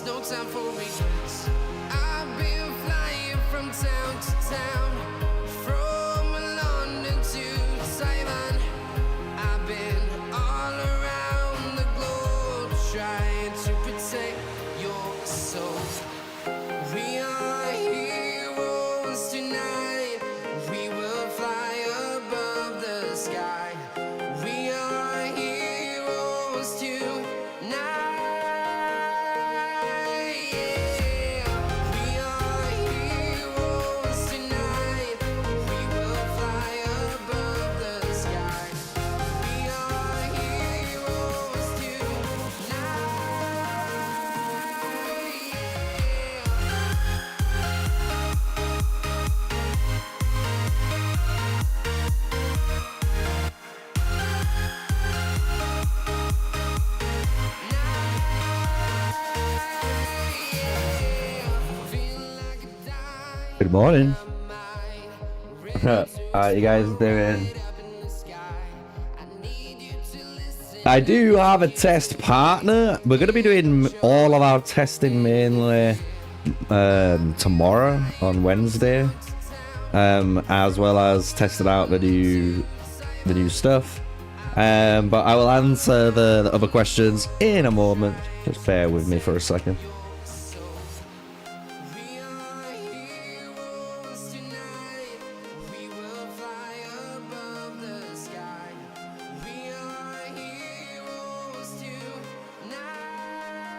There's no time for regrets. I've been flying from town to town, from London to Taiwan. I've been all around the globe trying to protect your soul. We are heroes tonight. We will fly above the sky. We are heroes tonight. Yeah. We are heroes tonight. We will fly above the sky. We are heroes Good morning. How you guys doing? I do have a test partner. We're going to be doing all of our testing mainly tomorrow on Wednesday, as well as testing out the new stuff. But I will answer the other questions in a moment. Just bear with me for a second.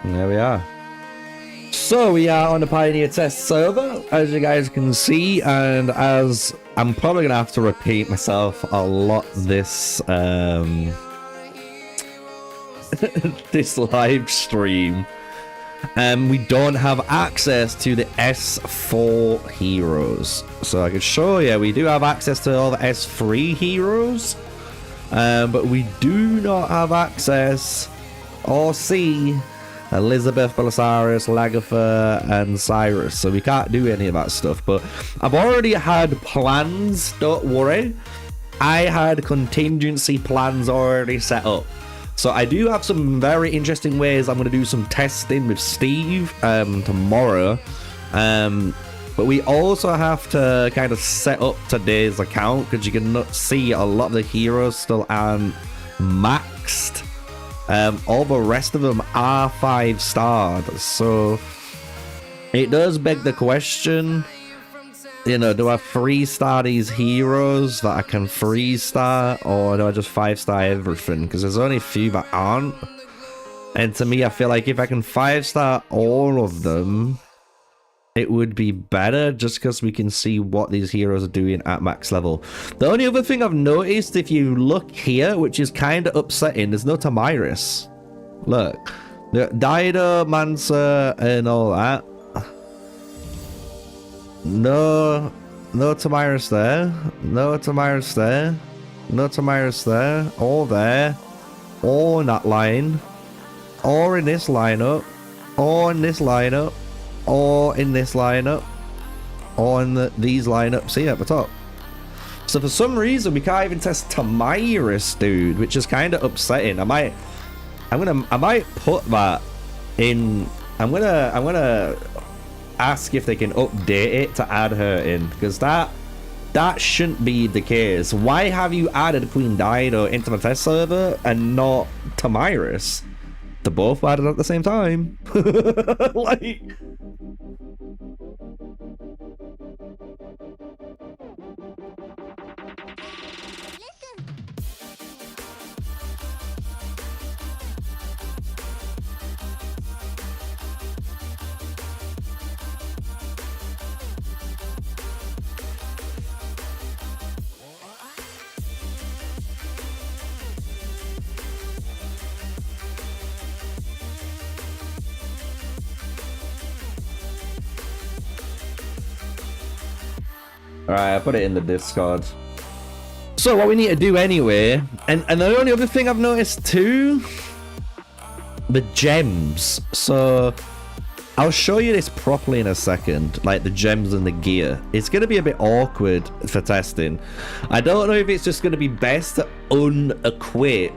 And there we are. So we are on the Pioneer test server, as you guys can see, and as I'm probably gonna have to repeat myself a lot this this live stream. We don't have access to the S4 heroes, so I can show you we do have access to all the S3 heroes, but we do not have access or see Elizabeth, Belisarius, Lagertha, and Cyrus, so we can't do any of that stuff. But I've already had plans, don't worry. I had contingency plans already set up. So I do have some very interesting ways I'm going to do some testing with Steve tomorrow. But we also have to kind of set up today's account, because you can see a lot of the heroes still aren't maxed. All the rest of them are 5-starred, so it does beg the question, you know, do I 3-star these heroes that I can 3-star, or do I just 5-star everything? Because there's only a few that aren't, and to me I feel like if I can 5-star all of them, it would be better, just because we can see what these heroes are doing at max level. The only other thing I've noticed, if you look here, which is kind of upsetting, there's no Tomirus. Look, Daido, Mansa, and all that. No Tomirus there. No Tomirus there. No Tomirus there. All there. All in that line. Or in this lineup. Or in this lineup. Or in this lineup, or in these lineups here at the top. So for some reason we can't even test Tomirus, dude, which is kind of upsetting. I might put that in. I'm gonna ask if they can update it to add her in, because that shouldn't be the case. Why have you added Queen Daido into the test server and not Tomirus? They're both added at the same time. Like. Alright, I put it in the Discord. So what we need to do anyway, and the only other thing I've noticed too, the gems. So I'll show you this properly in a second, like the gems and the gear. It's going to be a bit awkward for testing. I don't know if it's just going to be best to unequip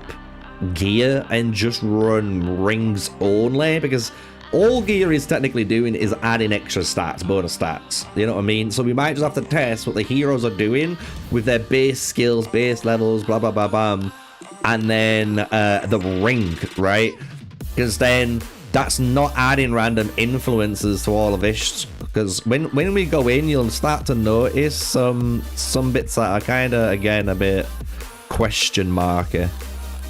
gear and just run rings only, because all gear is technically doing is adding extra stats, bonus stats. You know what I mean? So we might just have to test what the heroes are doing with their base skills, base levels, blah, blah, blah, blah. And then the rank, right? Because then that's not adding random influences to all of this. Because when we go in, you'll start to notice some bits that are kind of, again, a bit question marker.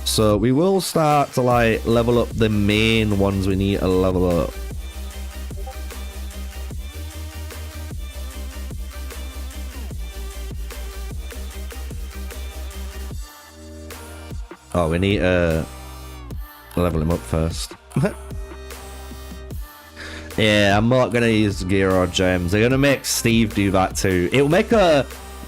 So we will start to like level up the main ones we need to level up. Oh, we need to level him up first. Yeah, I'm not gonna use gear or gems. They're gonna make Steve do that too. It'll make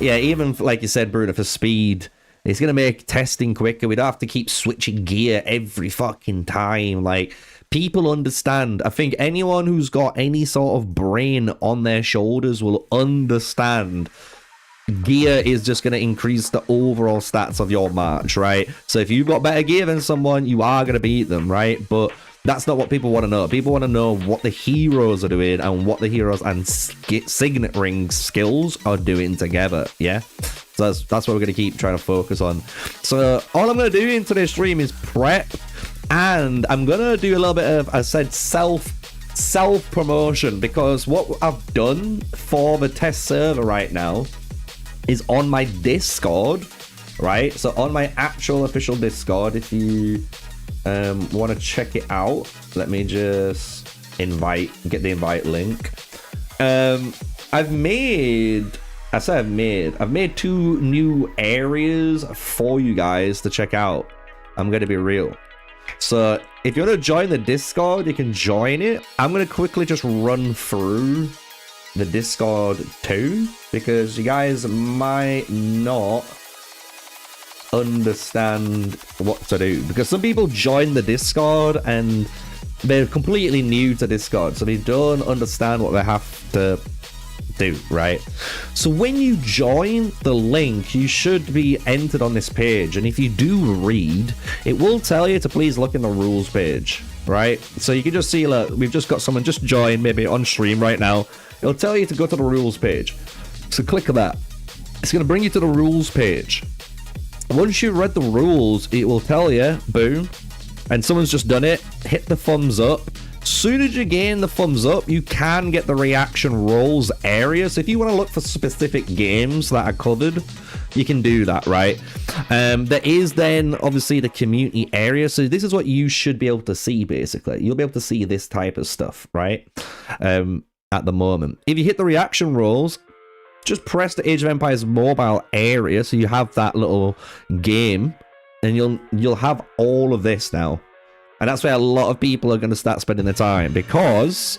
even like you said, Bruno, for speed. It's going to make testing quicker. We don't have to keep switching gear every fucking time. Like, people understand. I think anyone who's got any sort of brain on their shoulders will understand gear is just going to increase the overall stats of your march, right? So if you've got better gear than someone, you are going to beat them, right? But that's not what people want to know. People want to know what the heroes are doing and what the heroes and signet ring skills are doing together, yeah? So that's what we're going to keep trying to focus on. So all I'm going to do in today's stream is prep, and I'm going to do a little bit of, I said, self-promotion, because what I've done for the test server right now is on my Discord, right? So on my actual official Discord, if you want to check it out, let me just get the invite link. I've made 2 new areas for you guys to check out. I'm going to be real. So if you want to join the Discord, you can join it. I'm going to quickly just run through the Discord too, because you guys might not understand what to do. Because some people join the Discord and they're completely new to Discord, so they don't understand what they have to do, right? So when you join the link, you should be entered on this page, and if you do read, it will tell you to please look in the rules page, right? So you can just see, look, we've just got someone just joined maybe on stream right now. It'll tell you to go to the rules page, so click that. It's going to bring you to the rules page. Once you've read the rules, it will tell you, boom, and someone's just done it, hit the thumbs up. Soon as you gain the thumbs up, you can get the reaction roles area. So if you want to look for specific games that are covered, you can do that, right? There is then obviously the community area. So this is what you should be able to see, basically. You'll be able to see this type of stuff, right? At the moment. If you hit the reaction roles, just press the Age of Empires mobile area, so you have that little game, and you'll have all of this now. And that's where a lot of people are going to start spending their time, because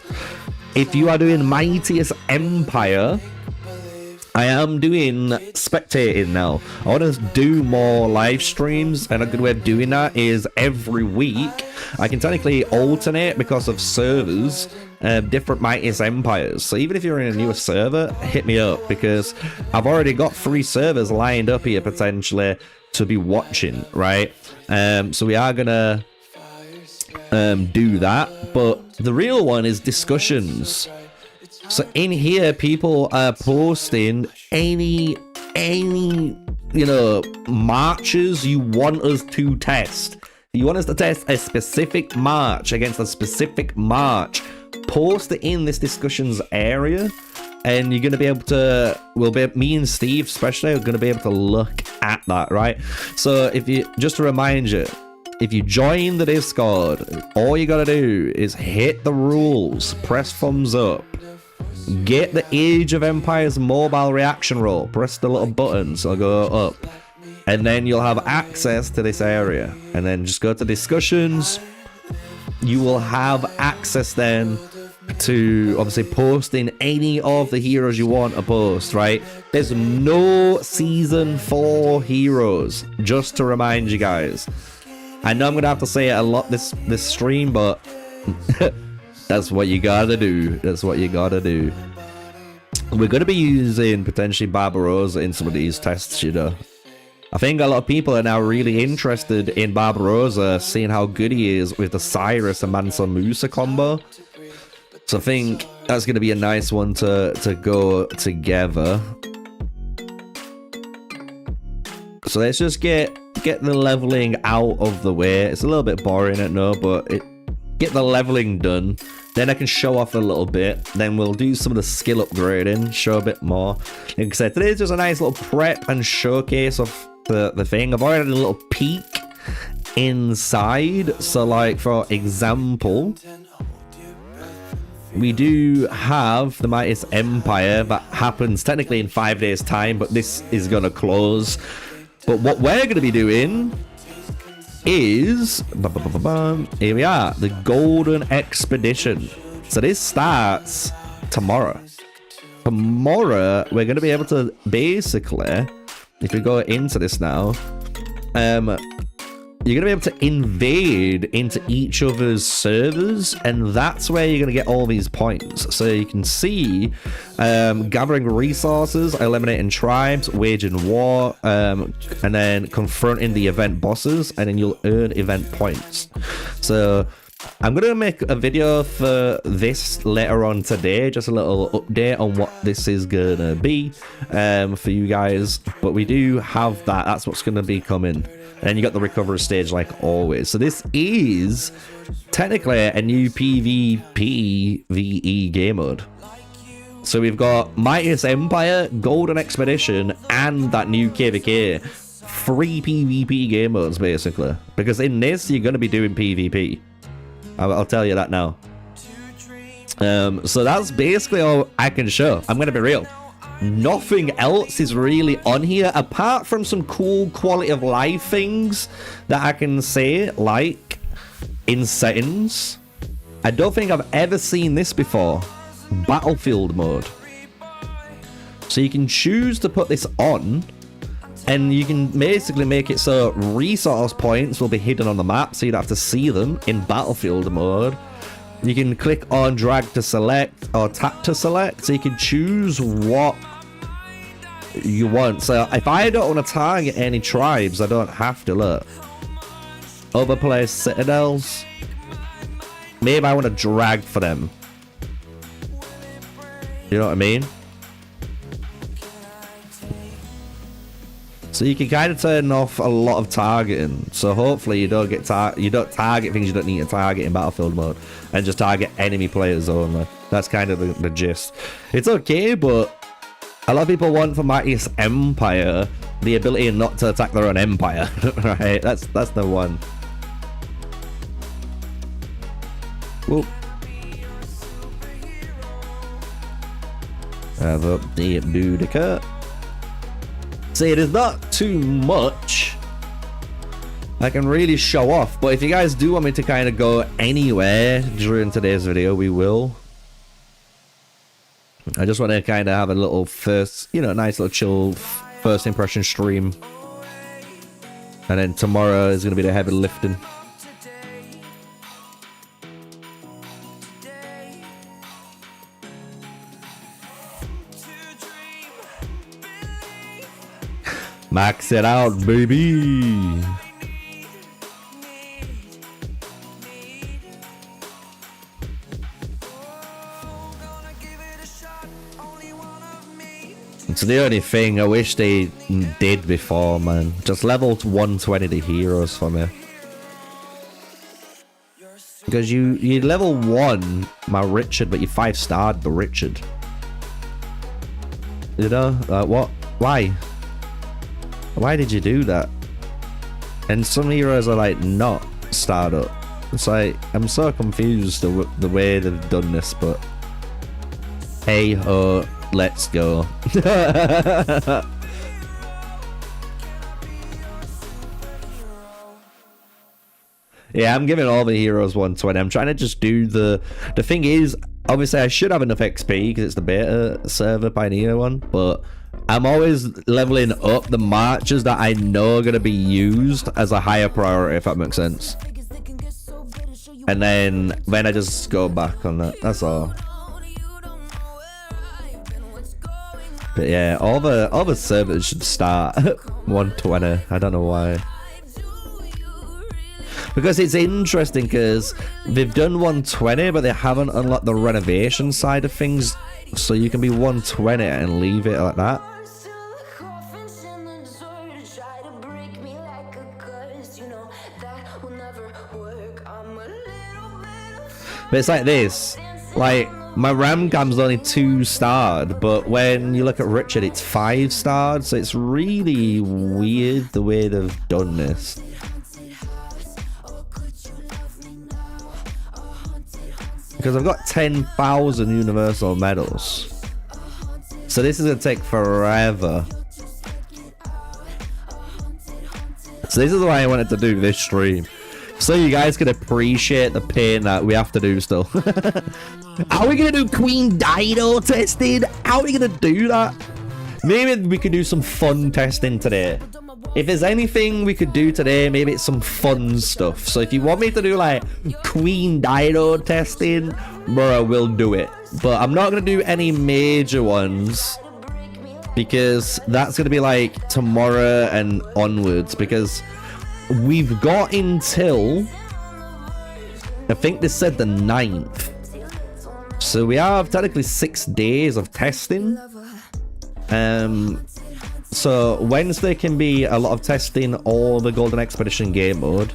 if you are doing Mightiest Empire, I am doing spectating now. I want to do more live streams, and a good way of doing that is every week I can technically alternate, because of servers, different Mightiest Empires. So even if you're in a newer server, hit me up, because I've already got 3 servers lined up here potentially to be watching, right? So we are gonna do that, but the real one is discussions. So in here, people are posting any marches you want us to test. If you want us to test a specific march against a specific march, post it in this discussions area, and you're going to be able to, me and Steve especially are going to be able to look at that, right? So just to remind you, if you join the Discord, all you got to do is hit the rules, press thumbs up, get the Age of Empires mobile reaction roll, press the little buttons, it'll go up, and then you'll have access to this area. And then just go to discussions. You will have access then to obviously posting any of the heroes you want to post, right? There's no season 4 heroes, just to remind you guys. I know I'm gonna have to say it a lot this stream, but that's what you gotta do. That's what you gotta do. We're gonna be using potentially Barbarossa in some of these tests, you know. I think a lot of people are now really interested in Barbarossa, seeing how good he is with the Cyrus and Mansa Musa combo. So I think that's going to be a nice one to go together. So let's just get the leveling out of the way. It's a little bit boring, I know, but get the leveling done. Then I can show off a little bit. Then we'll do some of the skill upgrading, show a bit more. Like I said, today's just a nice little prep and showcase of the thing. I've already had a little peek inside. So like, for example, we do have the Midas Empire that happens technically in 5 days time, but this is going to close. But what we're going to be doing is, here we are, the Golden Expedition. So this starts tomorrow. Tomorrow, we're going to be able to basically, if we go into this now, you're going to be able to invade into each other's servers, and that's where you're going to get all these points. So you can see gathering resources, eliminating tribes, waging war, and then confronting the event bosses, and then you'll earn event points. So I'm going to make a video for this later on today, just a little update on what this is going to be for you guys. But we do have that. That's what's going to be coming. And you got the recovery stage like always. So this is technically a new PvP VE game mode. So we've got Midas Empire, Golden Expedition, and that new KVK. 3 PvP game modes basically. Because in this, you're going to be doing PvP. I'll tell you that now. So that's basically all I can show. I'm going to be real. Nothing else is really on here apart from some cool quality of life things that I can say, like in settings. I don't think I've ever seen this before. Battlefield mode. So you can choose to put this on, and you can basically make it so resource points will be hidden on the map, so you don't have to see them in battlefield mode. You can click on drag to select or tap to select, so you can choose what you want. So if I don't want to target any tribes, I don't have to. Look, overplay citadels, maybe I want to drag for them, you know what I mean? So you can kind of turn off a lot of targeting. So hopefully you don't get you don't target things you don't need to target in battlefield mode, and just target enemy players only. That's kind of the gist. It's okay, but a lot of people want for Midas Empire the ability not to attack their own empire. Right? That's the one. Whoop. Have up the Boudica. See, it is not too much I can really show off, but if you guys do want me to kind of go anywhere during today's video, we will. I just want to kind of have a little first, you know, nice little chill first impression stream, and then tomorrow is going to be the heavy lifting. Max it out, baby. It's the only thing I wish they did before, man. Just level 120 the heroes for me. Because you level 1 my Richard, but you 5-starred the Richard. You know? What? Why? Why did you do that? And some heroes are like not starred up. It's like, I'm so confused the way they've done this, but hey ho, let's go. Yeah, I'm giving all the heroes 120. I'm trying to just do the thing is, obviously I should have enough XP because it's the beta server Pioneer one, but I'm always leveling up the marches that I know are going to be used as a higher priority, if that makes sense. And then I just go back on that. That's all. But yeah, all the servers should start 120. I don't know why. Because it's interesting because they've done 120, but they haven't unlocked the renovation side of things. So you can be 120 and leave it like that. But it's like this. Like, my ram cam's only 2-starred, but when you look at Richard, it's 5-starred. So it's really weird the way they've done this. Because I've got 10,000 universal medals. So this is going to take forever. So this is why I wanted to do this stream. So you guys can appreciate the pain that we have to do still. Are we going to do Queen Daido testing? How are we going to do that? Maybe we could do some fun testing today. If there's anything we could do today, maybe it's some fun stuff. So if you want me to do like Queen Daido testing, bro, we'll do it. But I'm not going to do any major ones. Because that's going to be like tomorrow and onwards. Because we've got until, I think they said the 9th. So we have technically 6 days of testing. So Wednesday can be a lot of testing or the Golden Expedition game mode.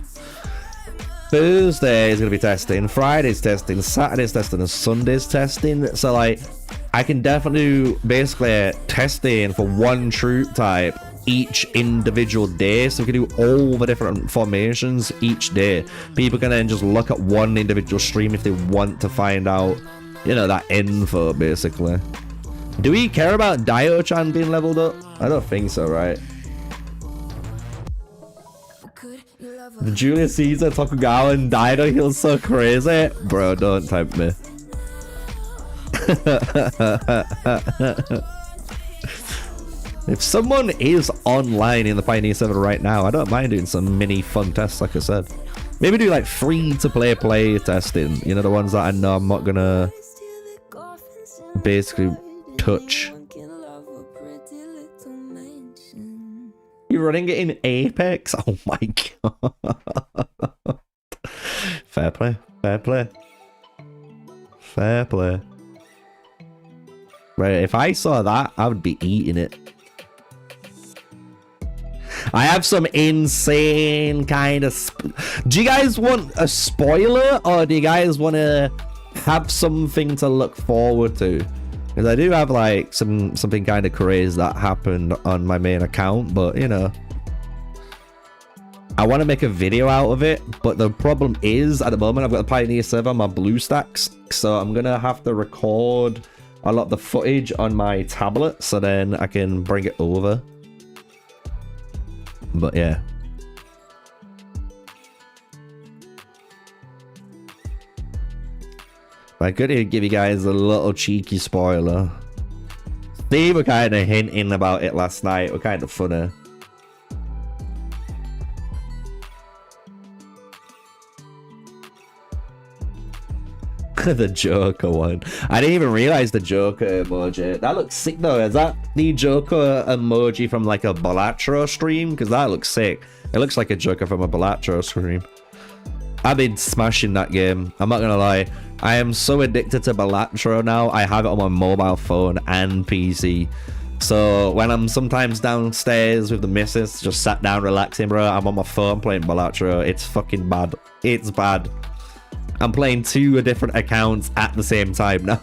Thursday is going to be testing, Friday's testing, Saturday's testing, and Sunday's testing. So like, I can definitely do basically testing for one troop type each individual day. So we can do all the different formations each day. People can then just look at one individual stream if they want to find out, you know, that info basically. Do we care about Daido-chan being leveled up? I don't think so, right? The Julius Caesar, Tokugawa, and Daido heals so crazy. Bro, don't tempt me. If someone is online in the Pioneer server right now, I don't mind doing some mini fun tests, like I said. Maybe do like free-to-play testing. You know, the ones that I know I'm not gonna basically touch. You're running it in Apex? Oh my god. Fair play. Fair play. Fair play. Right, if I saw that, I would be eating it. I have some insane kind of... Do you guys want a spoiler, or do you guys want to have something to look forward to? Because I do have like something kind of crazy that happened on my main account, but you know, I want to make a video out of it. But the problem is, at the moment, I've got the Pioneer server on my BlueStacks, so I'm gonna have to record a lot of the footage on my tablet, so then I can bring it over. But yeah. I could give you guys a little cheeky spoiler. They were kind of hinting about it last night. We're kind of funny. The Joker one. I didn't even realize the Joker emoji. That looks sick though. Is that the Joker emoji from like a Balatro stream? Because that looks sick. It looks like a Joker from a Balatro stream. I've been smashing that game. I'm not gonna lie. I am so addicted to Balatro now. I have it on my mobile phone and PC. So when I'm sometimes downstairs with the missus, just sat down relaxing, bro, I'm on my phone playing Balatro. It's fucking bad. It's bad. I'm playing 2 different accounts at the same time now.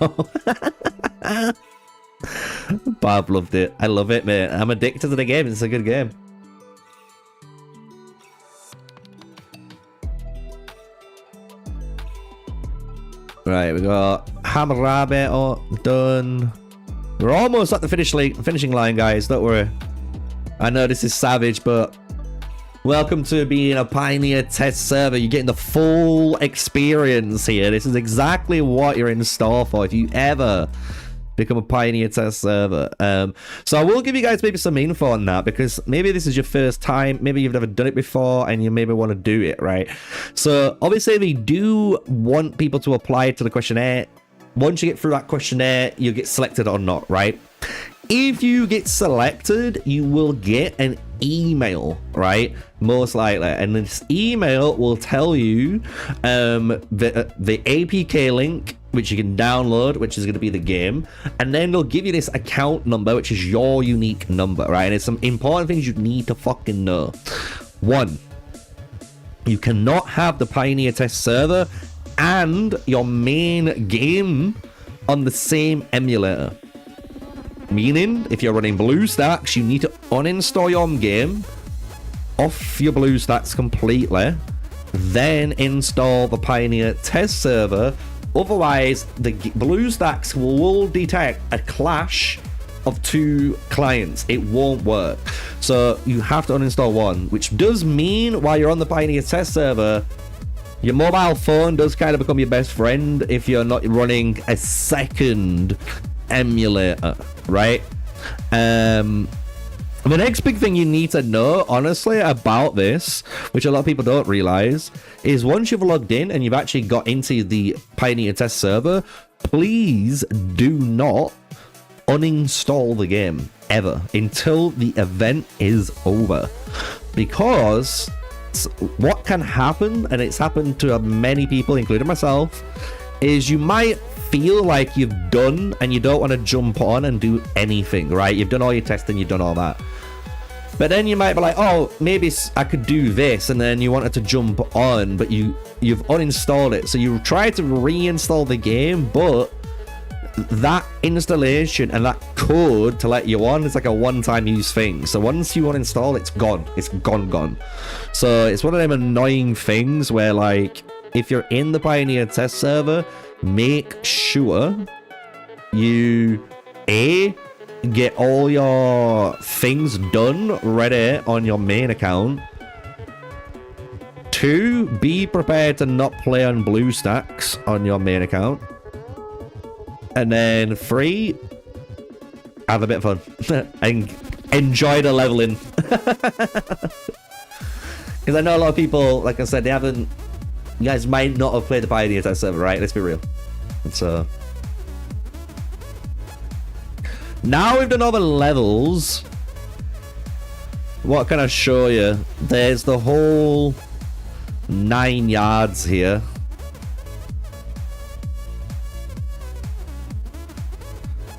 But I've loved it. I love it, mate. I'm addicted to the game. It's a good game. Right, we got Hamarabe done. We're almost at the finishing line, guys. Don't worry. I know this is savage, but welcome to being a Pioneer test server. You're getting the full experience here. This is exactly what you're in store for if you ever become a Pioneer test server. So I will give you guys maybe some info on that, because maybe this is your first time, maybe you've never done it before and you maybe want to do it, right? So obviously they do want people to apply to the questionnaire. Once you get through that questionnaire, you get selected or not, right? If you get selected, you will get an email, right? Most likely. And this email will tell you the APK link, which you can download, which is going to be the game. And then they'll give you this account number, which is your unique number, right? And it's some important things you need to fucking know. 1, you cannot have the Pioneer Test server and your main game on the same emulator. Meaning, if you're running BlueStacks, you need to uninstall your game off your BlueStacks completely, then install the Pioneer Test server. Otherwise, the BlueStacks will detect a clash of 2 clients. It won't work. So you have to uninstall one, which does mean while you're on the Pioneer Test server, your mobile phone does kind of become your best friend if you're not running a second emulator, right? The next big thing you need to know, honestly, about this, which a lot of people don't realize, is once you've logged in and you've actually got into the Pioneer Test server, please do not uninstall the game ever until the event is over. Because what can happen, and it's happened to many people, including myself, is you might feel like you've done and you don't want to jump on and do anything, right? You've done all your testing, you've done all that. But then you might be like, oh, maybe I could do this, and then you wanted to jump on, but you've uninstalled it. So you try to reinstall the game, but that installation and that code to let you on is like a one-time use thing. So once you uninstall, it's gone. It's gone. So it's one of them annoying things where, like, if you're in the Pioneer Test server, make sure you get all your things done ready on your main account. 2, be prepared to not play on BlueStacks on your main account. And then 3, have a bit of fun and enjoy the leveling. Because I know a lot of people, like I said, they haven't. You guys might not have played the Pioneer Test server, right? Let's be real. So now we've done all the levels. What can I show you? There's the whole 9 yards here.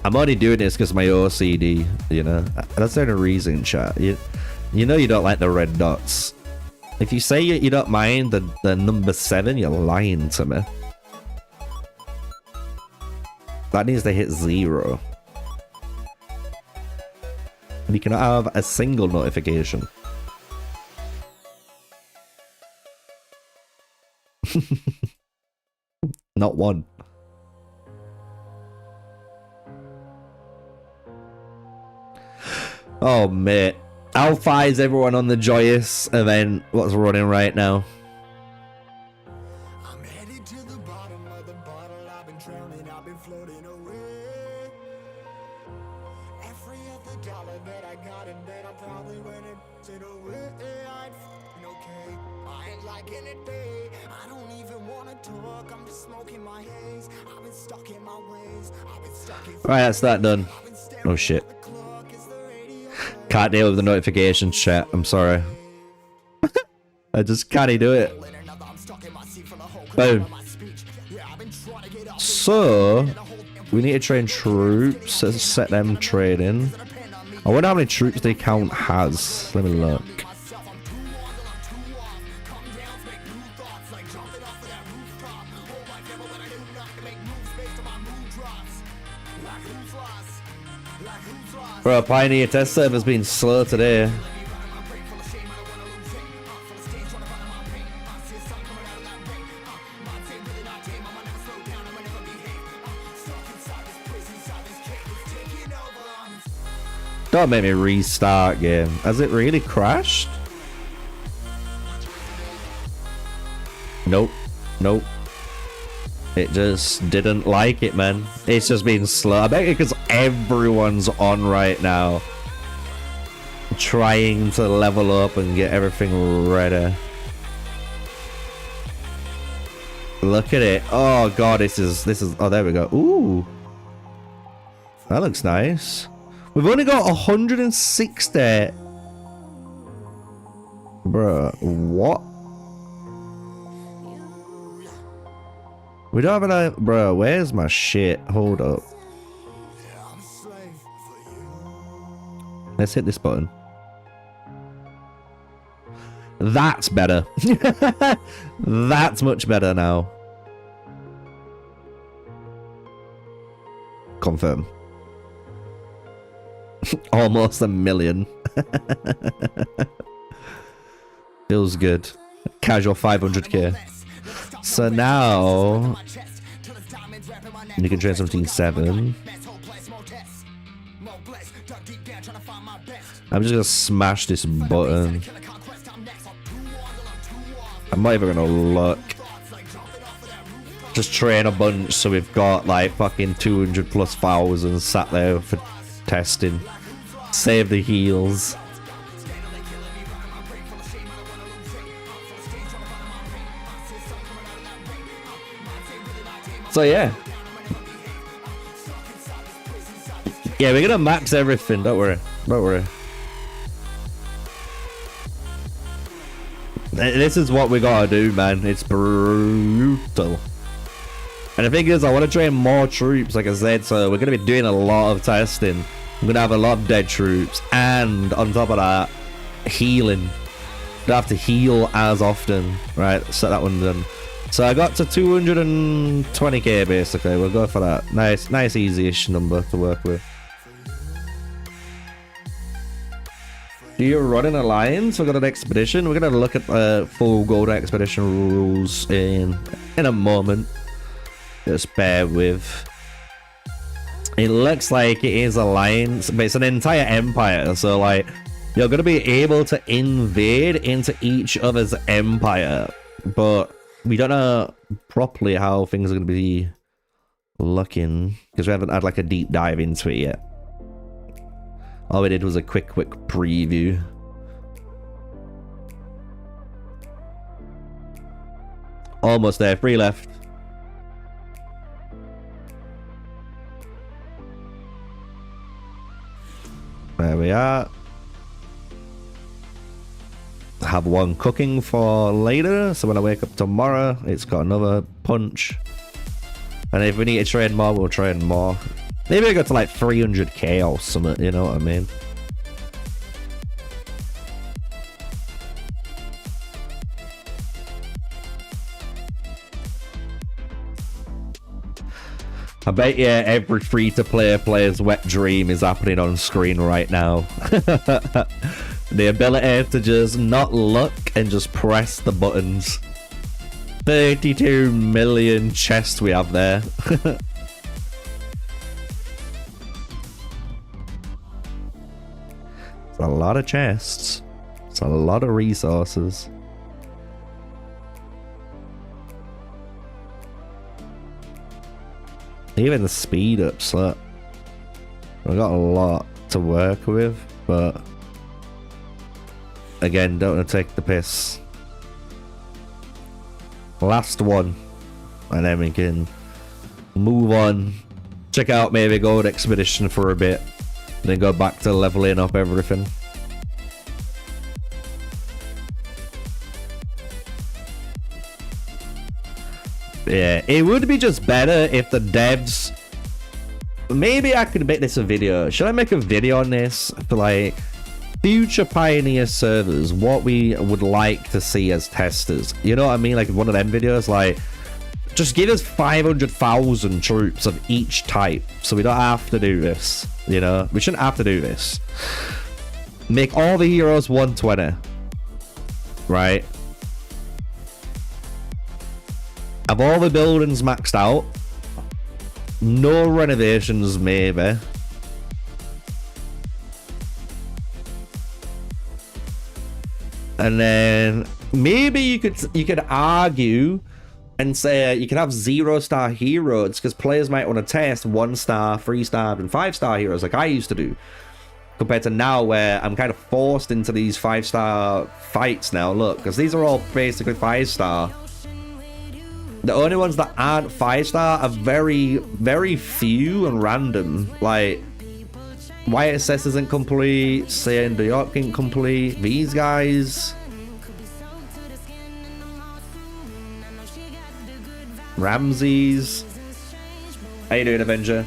I'm only doing this because of my OCD, you know. That's the only reason, chat. You know you don't like the red dots. If you say you don't mind the number 7, you're lying to me. That needs to hit 0. You cannot have a single notification. Not one. Oh, mate. How far is everyone on the joyous event? What's running right now? I'm headed to the bottom of the bottle. I've been drowning, I've been floating away. Every other dollar that I got, and then I probably went and it away. I ain't f***ing okay. I ain't liking it, babe. I don't even want to talk. I'm just smoking my haze. I've been stuck in my ways. I've been stuck in. Right, that's that done. Oh shit. Can't deal with the notifications, chat. I'm sorry. I just can't do it. Boom. So, we need to train troops. Set them trading. I wonder how many troops the account has. Let me look. Bro, Pioneer Test server's been slow today. Don't make me restart game. Has it really crashed? Nope. Nope. It just didn't like it, man. It's just been slow. I bet because everyone's on right now. Trying to level up and get everything ready. Look at it. Oh god, this is oh there we go. Ooh. That looks nice. We've only got 160. Bruh, what? We don't have an... Bruh, where's my shit? Hold up. Let's hit this button. That's better. That's much better now. Confirm. Almost 1 million. Feels good. Casual 500k. So now you can train something 7. I'm just gonna smash this button. I'm not even gonna look. Just train a bunch so we've got like fucking 200 plus thousands sat there for testing. Save the heals. So yeah. Yeah, we're gonna max everything, don't worry. Don't worry. This is what we gotta do, man. It's brutal. And the thing is, I want to train more troops, like I said, so we're gonna be doing a lot of testing. I'm gonna have a lot of dead troops, and on top of that, healing. Don't have to heal as often, right? Set that one done. So I got to 220k basically. We'll go for that. Nice, easy-ish number to work with. Do you run an alliance? We've got an expedition. We're gonna look at full gold expedition rules in a moment. Just bear with. It looks like it is alliance, but it's an entire empire. So like, you're gonna be able to invade into each other's empire, but we don't know properly how things are gonna be looking because we haven't had like a deep dive into it yet. All we did was a quick preview. Almost there, 3 left. There we are. Have 1 cooking for later, so when I wake up tomorrow, it's got another punch. And if we need to train more, we'll train more. Maybe I go to like 300k or something, you know what I mean? I bet you every free-to-play player's wet dream is happening on screen right now. The ability to just not look and just press the buttons. 32 million chests we have there. It's a lot of chests. It's a lot of resources. Even the speed ups, look. We've got a lot to work with, but again, don't want to take the piss. Last one, and then we can move on. Check out maybe Gold Expedition for a bit, then go back to leveling up everything. Yeah, it would be just better if the devs... Maybe I could make this a video. Should I make a video on this for like future Pioneer servers? What we would like to see as testers. You know what I mean? Like one of them videos, like just give us 500,000 troops of each type, so we don't have to do this. You know, we shouldn't have to do this. Make all the heroes 120, right? Have all the buildings maxed out. No renovations, maybe. And then maybe you could argue and say you can have 0-star heroes because players might want to test 1-star, 3-star, and 5-star heroes like I used to do. Compared to now where I'm kind of forced into these 5-star fights now. Look, because these are all basically 5-star. The only ones that aren't 5-star are very, very few and random. Like, YSS isn't complete. Saying the York isn't complete. These guys. Ramses. How you doing, Avenger?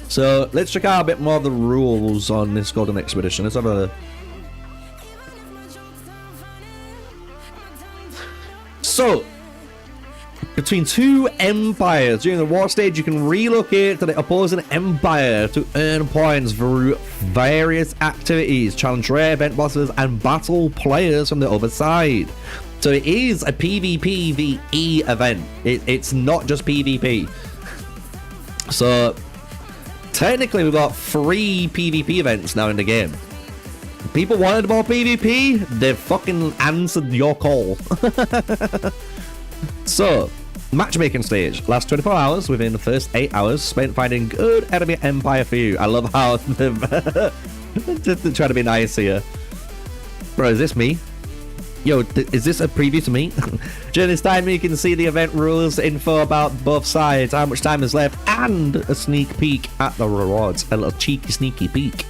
So let's check out a bit more of the rules on this Golden Expedition. Let's have a... So, between two empires during the war stage, you can relocate to the opposing empire to earn points through various activities, challenge rare event bosses, and battle players from the other side. So it is a PvPvE event. It's not just PvP. So technically we've got 3 PvP events now in the game. People wanted more PvP, they fucking answered your call. So, matchmaking stage. Last 24 hours. Within the first 8 hours spent finding good enemy empire for you. I love how they're trying to be nice here. Bro, is this me? Yo, is this a preview to me? During this time, you can see the event rules, info about both sides, how much time is left, and a sneak peek at the rewards. A little cheeky, sneaky peek.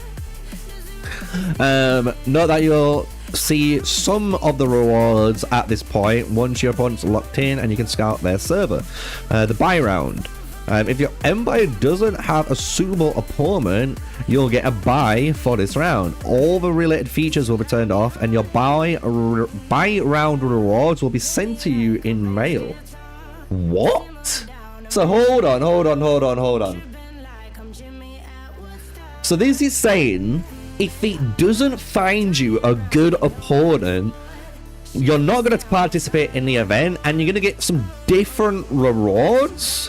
Note that you'll see some of the rewards at this point once your opponent's locked in and you can scout their server. The buy round. If your empire doesn't have a suitable opponent, you'll get a buy for this round. All the related features will be turned off and your buy round rewards will be sent to you in mail. What? So hold on. So this is saying if it doesn't find you a good opponent, you're not going to participate in the event and you're going to get some different rewards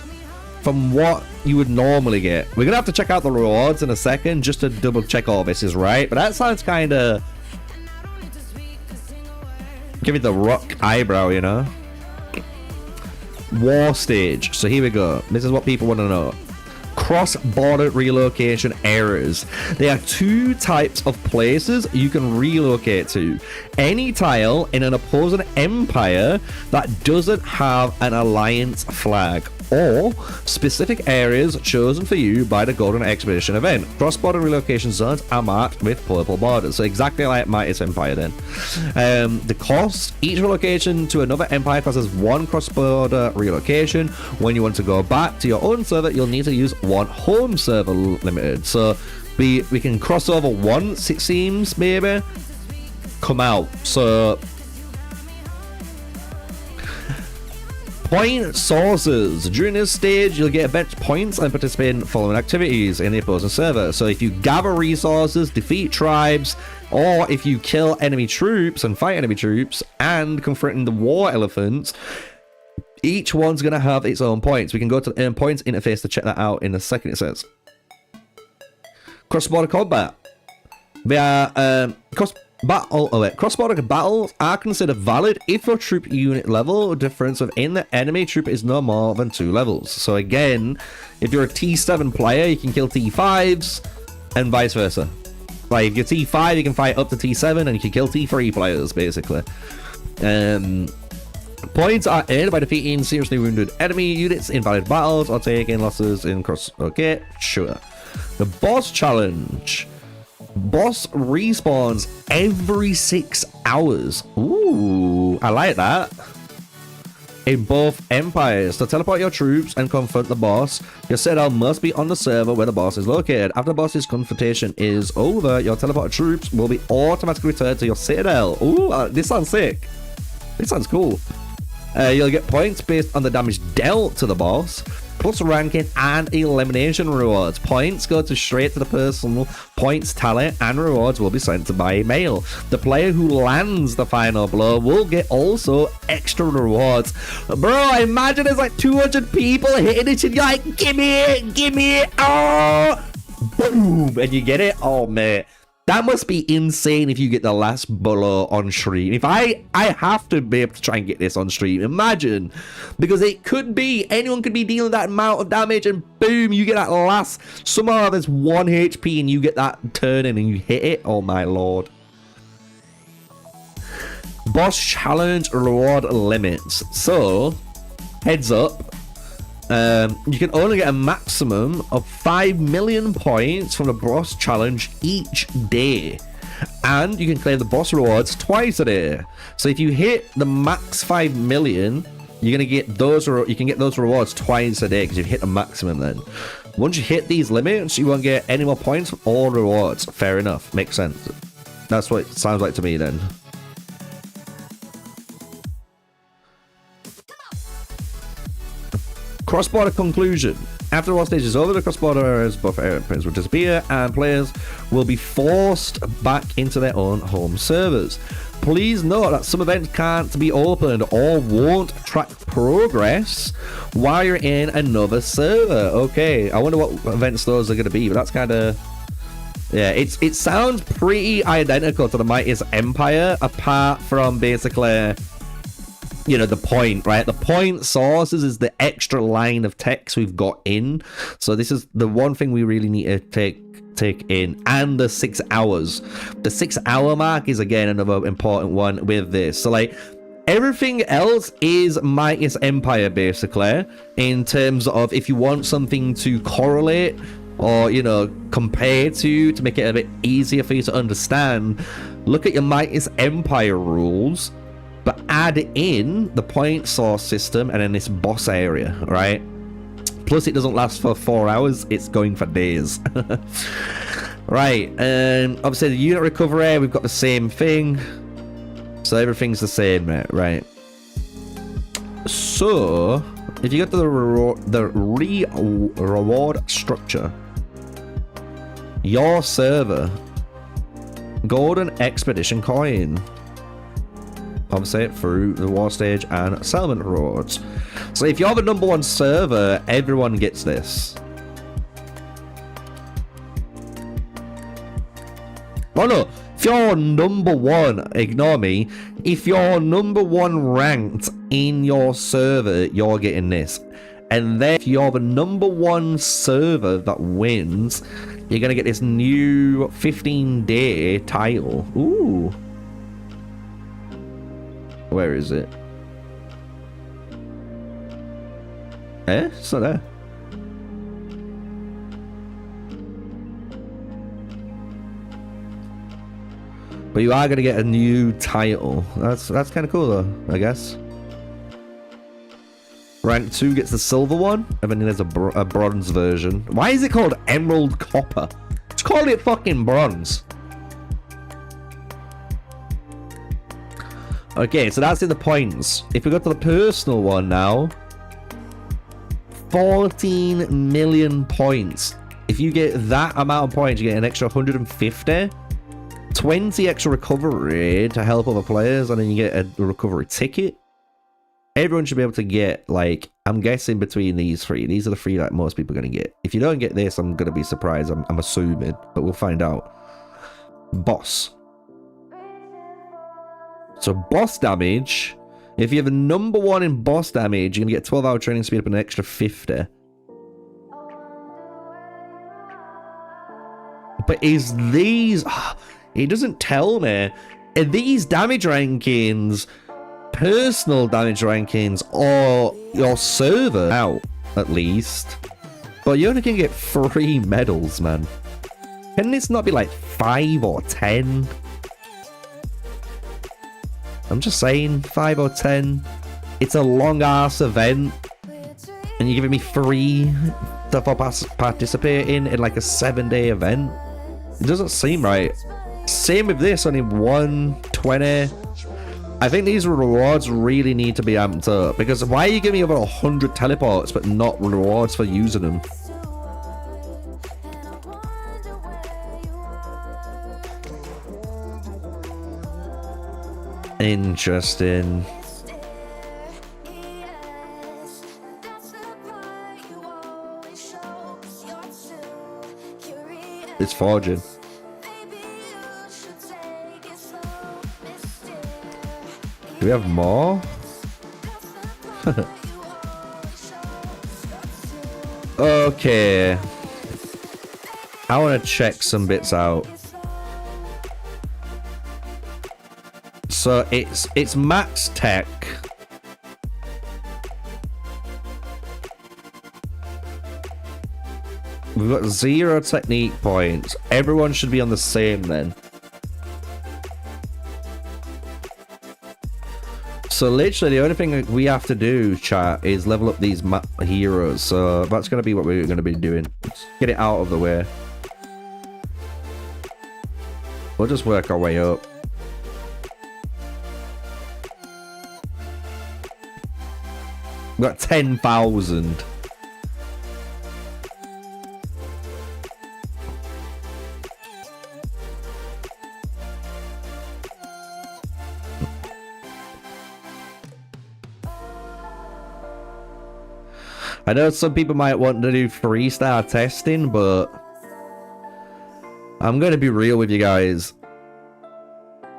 from what you would normally get. We're going to have to check out the rewards in a second just to double check all this is right, but that sounds kind of... Give me the rock eyebrow, you know? War stage. So here we go. This is what people want to know. Cross-border relocation areas. There are 2 types of places you can relocate to. Any tile in an opposing empire that doesn't have an alliance flag, or specific areas chosen for you by the Golden Expedition event. Cross-border relocation zones are marked with purple borders, so exactly like Midas Empire then. The cost, each relocation to another empire costs 1 cross-border relocation. When you want to go back to your own server, you'll need to use 1 home server limited. So we can cross over once, it seems, maybe. Come out. So point sources. During this stage, you'll get event points and participate in following activities in the opposing server. So if you gather resources, defeat tribes, or if you kill enemy troops and fight enemy troops and confronting the war elephants, each one's going to have its own points. We can go to the earn points interface to check that out in a second, it says. Cross-border combat. They are cross-border battles are considered valid if your troop unit level difference within the enemy troop is no more than 2 levels. So again, if you're a T7 player, you can kill T5s and vice versa. Like if you're T5, you can fight up to T7 and you can kill T3 players, basically. Points are earned by defeating seriously wounded enemy units in valid battles or taking losses in cross... Okay, sure. The boss challenge. Boss respawns every 6 hours. Ooh, I like that. In both empires. To teleport your troops and confront the boss, your citadel must be on the server where the boss is located. After the boss's confrontation is over, your teleported troops will be automatically returned to your citadel. Ooh, this sounds sick. This sounds cool. You'll get points based on the damage dealt to the boss, plus ranking and elimination rewards. Points go straight to the personal points tally, and rewards will be sent to by mail. The player who lands the final blow will get also extra rewards. Bro, imagine there's like 200 people hitting it and you're like, give me it, oh! Boom, and you get it. Oh, man. That must be insane if you get the last blow on stream. If I have to be able to try and get this on stream. Imagine. Because it could be, anyone could be dealing that amount of damage and boom, you get that last, somehow there's 1 HP and you get that turning and you hit it. Oh my lord. Boss challenge reward limits. So, heads up. You can only get a maximum of 5 million points from the boss challenge each day. And you can claim the boss rewards twice a day. So if you hit the max 5 million, you're gonna get those. You can get those rewards twice a day because you've hit the maximum. Then, once you hit these limits, you won't get any more points or rewards. Fair enough, makes sense. That's what it sounds like to me. Then. Cross-border conclusion. After the war stage is over, the cross-border areas buff airplanes will disappear and players will be forced back into their own home servers. Please note that some events can't be opened or won't track progress while you're in another server. Okay, I wonder what events those are going to be, but that's kind of... Yeah, it sounds pretty identical to the Midas Empire, apart from basically... You know, the point, right? The point sources is the extra line of text we've got in. So this is the one thing we really need to take in. And the 6 hours. The 6 hour mark is, again, another important one with this. So, like, everything else is Midas Empire, basically. In terms of if you want something to correlate or, you know, compare to make it a bit easier for you to understand, look at your Midas Empire rules. But add in the point source system and then this boss area, right? Plus, it doesn't last for 4 hours. It's going for days. Right. And obviously, the unit recovery, we've got the same thing. So everything's the same, right? So, if you go to the reward structure, your server, golden expedition coin. Obviously through the war stage and settlement rewards. So if you're the #1 server, everyone gets this. Oh no, if you're #1, ignore me. If you're #1 ranked in your server, you're getting this. And then if you're the #1 server that wins, you're gonna get this new 15-day title. Ooh. Where is it? It's not there. But you are going to get a new title. That's kind of cool though, I guess. Rank 2 gets the silver one, and then there's a bronze version. Why is it called Emerald Copper? Just call it fucking bronze. Okay, so that's in the points. If we go to the personal one now, 14 million points. If you get that amount of points, you get an extra 150, 20 extra recovery to help other players, and then you get a recovery ticket. Everyone should be able to get, like, I'm guessing between these three. These are the three that most people are going to get. If you don't get this, I'm going to be surprised. I'm assuming, but we'll find out. Boss. So boss damage, if you have a #1 in boss damage, you're going to get 12-hour training speed up an extra 50. But is these... It doesn't tell me. Are these damage rankings personal damage rankings or your server out, at least? But you only can get 3 medals, man. Can this not be like 5 or 10? I'm just saying, 5 or 10. It's a long-ass event. And you're giving me 3 stuff I'll participate in like a 7-day event? It doesn't seem right. Same with this, only 120. I think these rewards really need to be amped up. Because why are you giving me over 100 teleports but not rewards for using them? Interesting. It's forging. Do we have more? Okay. I want to check some bits out. So it's max tech. We've got 0 technique points. Everyone should be on the same then. So literally the only thing that we have to do, chat, is level up these heroes. So that's going to be what we're going to be doing. Let's get it out of the way. We'll just work our way up. We've got 10,000. I know some people might want to do 3-star testing, but I'm going to be real with you guys.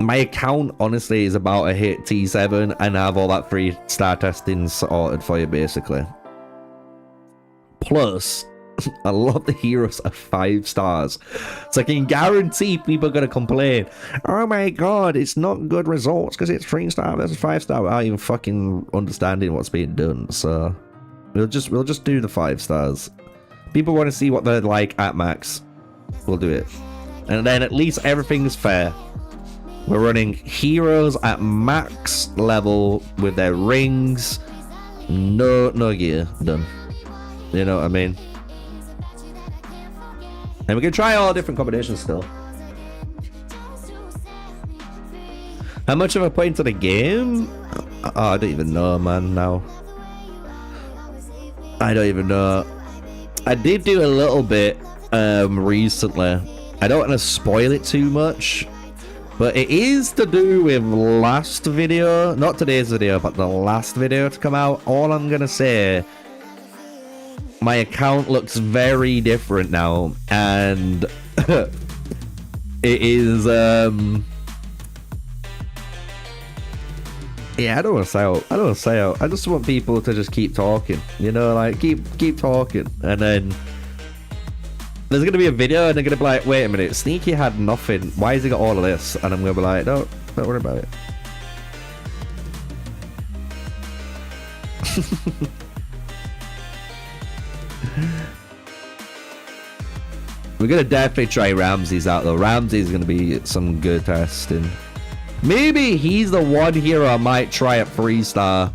My account, honestly, is about to hit T7 and have all that 3-star testing sorted for you, basically. Plus, a lot of the heroes are 5 stars. So I can guarantee people are going to complain, oh my god, it's not good results because it's 3-star versus 5-star without even fucking understanding what's being done. So we'll just do the 5 stars. People want to see what they're like at max. We'll do it. And then at least everything's fair. We're running heroes at max level with their rings. No gear. Done. You know what I mean? And we can try all different combinations still. How much of a point to the game? Oh, I don't even know, man, now. I don't even know. I did do a little bit recently. I don't want to spoil it too much, but it is to do with last video, not today's video, but the last video to come out. All I'm gonna say, my account looks very different now, and it is yeah, I don't want to say out. I don't want to say out. I just want people to just keep talking. You know, like keep talking, and then there's gonna be a video, and they're gonna be like, "Wait a minute, Sneaky had nothing. Why has he got all of this?" And I'm gonna be like, "No, don't worry about it." We're gonna definitely try Ramses out though. Ramses is gonna be some good testing. Maybe he's the one hero I might try at 3-star.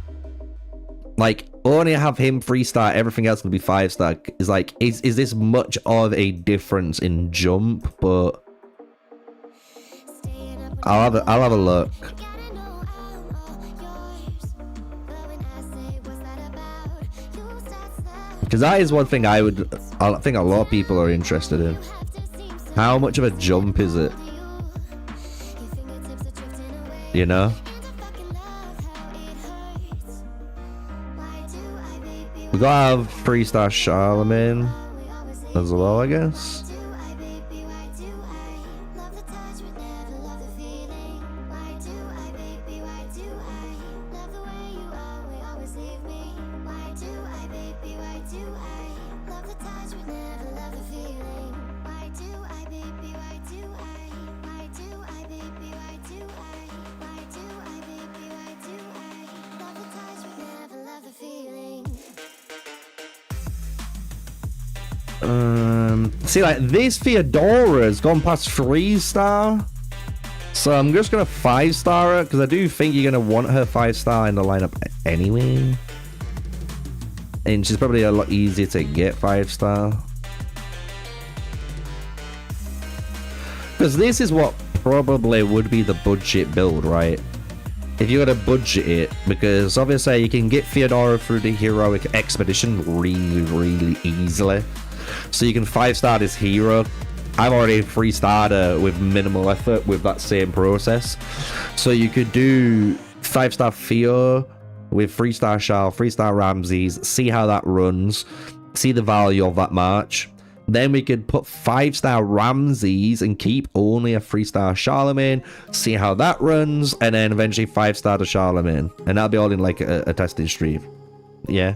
Like, only have him 3-star, everything else will be 5-star. Is like, is this much of a difference in jump? But I'll have a look. Because that is one thing I think a lot of people are interested in. How much of a jump is it? You know? We gotta have 3-star Charlamine as well, I guess. See, like, this Theodora has gone past 3-star. So I'm just gonna 5-star her, because I do think you're gonna want her 5-star in the lineup anyway. And she's probably a lot easier to get 5-star. Because this is what probably would be the budget build, right? If you gotta budget it, because obviously you can get Theodora through the heroic expedition really easily. So you can 5-star this hero. I've already 3-starred her with minimal effort with that same process. So you could do 5-star Theo with 3-star Charles, 3-star Ramses, see how that runs, see the value of that march. Then we could put 5-star Ramses and keep only a 3-star Charlemagne, see how that runs, and then eventually 5-star to Charlemagne. And that'll be all in like a testing stream. Yeah.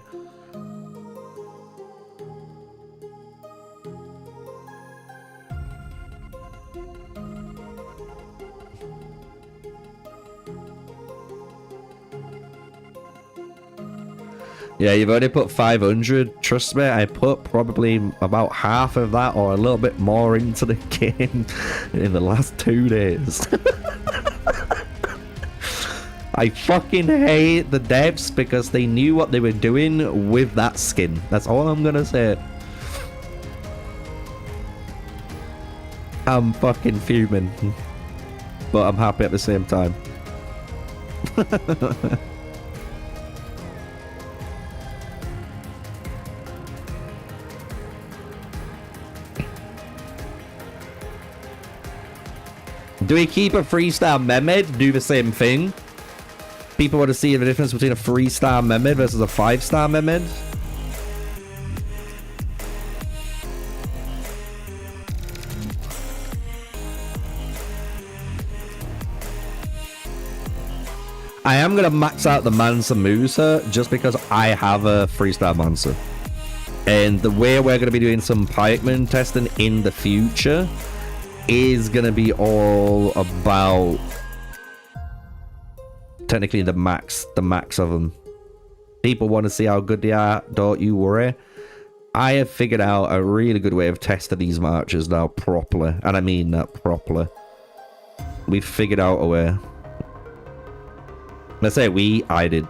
Yeah, you've already put 500. Trust me, I put probably about half of that or a little bit more into the game in the last 2 days. I fucking hate the devs because they knew what they were doing with that skin. That's all I'm gonna say. I'm fucking fuming. But I'm happy at the same time. Do we keep a 3-star Mehmed? Do the same thing? People want to see the difference between a 3-star Mehmed versus a 5-star Mehmed? I am going to max out the Mansa Musa just because I have a 3-star Mansa. And the way we're going to be doing some pikeman testing in the future is going to be all about technically the max of them. People want to see how good they are, don't you worry. I have figured out a really good way of testing these marches now properly, and I mean that properly. We've figured out a way. Let's say I did.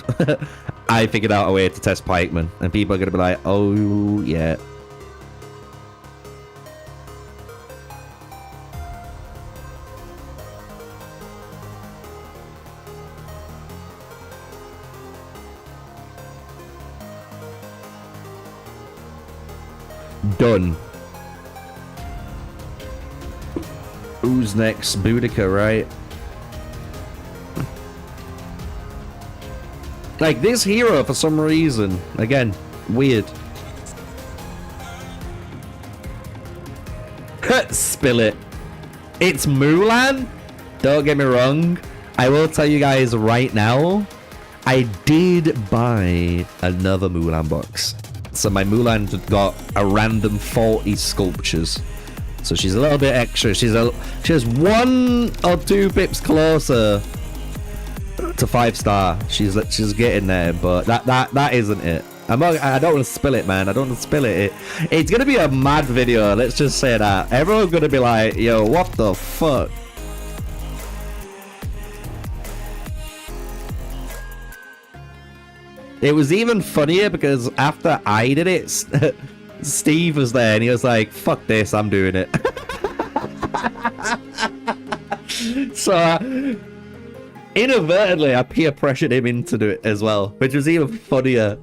I figured out a way to test pikemen, and people are going to be like, oh yeah. Done. Who's next? Boudica, right? Like, this hero, for some reason, again, weird. Spill it. It's Mulan? Don't get me wrong. I will tell you guys right now, I did buy another Mulan box. So my Mulan got a random 40 sculptures. So she's a little bit extra. She has 1 or 2 pips closer to 5-star. She's getting there, but that isn't it. I don't want to spill it, man. I don't want to spill it. It's gonna be a mad video. Let's just say that. Everyone's gonna be like, yo, what the fuck? It was even funnier because after I did it, Steve was there and he was like, fuck this, I'm doing it. So, inadvertently, I peer pressured him into it as well, which was even funnier.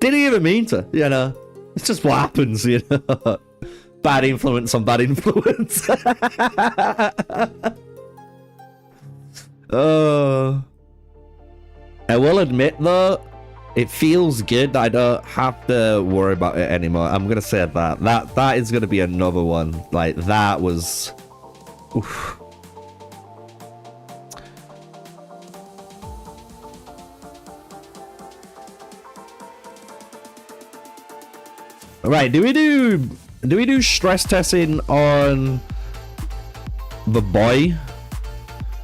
Didn't even mean to, you know. It's just what happens, you know. Bad influence on bad influence. Oh. I will admit, though, it feels good that I don't have to worry about it anymore. I'm gonna say that. That is gonna be another one. Like, that was... Oof. Right, do we do stress testing on the boy?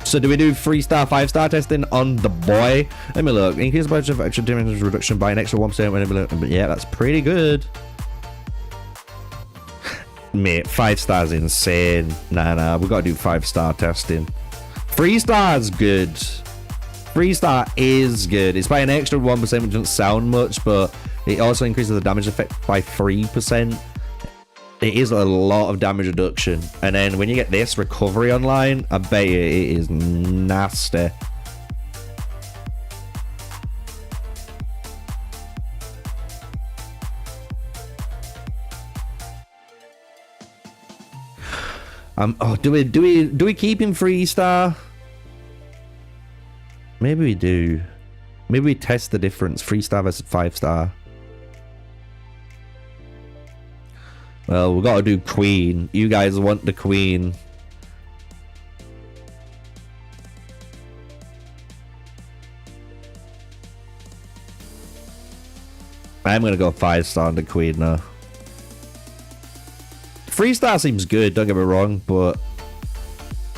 So do we do 3-star, 5-star testing on the boy? Let me look. Increase the budget of extra damage reduction by an extra 1% whenever. Yeah, that's pretty good. Mate, 5-star's insane. Nah, we gotta do 5-star testing. 3-star's good. 3-star is good. It's by an extra 1%, which doesn't sound much, but it also increases the damage effect by 3%. It is a lot of damage reduction. And then when you get this recovery online, I bet you it is nasty. Oh, do we keep him 3-star? Maybe we do. Maybe we test the difference, 3-star versus 5-star. Well, we gotta do queen. You guys want the queen. I'm gonna go 5-star on the queen now. 3-star seems good, don't get me wrong, but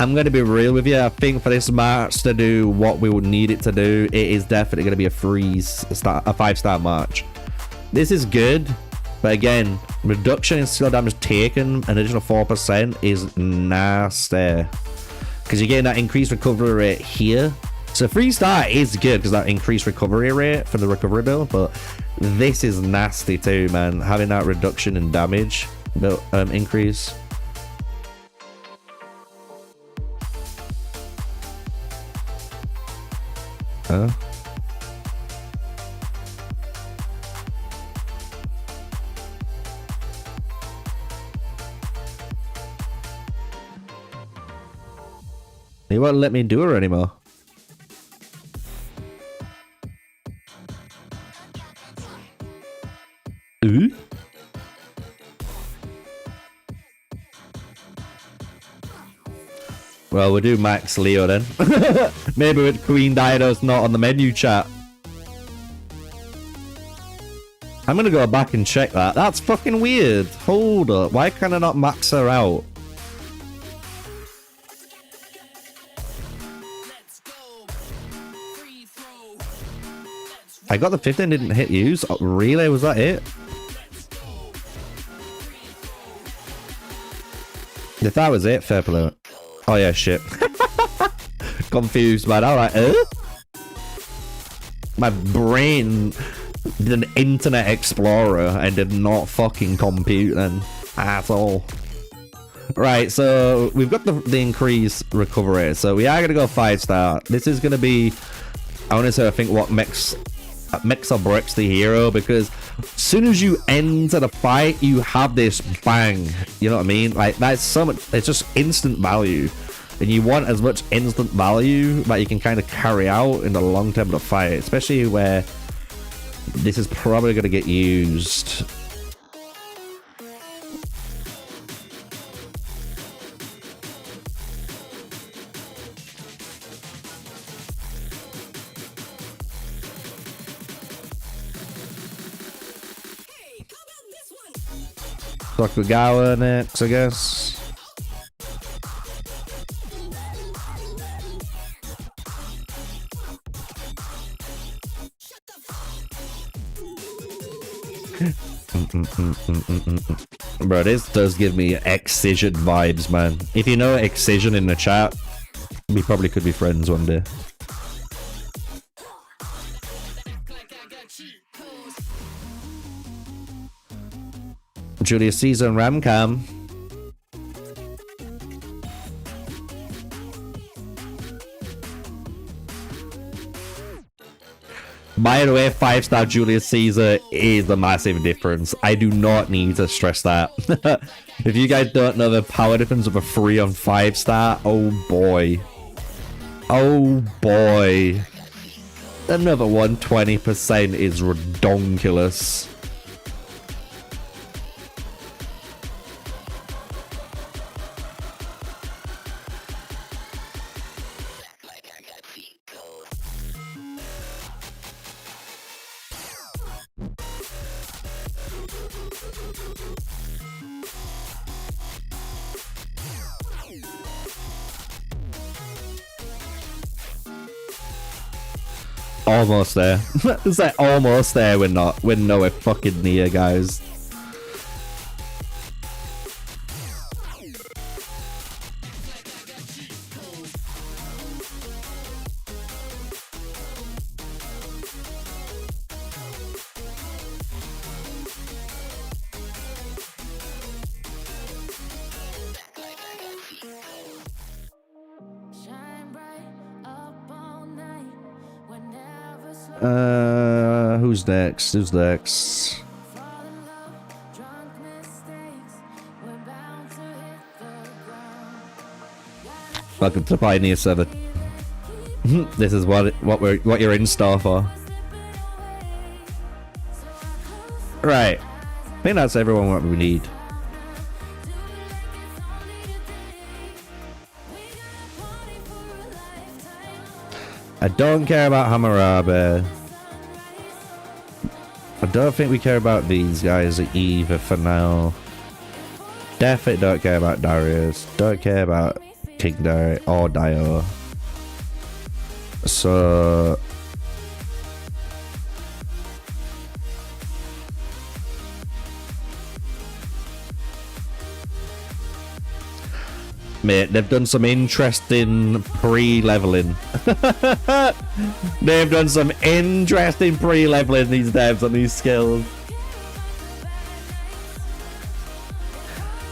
I'm going to be real with you. I think for this match to do what we would need it to do, it is definitely going to be a 5-star match. This is good, but again, reduction in skill damage taken, an additional 4% is nasty. Because you're getting that increased recovery rate here. So 3-star is good because that increased recovery rate for the recovery build, but this is nasty too, man. Having that reduction in damage increase. Huh? He won't let me do her anymore. Ooh. Well, we'll do Max Leo then. Maybe with Queen Daido's not on the menu, chat. I'm gonna go back and check that. That's fucking weird. Hold up. Why can I not max her out? I got the 15, didn't hit use. Oh, really? Was that it? If that was it, fair play. Oh yeah, shit. Confused, man. Alright, my brain did an Internet Explorer and did not fucking compute then at all. Right, so we've got the increased recovery. So we are going to go 5-star. This is going to be, I want to say, I think what makes or breaks the hero, because as soon as you enter the fight, you have this bang. You know what I mean? Like, that's so much, it's just instant value. And you want as much instant value that you can kind of carry out in the long term of the fight, especially where this is probably going to get used. Tokugawa next, I guess. Bro, this does give me Excision vibes, man. If you know Excision in the chat, we probably could be friends one day. Julius Caesar and Ramcam. By the way, 5-star Julius Caesar is a massive difference. I do not need to stress that. If you guys don't know the power difference of a 3 on 5-star, oh boy. Oh boy. Another 120% is redonkulous. Almost there. It's like almost there. We're not. We're nowhere fucking near, guys. Who's next? Who's next? Welcome to Pioneer 7. This is what you're in store for. Right. I think that's everyone what we need. I don't care about Hammurabi. I don't think we care about these guys either for now. Definitely don't care about Darius. Don't care about King or Dio. So mate, they've done some interesting pre-leveling. They've done some interesting pre-leveling, these devs, on these skills.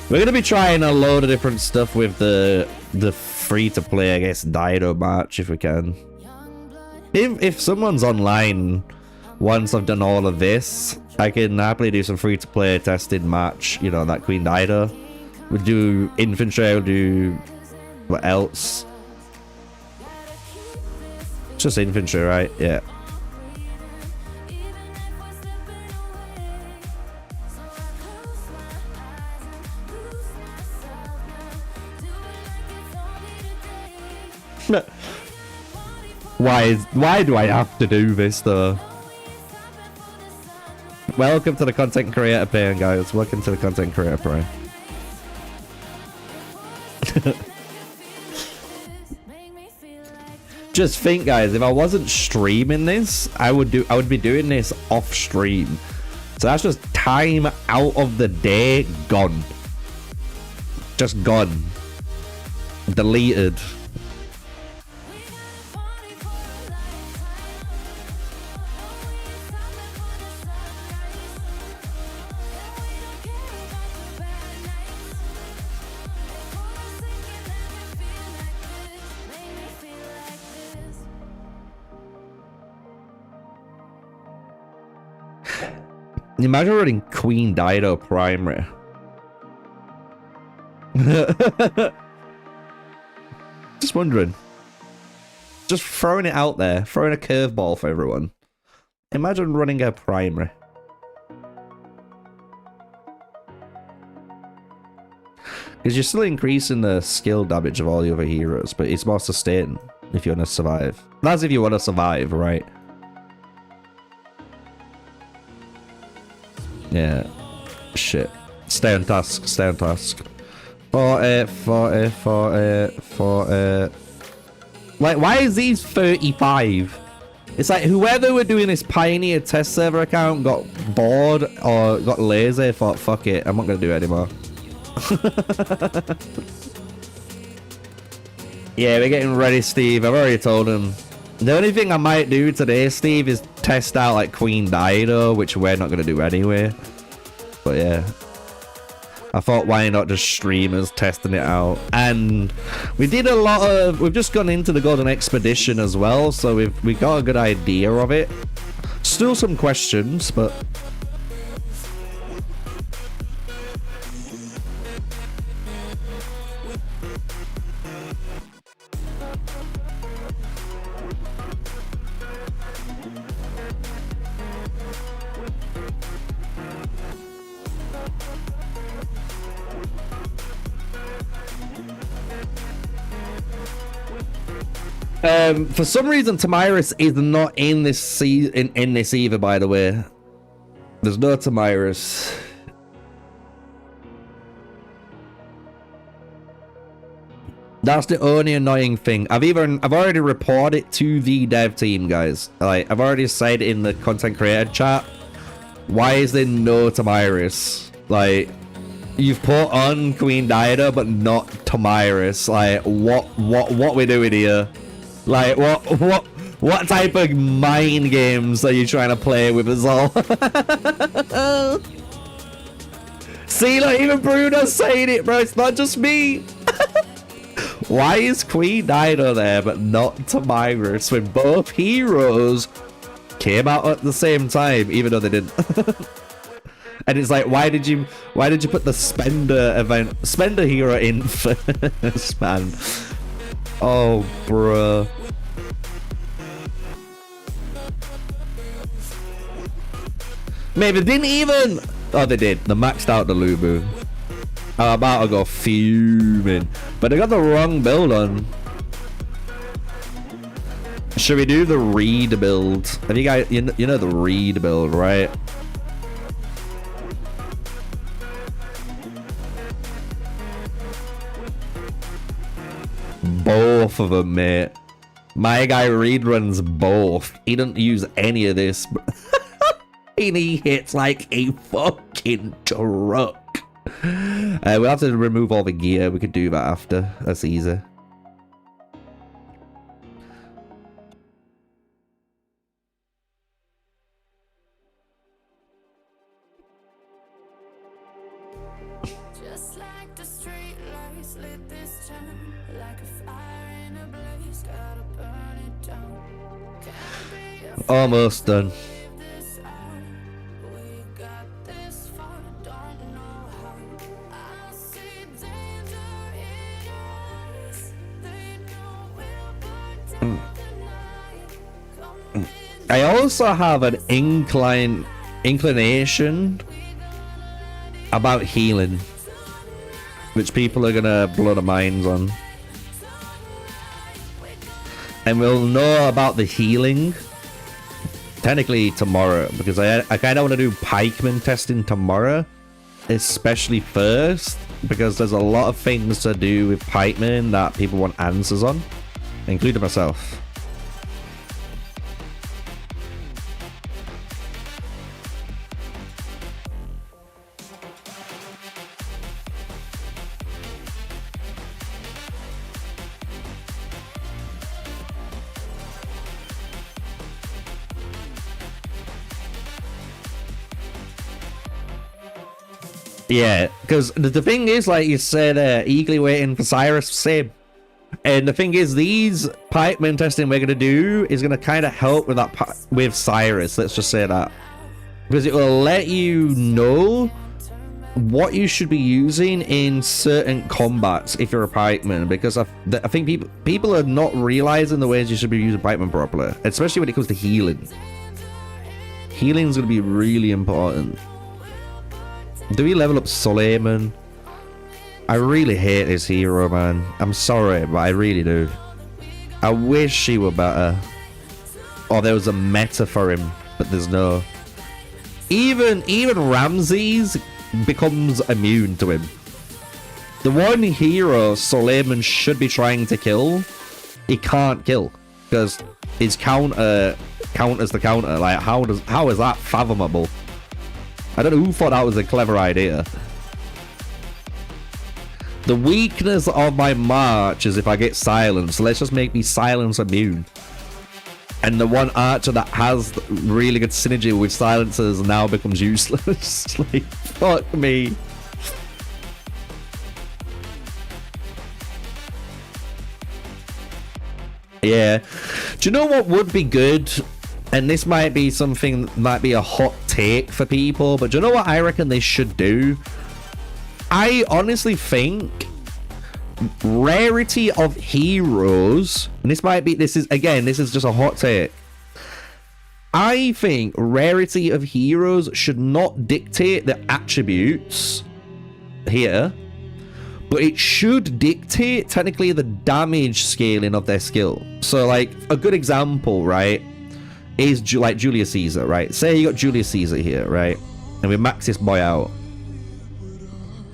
We're gonna be trying a load of different stuff with the free-to-play, I guess, Daido match if we can. If someone's online once I've done all of this, I can happily do some free-to-play tested match. You know, that Queen Daido. We'll do infantry. We'll do what else? Just infantry, right? Yeah. Why do I have to do this though? Welcome to the content creator pain, guys. Welcome to the content creator pain. Just think, guys, if I wasn't streaming this, I would be doing this off stream. So that's just time out of the day gone. Just gone. Deleted. Imagine running Queen Daido primary. Just wondering. Just throwing it out there. Throwing a curveball for everyone. Imagine running a primary. Because you're still increasing the skill damage of all the other heroes, but it's more sustained if you want to survive. That's if you want to survive, right? Yeah. Shit. Stay on task. Stay on task. 40, 40, 40, 40. Like, why is these 35? It's like whoever were doing this Pioneer test server account got bored or got lazy, thought, fuck it, I'm not going to do it anymore. Yeah, we're getting ready, Steve. I've already told him. The only thing I might do today, Steve, is test out like Queen Daido, which we're not going to do anyway. But yeah. I thought, why not just streamers testing it out? And we did a lot of... We've just gone into the Golden Expedition as well, so we got a good idea of it. Still some questions, but... for some reason, Tomirus is not in this in this either. By the way, there's no Tomirus. That's the only annoying thing. I've already reported it to the dev team, guys. Like, I've already said in the content creator chat, why is there no Tomirus? Like, you've put on Queen Daido, but not Tomirus. Like, what we doing here? Like, what type of mind games are you trying to play with us all? See, like, even Bruno's saying it, bro. It's not just me. Why is Queen Daido there, but not Tomirus, when both heroes came out at the same time, even though they didn't? And it's like, why did you put the Spender hero in first, man? Oh, bruh. Maybe they didn't even... Oh, they did. They maxed out the Lubu. I'm about to go fuming. But they got the wrong build on. Should we do the Reed build? Have you guys... You know the Reed build, right? both of them, mate. My guy Reed runs both. He doesn't use any of this. And he hits like a fucking truck. We'll have to remove all the gear. We could do that after. That's easy. Just like the street lights lit this town, like a fire in a blaze, gotta burn it down. Can't be afraid Almost done. to leave this out. We got this far, don't know how. I see danger in us. They know we'll burn down the night. Come I also have an inclination about healing, which people are gonna blow their minds on. And we'll know about the healing technically tomorrow, because I kind of want to do pikeman testing tomorrow, especially first, because there's a lot of things to do with pikeman that people want answers on, including myself. Yeah, because the thing is, like you said, eagerly waiting for Cyrus, same. And the thing is, these pikeman testing we're going to do is going to kind of help with that with Cyrus, let's just say that. Because it will let you know what you should be using in certain combats if you're a pikeman. Because I think people are not realizing the ways you should be using pikeman properly, especially when it comes to healing. Healing is going to be really important. Do we level up Charlamine? I really hate this hero, man. I'm sorry, but I really do. I wish he were better. Or there was a meta for him, but there's no. Even Ramses becomes immune to him. The one hero Charlamine should be trying to kill, he can't kill. Because his counter counters the counter. Like, how is that fathomable? I don't know who thought that was a clever idea. The weakness of my march is if I get silence. So let's just make me silence immune. And the one archer that has really good synergy with silencers now becomes useless. Like, fuck me. Yeah. Do you know what would be good? And this might be something, might be a hot take for people, but do you know what I reckon they should do? I honestly think rarity of heroes, and this is just a hot take. I think rarity of heroes should not dictate the attributes here, but it should dictate technically the damage scaling of their skill. So like a good example, right, is like Julius Caesar, right? Say you got Julius Caesar here, right? And we max this boy out.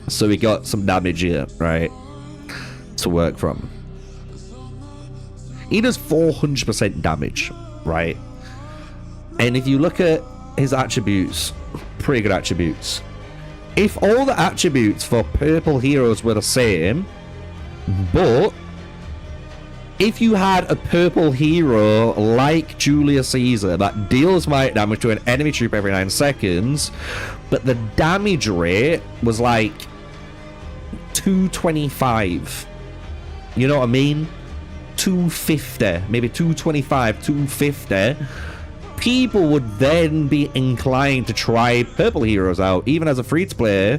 So we got some damage here, right? To work from. He does 400% damage, right? And if you look at his attributes, pretty good attributes. If all the attributes for purple heroes were the same, but if you had a purple hero like Julius Caesar that deals might damage to an enemy troop every 9 seconds, but the damage rate was like 225, you know what I mean? 250, maybe 225, 250. People would then be inclined to try purple heroes out, even as a free-to-play,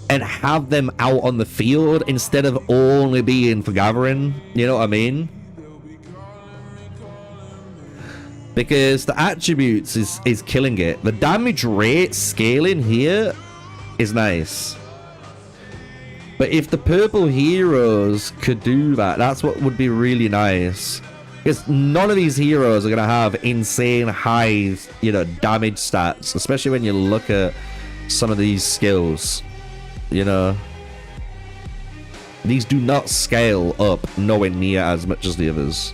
and have them out on the field instead of only being for gathering, you know what I mean? Because the attributes is killing it. The damage rate scaling here is nice. But if the purple heroes could do that, that's what would be really nice. Because none of these heroes are going to have insane high, you know, damage stats, especially when you look at some of these skills, you know. These do not scale up nowhere near as much as the others.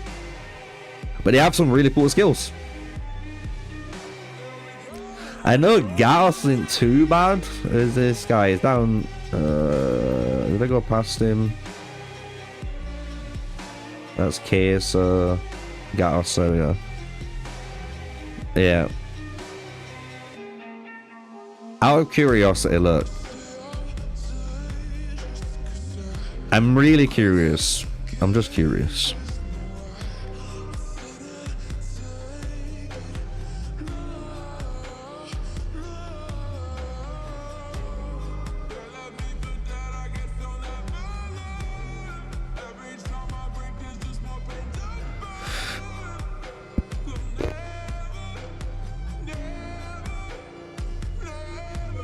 But they have some really cool skills. I know Garth isn't too bad. Is this guy is down? Did I go past him? That's Case. Garth. So yeah. Yeah. Out of curiosity, look. I'm really curious. I'm just curious.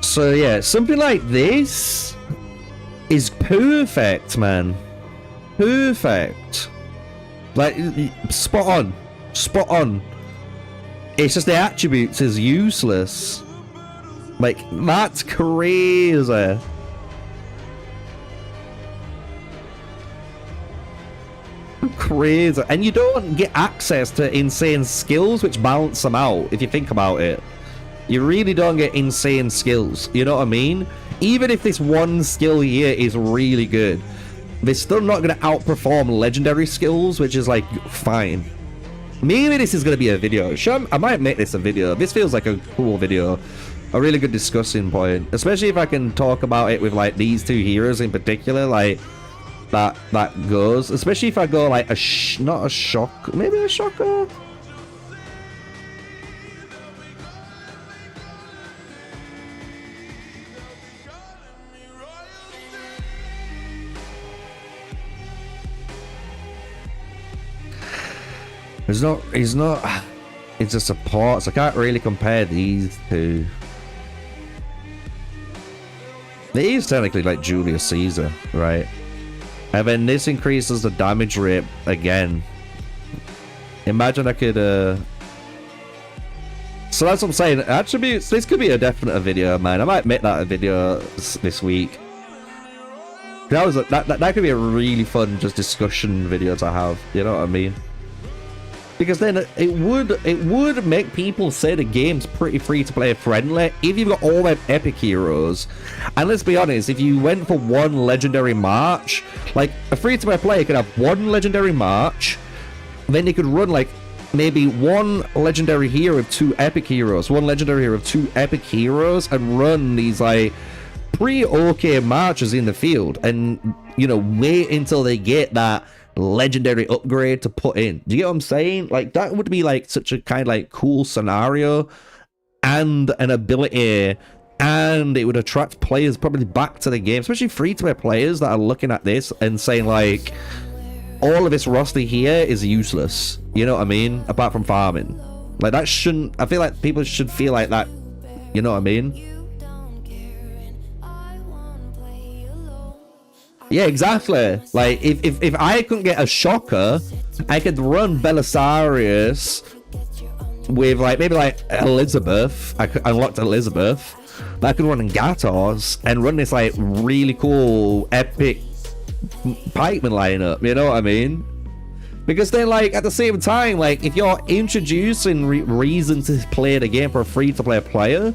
So yeah, something like this is perfect, man. Perfect. Like, spot on. Spot on. It's just the attributes is useless. Like, that's crazy. Crazy. And you don't get access to insane skills which balance them out, if you think about it. You really don't get insane skills, you know what I mean? Even if this one skill here is really good, they're still not going to outperform legendary skills, which is like, fine. Maybe this is going to be a video. Sure, I might make this a video. This feels like a cool video. A really good discussing point. Especially if I can talk about it with like these two heroes in particular, like that goes. Especially if I go like not a shock, maybe a shocker? It's a support, so I can't really compare these two. They is technically like Julius Caesar, right? And then this increases the damage rate again. Imagine I could So that's what I'm saying. Attributes, this could be a definite video, man. I might make that a video this week. That could be a really fun just discussion video to have, you know what I mean? Because then it would make people say the game's pretty free to play friendly if you've got all them epic heroes. And let's be honest, if you went for one legendary march, like a free to play player could have one legendary march, then they could run like maybe one legendary hero with two epic heroes, one legendary hero with two epic heroes, and run these like pretty okay marches in the field, and you know, wait until they get that legendary upgrade to put in. Do you get what I'm saying? Like, that would be like such a kind of like cool scenario and an ability, and it would attract players probably back to the game, especially free-to-play players that are looking at this and saying like, all of this roster here is useless, you know what I mean, apart from farming. Like, that shouldn't, I feel like people should feel like that, you know what I mean? Yeah, exactly. Like, if I couldn't get a shocker, I could run Belisarius with like maybe like Elizabeth. I unlocked Elizabeth. But I could run Gatos and run this like really cool epic pikeman lineup. You know what I mean? Because then, like, at the same time, like, if you're introducing reason to play the game for a free-to-play player,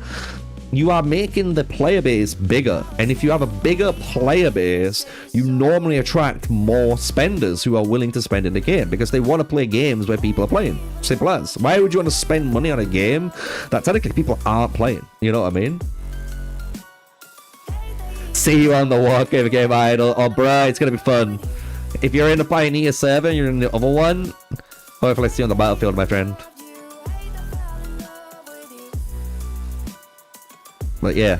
you are making the player base bigger. And if you have a bigger player base, you normally attract more spenders who are willing to spend in the game because they want to play games where people are playing. Simple as. Why would you want to spend money on a game that technically people aren't playing? You know what I mean? See you on the walk of game idol. Oh, bruh, it's going to be fun. If you're in the Pioneer server, you're in the other one, hopefully I see you on the battlefield, my friend. But yeah,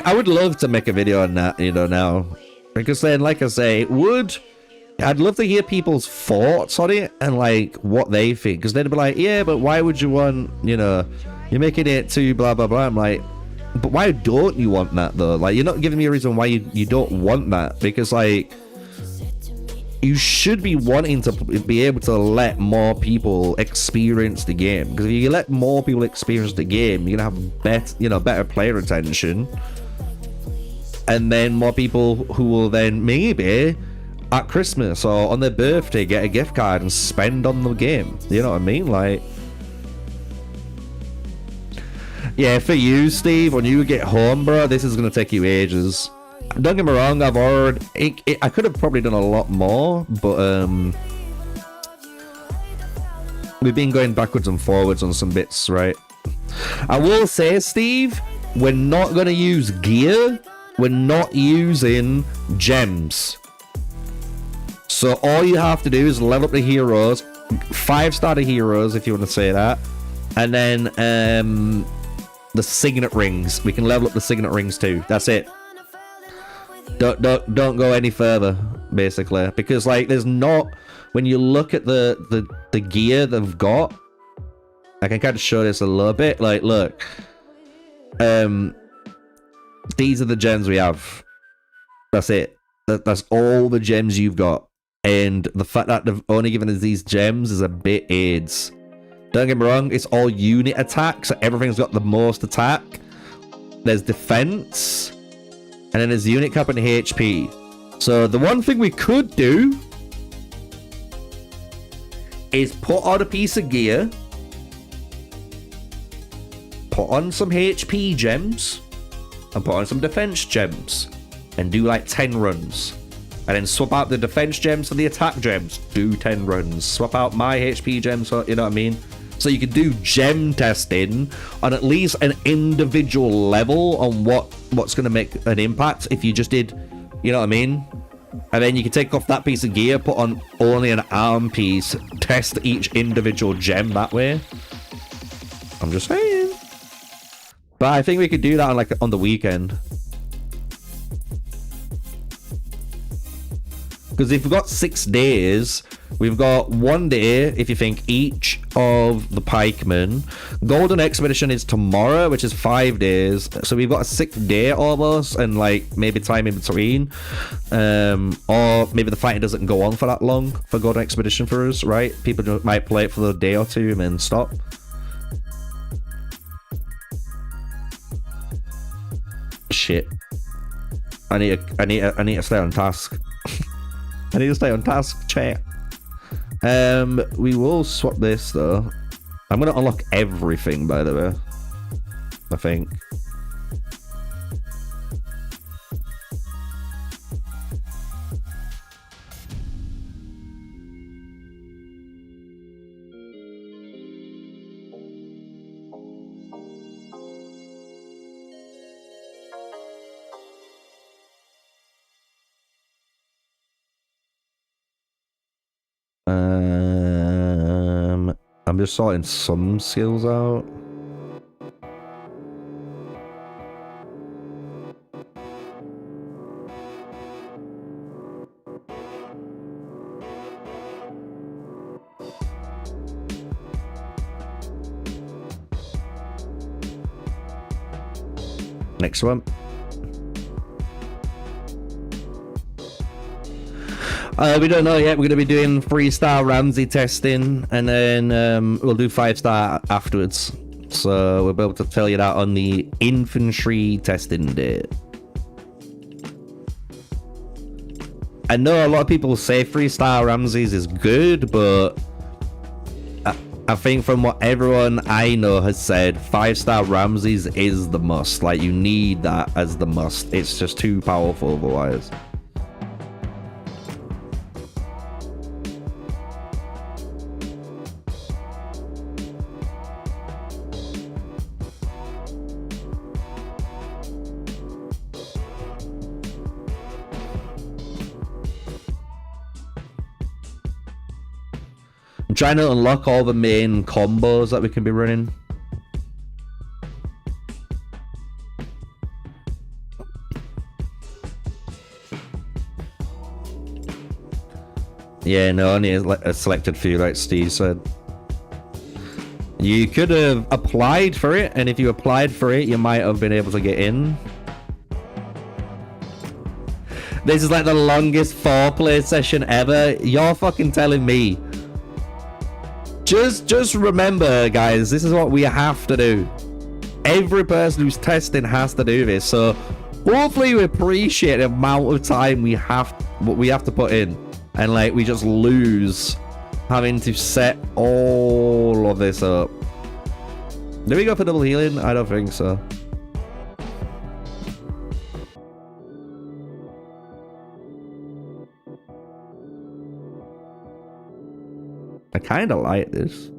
I would love to make a video on that, you know, now, because then, like I say, I'd love to hear people's thoughts on it and like what they think, because they'd be like, yeah, but why would you want, you know, you're making it too blah blah blah. I'm like, but why don't you want that though? Like, you're not giving me a reason why you don't want that, because like, you should be wanting to be able to let more people experience the game, because if you let more people experience the game, you're gonna have better player retention. and then more people who will then maybe at Christmas or on their birthday get a gift card and spend on the game. You know what I mean? Like, yeah, for you, Steve, when you get home, bro, this is gonna take you ages. Don't get me wrong, I've already I could have probably done a lot more, but we've been going backwards and forwards on some bits, right? I will say, Steve, we're not gonna use gear. We're not using gems. So all you have to do is level up the heroes, 5-star heroes if you want to say that, and then the signet rings. We can level up the signet rings too. That's it. Don't go any further, basically, because like there's not, when you look at the gear they've got, I can kind of show this a little bit. Like, look, these are the gems we have. That's it. That's all the gems you've got. And the fact that they've only given us these gems is a bit AIDS. Don't get me wrong, it's all unit attack, so everything's got the most attack. There's defense, and then there's unit cap and HP. So the one thing we could do is put on a piece of gear, put on some HP gems, and put on some defense gems, and do like 10 runs. And then swap out the defense gems for the attack gems. Do 10 runs. Swap out my HP gems for, you know what I mean? So you can do gem testing on at least an individual level on what's going to make an impact if you just did, you know what I mean? And then you can take off that piece of gear, put on only an arm piece, test each individual gem that way. I'm just saying. But I think we could do that on, like, on the weekend. Because if we've got 6 days, we've got 1 day, if you think, each of the pikemen. Golden Expedition is tomorrow, which is 5 days. So we've got a 6th day almost, and like maybe time in between. Or maybe the fighting doesn't go on for that long for Golden Expedition for us, right? People just might play it for a day or two and then stop. Shit. I need to stay on task. I need to stay on task, chat. We will swap this though. I'm gonna unlock everything, by the way. I think. I'm just sorting some skills out. Next one. We don't know yet. We're going to be doing 3-star Ramse testing, and then we'll do 5-star afterwards. So we'll be able to tell you that on the infantry testing day. I know a lot of people say 3-star Ramses is good, but I think from what everyone I know has said, 5-star Ramses is the must. Like, you need that as the must. It's just too powerful otherwise. Trying to unlock all the main combos that we can be running. Yeah, no, only a selected few, like Steve said. You could have applied for it, and if you applied for it, you might have been able to get in. This is like the longest foreplay session ever. You're fucking telling me. Just remember, guys, this is what we have to do. Every person who's testing has to do this. So Hopefully we appreciate the amount of time we have to put in, and like we just lose having to set all of this up. Do we go for double healing? I don't think so. I kind of like this.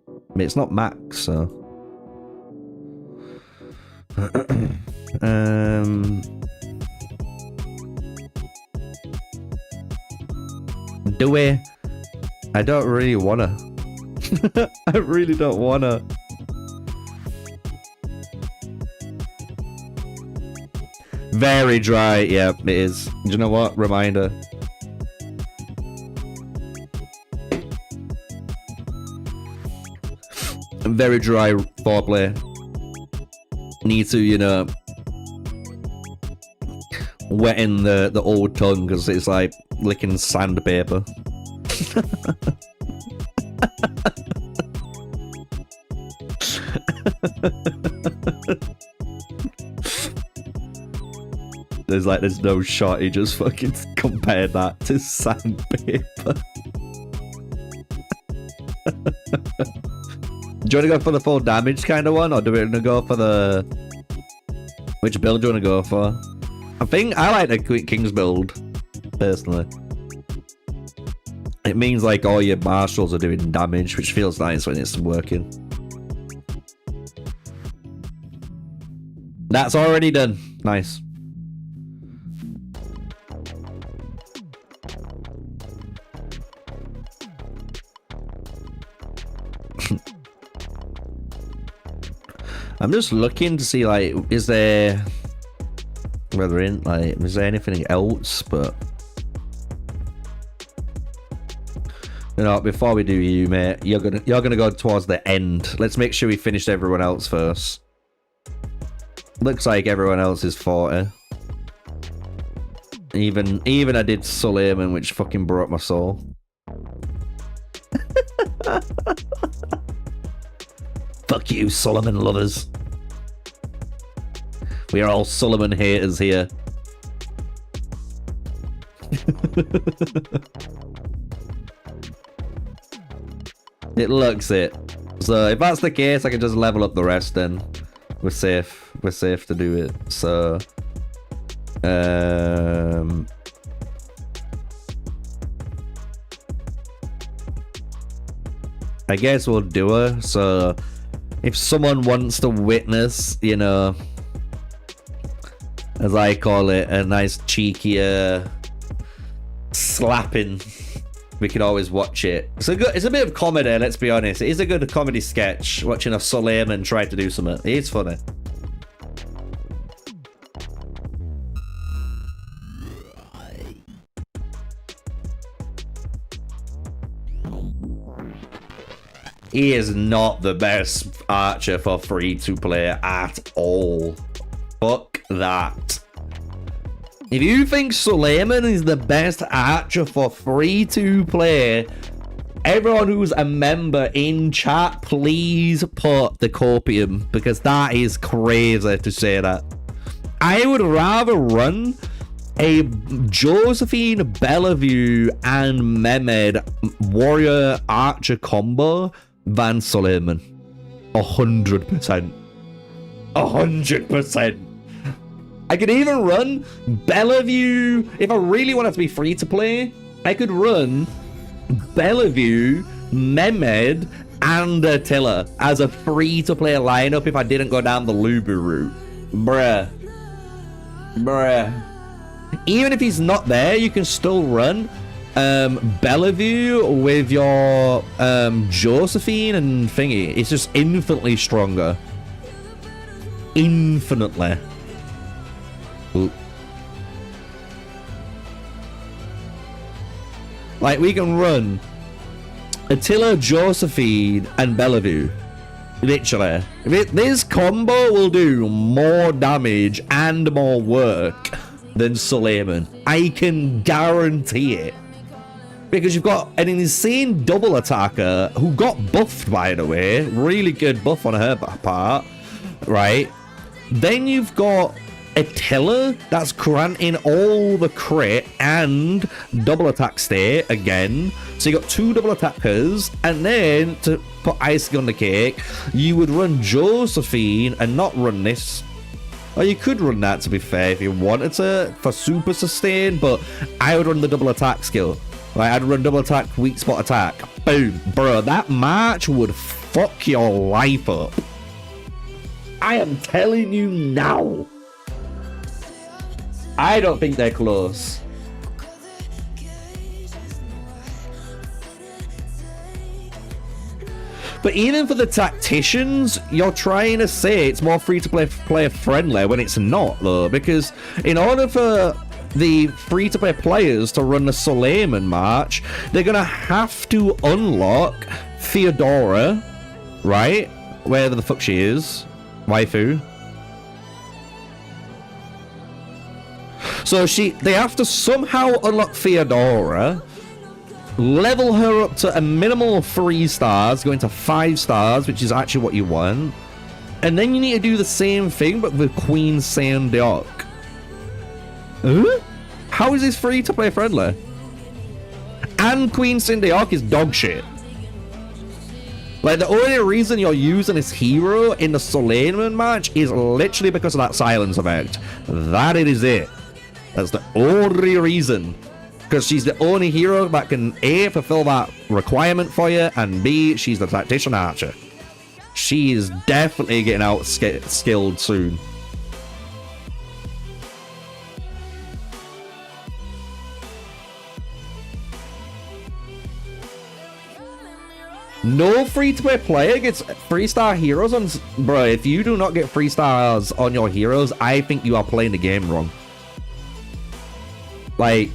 I mean, it's not max, so. Do we? I don't really wanna. I really don't wanna. Very dry. Yeah, it is. Do you know what? Reminder. Very dry foreplay. Need to, you know, wetting the old tongue because it's like licking sandpaper. There's no shot. He just fucking compared that to sandpaper. Do you want to go for the full damage kind of one, or do we want to go for the... Which build do you want to go for? I think I like the Quick Kings build, personally. It means like all your marshals are doing damage, which feels nice when it's working. That's already done. Nice. I'm just looking to see, like, is there... Whether in, like, is there anything else, but... You know, before we do you, mate, you're gonna go towards the end. Let's make sure we finished everyone else first. Looks like everyone else is 40. Even I did Charlamine, which fucking broke my soul. Fuck you, Solomon lovers. We are all Solomon haters here. It looks it. So if that's the case, I can just level up the rest then. We're safe. We're safe to do it. So I guess we'll do her. So if someone wants to witness, you know, as I call it, a nice cheeky slapping, we can always watch it. It's a bit of comedy, let's be honest. It is a good comedy sketch, watching a Charlamine try to do something. It is funny. He is not the best archer for free to play at all. Fuck that. If you think Charlamine is the best archer for free to play, everyone who's a member in chat, please put the copium, because that is crazy to say that. I would rather run a Josephine, Bellevue, and Mehmed warrior archer combo than Charlamine. 100%. 100%. I could even run Bellevue. If I really wanted to be free to play, I could run Bellevue, Mehmed, and Attila as a free to play lineup if I didn't go down the Lubu route. Bruh. Even if he's not there, you can still run Bellevue with your Josephine and thingy. It's just infinitely stronger. Infinitely. Ooh. Like, we can run Attila, Josephine, and Bellevue. Literally. This combo will do more damage and more work than Charlamine. I can guarantee it. Because you've got an insane double attacker who got buffed, by the way. Really good buff on her part. Right? Then you've got Attila that's granting all the crit and double attack state again. So you got 2 double attackers, and then to put icing on the cake, you would run Josephine and not run this. Or you could run that, to be fair, if you wanted to for super sustain, but I would run the double attack skill. Like, I'd run double attack, weak spot attack. Boom. Bro, that march would fuck your life up. I am telling you now. I don't think they're close. But even for the tacticians, you're trying to say it's more free-to-play player friendly when it's not, though. Because in order for the free-to-play players to run the Charlamine march, they're going to have to unlock Theodora, right? Wherever the fuck she is. Waifu. So they have to somehow unlock Theodora, level her up to a minimal of 3 stars, going to 5 stars, which is actually what you want. And then you need to do the same thing, but with Queen Sandiok. Huh? How is this free to play friendly? And Queen Sandiok is dog shit. Like, the only reason you're using this hero in the Charlamine match is literally because of that silence effect. That it is it. That's the only reason. Because she's the only hero that can A, fulfill that requirement for you, and B, she's the tactician archer. She is definitely getting out skilled soon. No free-to-play player gets 3-star heroes on... Bro, if you do not get 3 stars on your heroes, I think you are playing the game wrong. Like,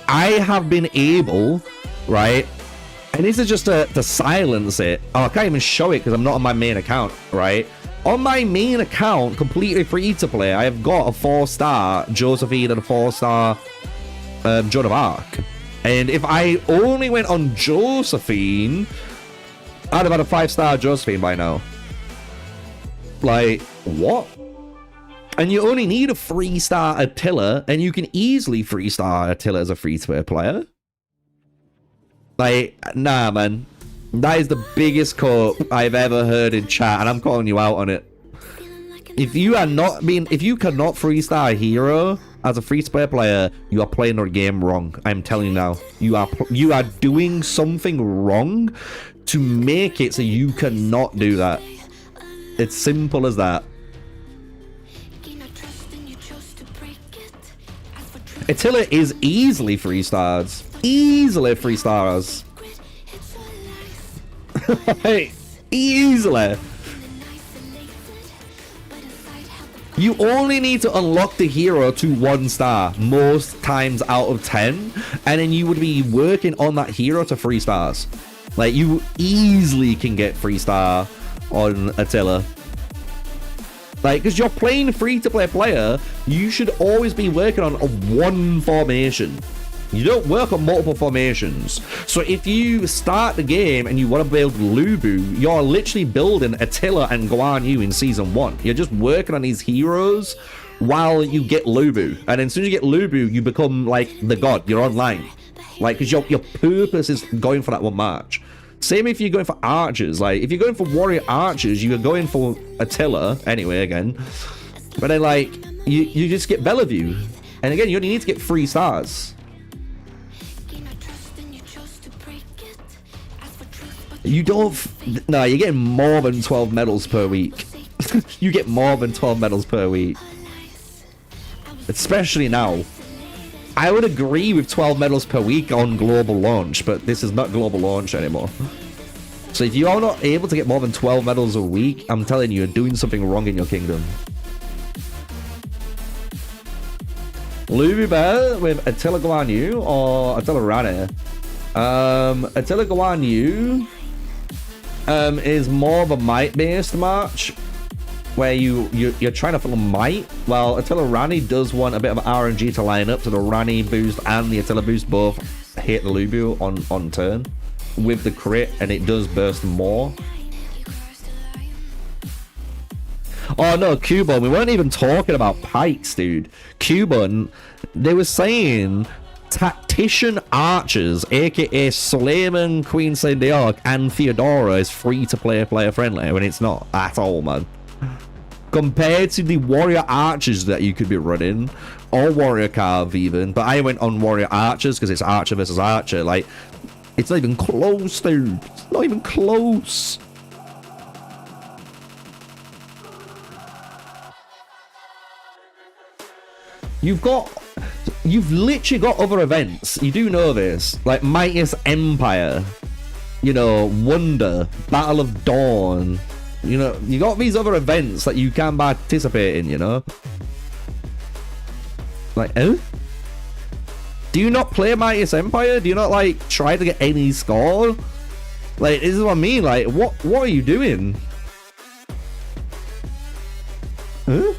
I have been able, right? And this is just to silence it. Oh, I can't even show it because I'm not on my main account, right? On my main account, completely free-to-play, I have got a 4-star Josephine and a 4-star Joan of Arc. And if I only went on Josephine... I'd have had a 5-star Josephine by now. Like, what? And you only need a 3-star Attila, and you can easily 3-star Attila as a free-to-play player. Like, nah, man. That is the biggest quote I've ever heard in chat, and I'm calling you out on it. If you cannot 3-star a hero as a free-to-play player, you are playing the game wrong. I'm telling you now. You are doing something wrong to make it so you cannot do that. It's simple as that. Attila is easily 3 stars. Easily 3 stars. Like, easily. You only need to unlock the hero to 1 star most times out of 10, and then you would be working on that hero to 3 stars. Like, you easily can get 3-star on Attila. Like, because you're playing free-to-play player, you should always be working on one formation. You don't work on multiple formations. So if you start the game and you want to build Lubu, you're literally building Attila and Guan Yu in Season 1. You're just working on these heroes while you get Lubu. And then as soon as you get Lubu, you become, like, the god. You're online. Like, because your purpose is going for that one march. Same if you're going for archers. Like, if you're going for warrior archers, you're going for Attila, anyway, again. But then, like, you just get Bellevue. And again, you only need to get 3 stars. You don't... No, you're getting more than 12 medals per week. You get more than 12 medals per week. Especially now. I would agree with 12 medals per week on global launch, but this is not global launch anymore. So if you are not able to get more than 12 medals a week, I'm telling you, you're doing something wrong in your kingdom. Lubu Bear with Attila Guan Yu or Attila Rane? Attila Guan Yu is more of a might-based march, where you're trying to fill a might, while Attila Rani does want a bit of RNG to line up, so the Rani boost and the Attila boost both hit the Lubu on turn with the crit, and it does burst more. Oh no, Cuban, we weren't even talking about pikes, dude. Cuban, they were saying tactician archers, aka Suleiman, Queen Saint Deoc, and Theodora is free to play player friendly when it's not at all, man. Compared to the warrior archers that you could be running, or warrior carve even, but I went on warrior archers because it's archer versus archer. Like, it's not even close, dude. It's not even close. You've literally got other events. You do know this, like Midas Empire, you know, Wonder, Battle of Dawn. You know, you got these other events that you can participate in, you know? Like, oh? Do you not play Midas Empire? Do you not, like, try to get any score? Like, this is what I mean. Like, what are you doing? Huh?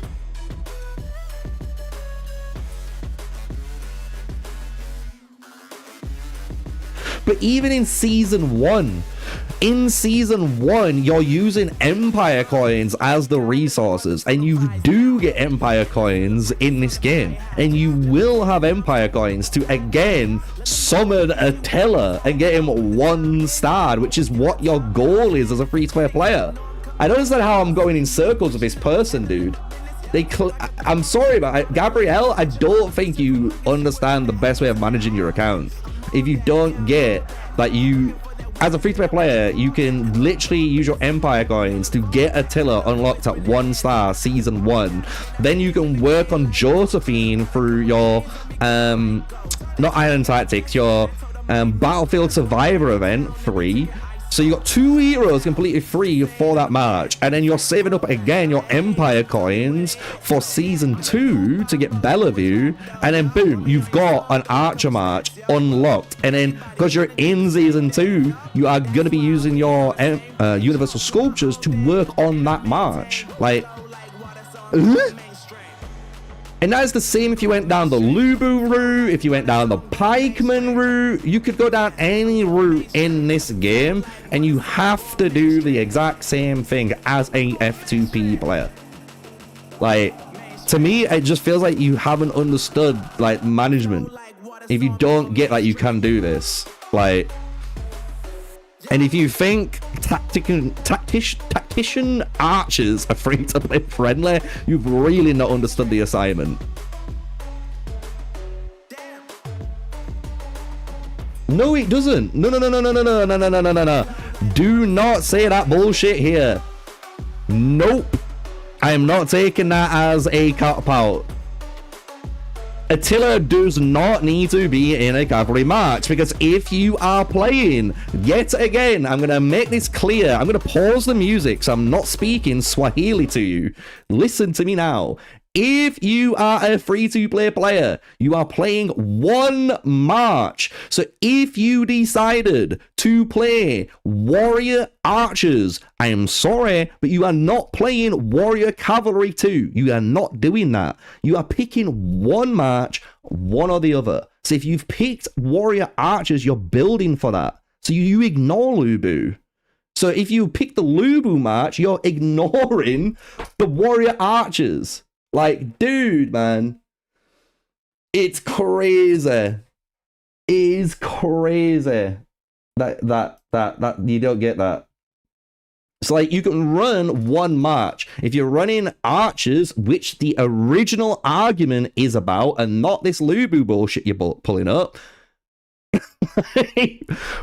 But even in season 1, you're using Empire coins as the resources, and you do get Empire coins in this game, and you will have Empire coins to again summon Attila and get him 1 star, which is what your goal is as a free-to-play player. I don't understand how I'm going in circles with this person, dude. I'm sorry, but Gabrielle, I don't think you understand the best way of managing your account. If you don't get that, you as a free-to-play player, you can literally use your Empire coins to get Attila unlocked at 1 star season 1. Then you can work on Josephine through your not Iron Tactics, your Battlefield Survivor event 3. So you got 2 heroes completely free for that march, and then you're saving up again your Empire coins for season 2 to get Bellevue, and then boom, you've got an Archer march unlocked. And then because you're in season 2, you are going to be using your Universal Sculptures to work on that march. Like, and that is the same if you went down the Lubu route, if you went down the pikeman route. You could go down any route in this game, and you have to do the exact same thing as a F2P player. Like, to me, it just feels like you haven't understood, like, management. If you don't get that you can do this. Like, and if you think tactician archers are free to play friendly, you've really not understood the assignment. No, it doesn't. No. Do not say that bullshit here. Nope. I am not taking that as a cop-out. Attila does not need to be in a cavalry march, because if you are playing, yet again, I'm going to make this clear. I'm going to pause the music so I'm not speaking Swahili to you. Listen to me now. If you are a free-to-play player, you are playing 1 march. So if you decided to play Warrior Archers, I am sorry, but you are not playing Warrior Cavalry 2. You are not doing that. You are picking 1 march, one or the other. So if you've picked Warrior Archers, you're building for that. So you ignore Lubu. So if you pick the Lubu march, you're ignoring the Warrior Archers. Like, dude, man, it's crazy. It is crazy that you don't get that. It's like you can run 1 march. If you're running archers, which the original argument is about, and not this Lubu bullshit you're pulling up.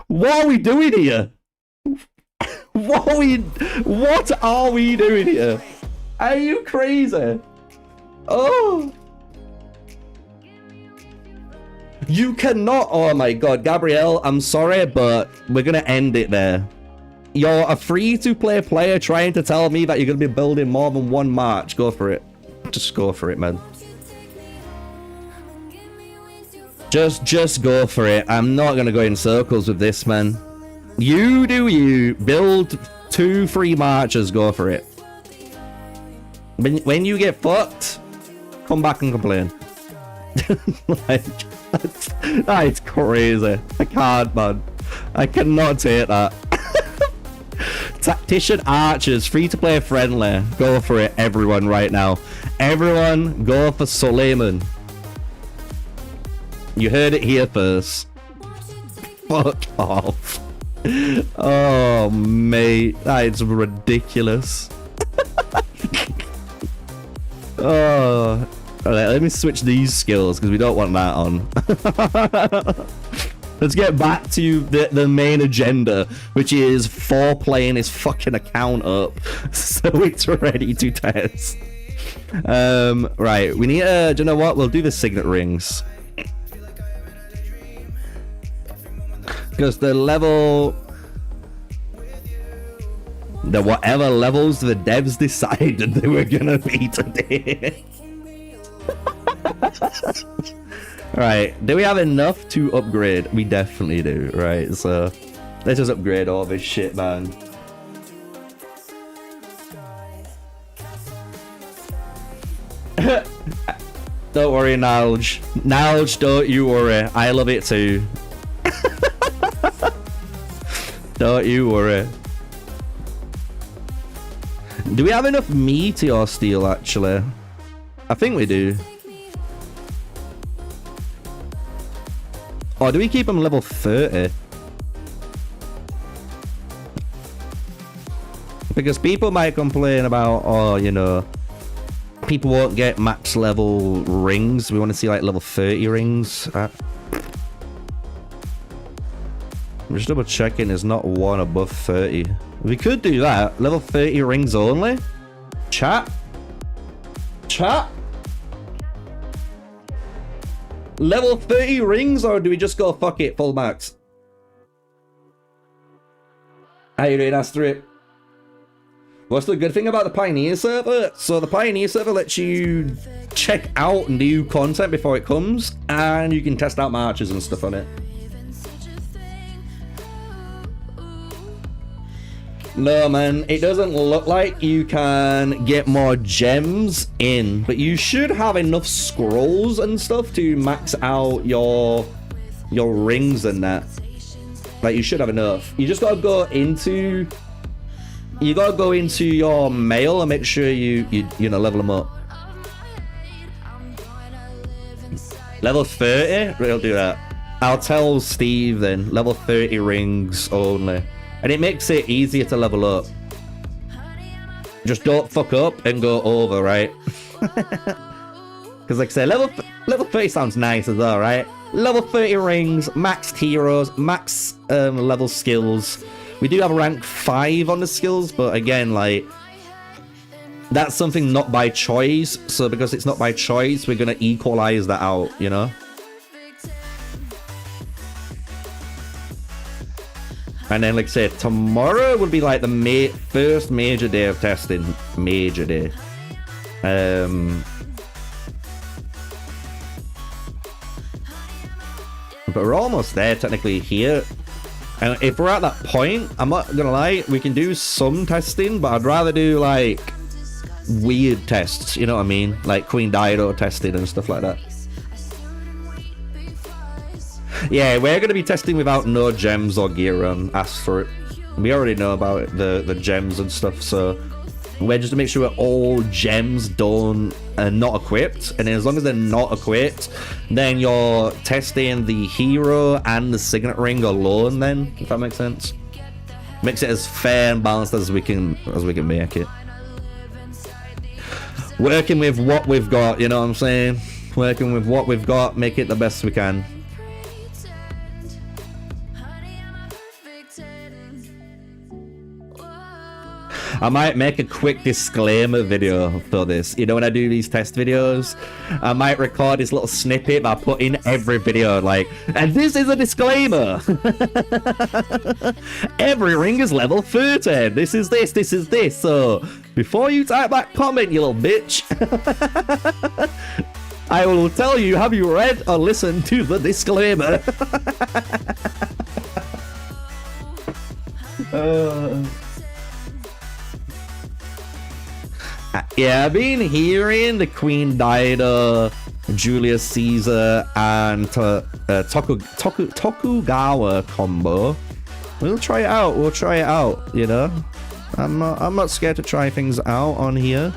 What are we doing here? What are we doing here? Are you crazy? Oh, you cannot. Oh my god, Gabrielle, I'm sorry, but we're gonna end it there. You're a free-to-play player trying to tell me that you're gonna be building more than 1 march. Go for it. Just go for it, man. Just go for it. I'm not gonna go in circles with this, man. You do you. Build 2 free marches. Go for it. When you get fucked, come back and complain. Like, that's crazy. I can't, man. I cannot take that. Tactician archers, free to play friendly. Go for it, everyone, right now. Everyone, go for Charlamine. You heard it here first. Fuck off. Oh, mate. That's ridiculous. Oh. Alright, let me switch these skills because we don't want that on. Let's get back to the main agenda, which is playing his fucking account up so it's ready to test. Right, we need do you know what? We'll do the signet rings. Because the whatever levels the devs decided they were gonna be today. Right, do we have enough to upgrade? We definitely do, right? So let's just upgrade all this shit, man. Don't worry, Nalge. Nalge, don't you worry. I love it too. Don't you worry. Do we have enough meteor steel, actually? I think we do. Or do we keep him level 30? Because people might complain about, oh, you know, people won't get max level rings. We want to see like level 30 rings. I'm just double checking there's not one above 30. We could do that. Level 30 rings only. Chat. Chat. Level 30 rings, or do we just go fuck it, full max? How you doing, Astrid? What's the good thing about the Pioneer server? So the Pioneer server lets you check out new content before it comes, and you can test out marches and stuff on it. No, man, it doesn't look like you can get more gems in, but you should have enough scrolls and stuff to max out your rings and that. Like, you should have enough. You just gotta go into your mail and make sure you know, level them up. Level 30? We'll do that. I'll tell Steve then. Level 30 rings only. And it makes it easier to level up. Just don't fuck up and go over, right? Because like I say, level 30 sounds nice as well, right? Level 30 rings, maxed heroes, max level skills. We do have rank 5 on the skills, but again, like, that's something not by choice. So because it's not by choice, we're going to equalize that out, you know? And then, like I said, tomorrow would be like the first major day of testing. Major day. But we're almost there, technically, here. And if we're at that point, I'm not gonna lie, we can do some testing, but I'd rather do, like, weird tests, you know what I mean? Like Queen Daido testing and stuff like that. Yeah, we're going to be testing without no gems or gear on. Ask for it. We already know about it, the gems and stuff, so we're just to make sure all gems don't not equipped. And then as long as they're not equipped, then you're testing the hero and the signet ring alone then, if that makes sense. Makes it as fair and balanced as we can make it. Working with what we've got, you know what I'm saying? Working with what we've got, make it the best we can. I might make a quick disclaimer video for this. You know, when I do these test videos, I might record this little snippet that I put in every video, like, and this is a disclaimer. Every ring is level 30. This is this, this is this. So before you type that comment, you little bitch, I will tell you, have you read or listened to the disclaimer? Yeah, I've been hearing the Queen Daido, Julius Caesar, and Tokugawa combo. We'll try it out. We'll try it out, you know? I'm not scared to try things out on here.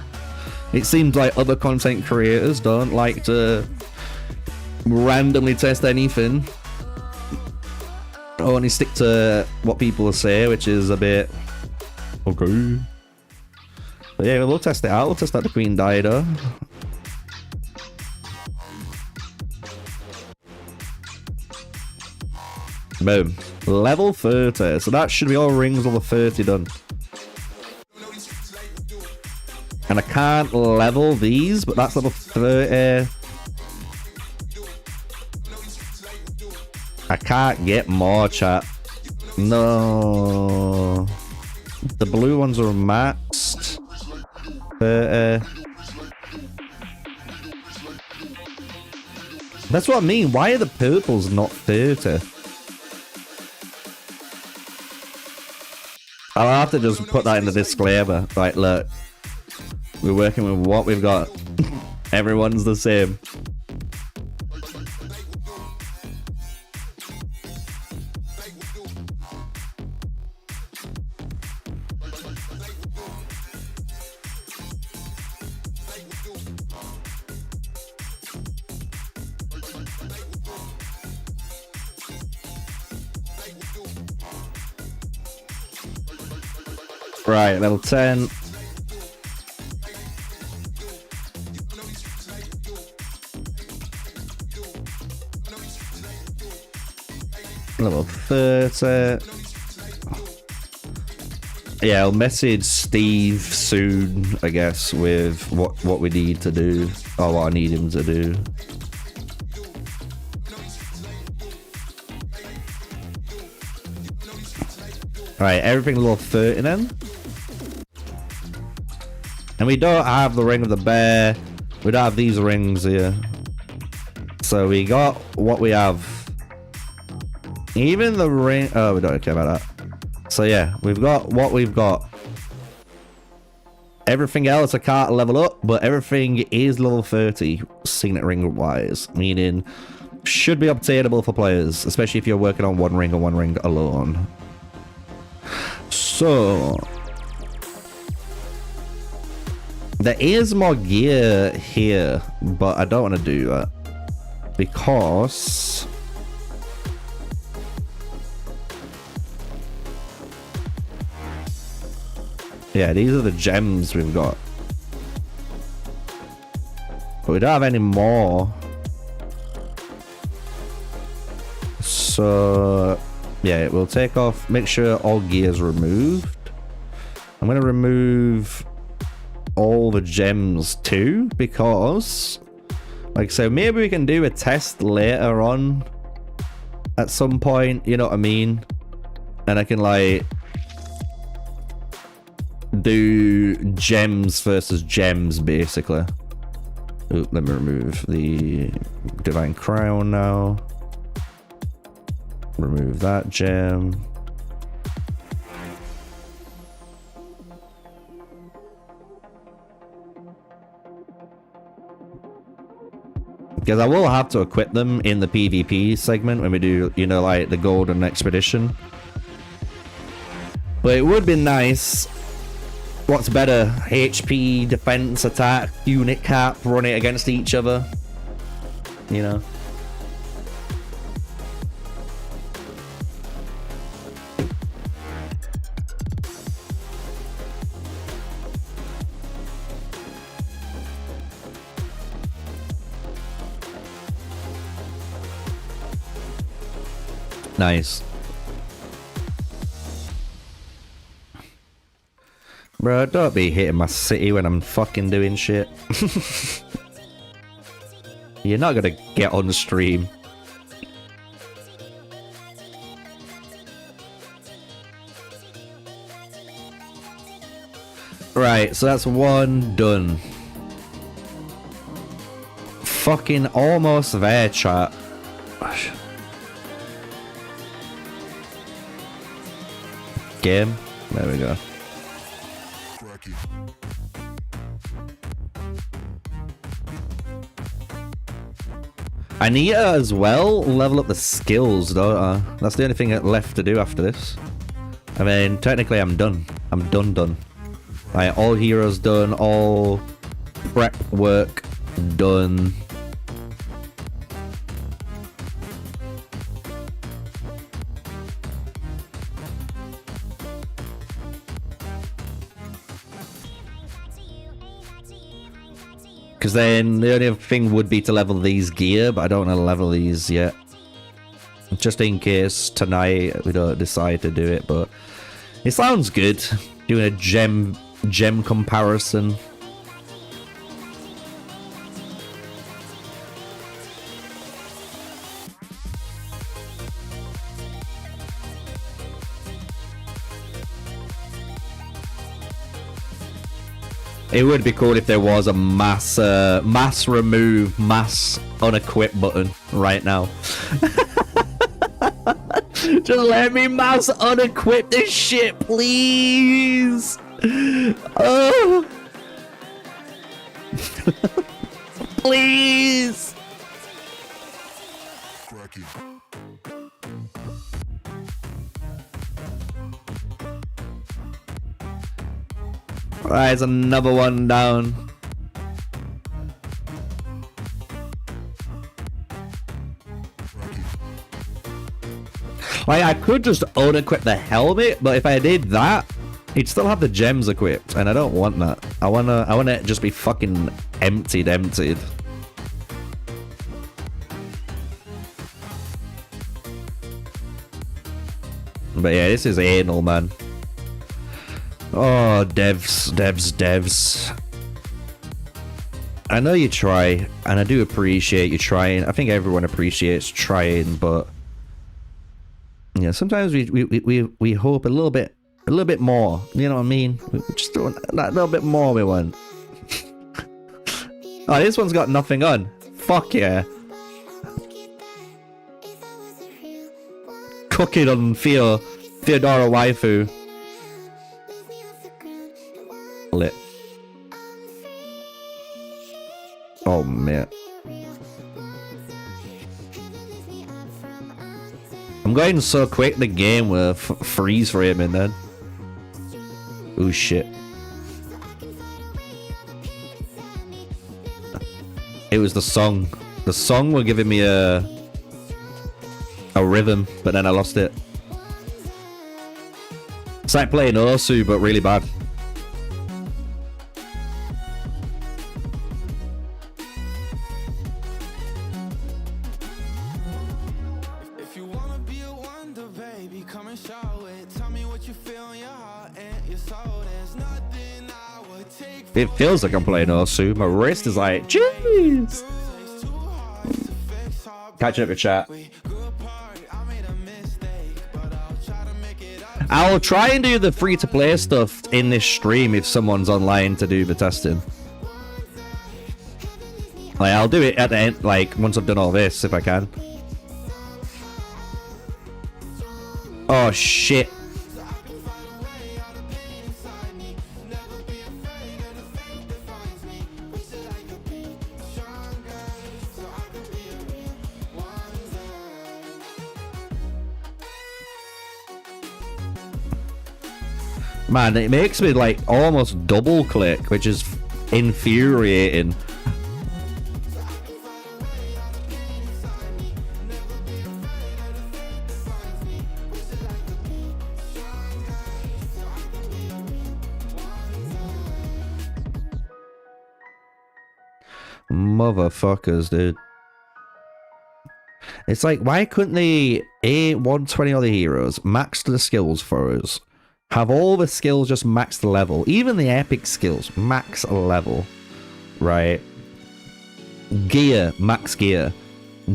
It seems like other content creators don't like to randomly test anything. Only stick to what people say, which is a bit okay. But yeah, we'll test it out. We'll test out the Queen Daido. Boom. Level 30. So that should be all rings level 30 done. And I can't level these, but that's level 30. I can't get more, chat. No. The blue ones are maxed. 30. That's what I mean. Why are the purples not 30? I'll have to just put that in the disclaimer. Like, look. We're working with what we've got. Everyone's the same. Right, level 10. Level 30. Yeah, I'll message Steve soon, I guess, with what we need to do, or what I need him to do. Right, everything level 30 then. And we don't have the ring of the bear. We don't have these rings here. So we got what we have. Even the ring... Oh, we don't care about that. So yeah, we've got what we've got. Everything else I can't level up, but everything is level 30 signet ring wise. Meaning, should be obtainable for players. Especially if you're working on one ring or one ring alone. So... there is more gear here, but I don't want to do that. Because... yeah, these are the gems we've got. But we don't have any more. So... yeah, we'll take off... make sure all gear is removed. I'm going to remove... all the gems too, because like, so maybe we can do a test later on at some point, you know what I mean, and I can like do gems versus gems basically. Ooh, let me remove the divine crown now, remove that gem. Because I will have to equip them in the PvP segment when we do, you know, like the golden expedition. But it would be nice. What's better? HP, defense, attack, unit cap, run it against each other. You know? Nice. Bro, don't be hitting my city when I'm fucking doing shit. You're not gonna get on stream. Right, so that's one done. Fucking almost there, chat. Game. There we go. I need to as well level up the skills, don't I? That's the only thing left to do after this. I mean, technically I'm done. I'm done. Like, all heroes done, all prep work done. Because then the only thing would be to level these gear, but I don't want to level these yet. Just in case tonight we don't decide to do it, but it sounds good. Doing a gem comparison. It would be cool if there was a mass remove, mass unequip button right now. Just let me mass unequip this shit, please. Oh. Please. Alright, it's another one down. Like, I could just unequip the helmet, but if I did that, he'd still have the gems equipped, and I don't want that. I wanna it just be fucking emptied. But yeah, this is anal, man. Oh, devs. I know you try, and I do appreciate you trying. I think everyone appreciates trying, but yeah, sometimes we hope a little bit more. You know what I mean? We just want that little bit more. We want. Oh, this one's got nothing on. Fuck yeah. Cooking on Theodora waifu. Lit. Oh man. I'm going so quick the game will freeze framing then. Oh shit. It was the song. The song were giving me a rhythm, but then I lost it. It's like playing Osu, but really bad. It feels like I'm playing Osu. My wrist is like, jeez. Catch up your chat. I'll try and do the free-to-play stuff in this stream if someone's online to do the testing. Like, I'll do it at the end, like, once I've done all this, if I can. Oh, shit. Man, it makes me like almost double click, which is infuriating. Motherfuckers, dude. It's like, why couldn't they 120 other heroes max the skills for us? Have all the skills just max the level. Even the epic skills, max level. Right? Gear, max gear.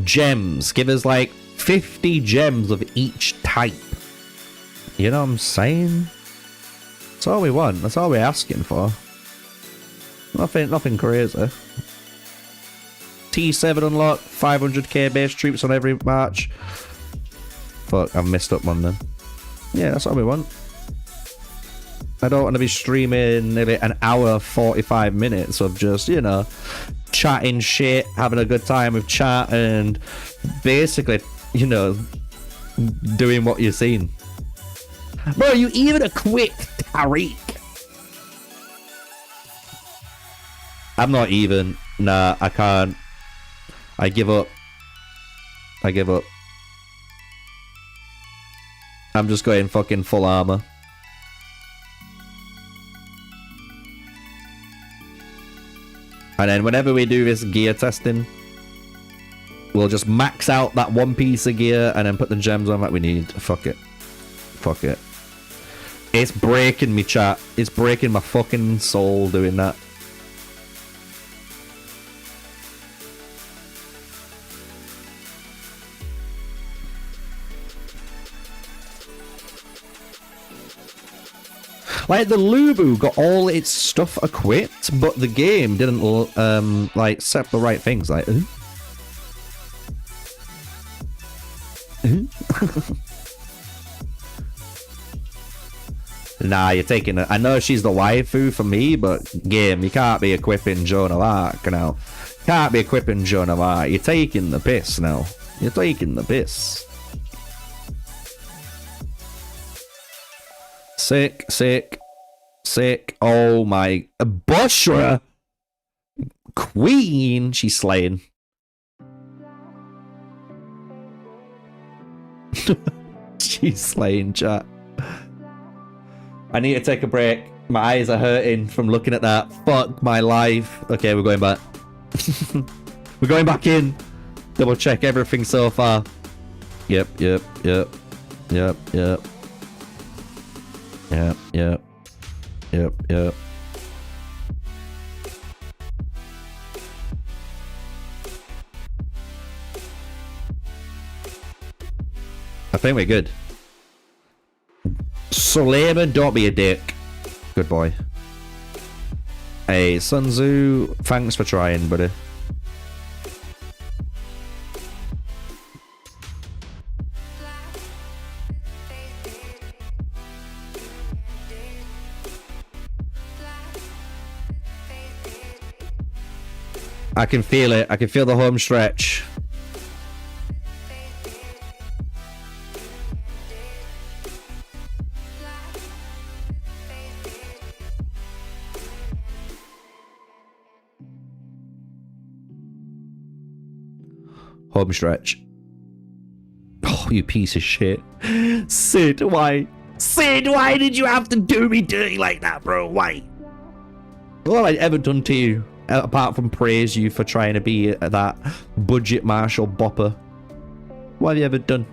Gems, give us like 50 gems of each type. You know what I'm saying? That's all we want. That's all we're asking for. Nothing crazy. T7 unlock, 500k base troops on every march. Fuck, I've messed up one then. Yeah, that's all we want. I don't want to be streaming maybe an hour, 45 minutes of just, you know, chatting shit, having a good time with chat, and basically, you know, doing what you've seen. Bro, you even equipped Tariq. I'm not even. Nah, I can't. I give up. I give up. I'm just going fucking full armor. And then whenever we do this gear testing, we'll just max out that one piece of gear and then put the gems on that we need. Fuck it. Fuck it. It's breaking me, chat. It's breaking my fucking soul doing that. Like, the Lubu got all its stuff equipped, but the game didn't, like, set the right things. Like, Nah, you're taking it. I know she's the waifu for me, but game, you can't be equipping Joan of Arc now. Can't be equipping Joan of Arc. You're taking the piss now. You're taking the piss. Sick, sick, sick. Oh my. Bushra! Queen! She's slaying. She's slaying, chat. I need to take a break. My eyes are hurting from looking at that. Fuck my life. Okay, we're going back. We're going back in. Double check everything so far. Yep, yep, yep. Yep, yep. Yep, yep. Yep, yep. I think we're good. Suleiman, don't be a dick. Good boy. Hey, Sun Tzu, thanks for trying, buddy. I can feel it. I can feel the home stretch. Home stretch. Oh, you piece of shit. Sid, why? Sid, why did you have to do me dirty like that, bro? Why? What have I ever done to you? Apart from praise you for trying to be that budget Marshall bopper. What have you ever done?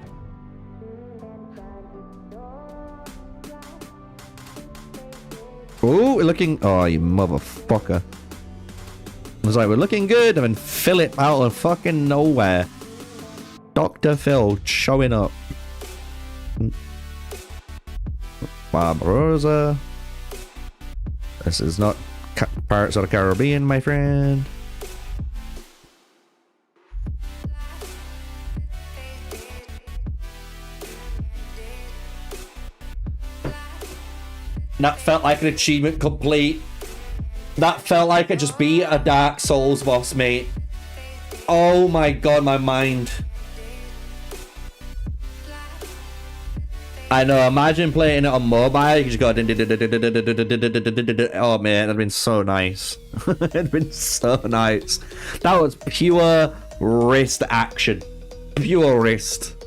Oh, we're looking... Oh, you motherfucker. I was like, we're looking good, and then Philip out of fucking nowhere. Dr. Phil showing up. Barbarossa. This is not Pirates of the Caribbean, my friend. That felt like an achievement complete. That felt like I just beat a Dark Souls boss, mate. Oh my god, my mind. I know, imagine playing it on mobile, you just go... Oh man, that'd been so nice. It'd been so nice. That was pure wrist action. Pure wrist.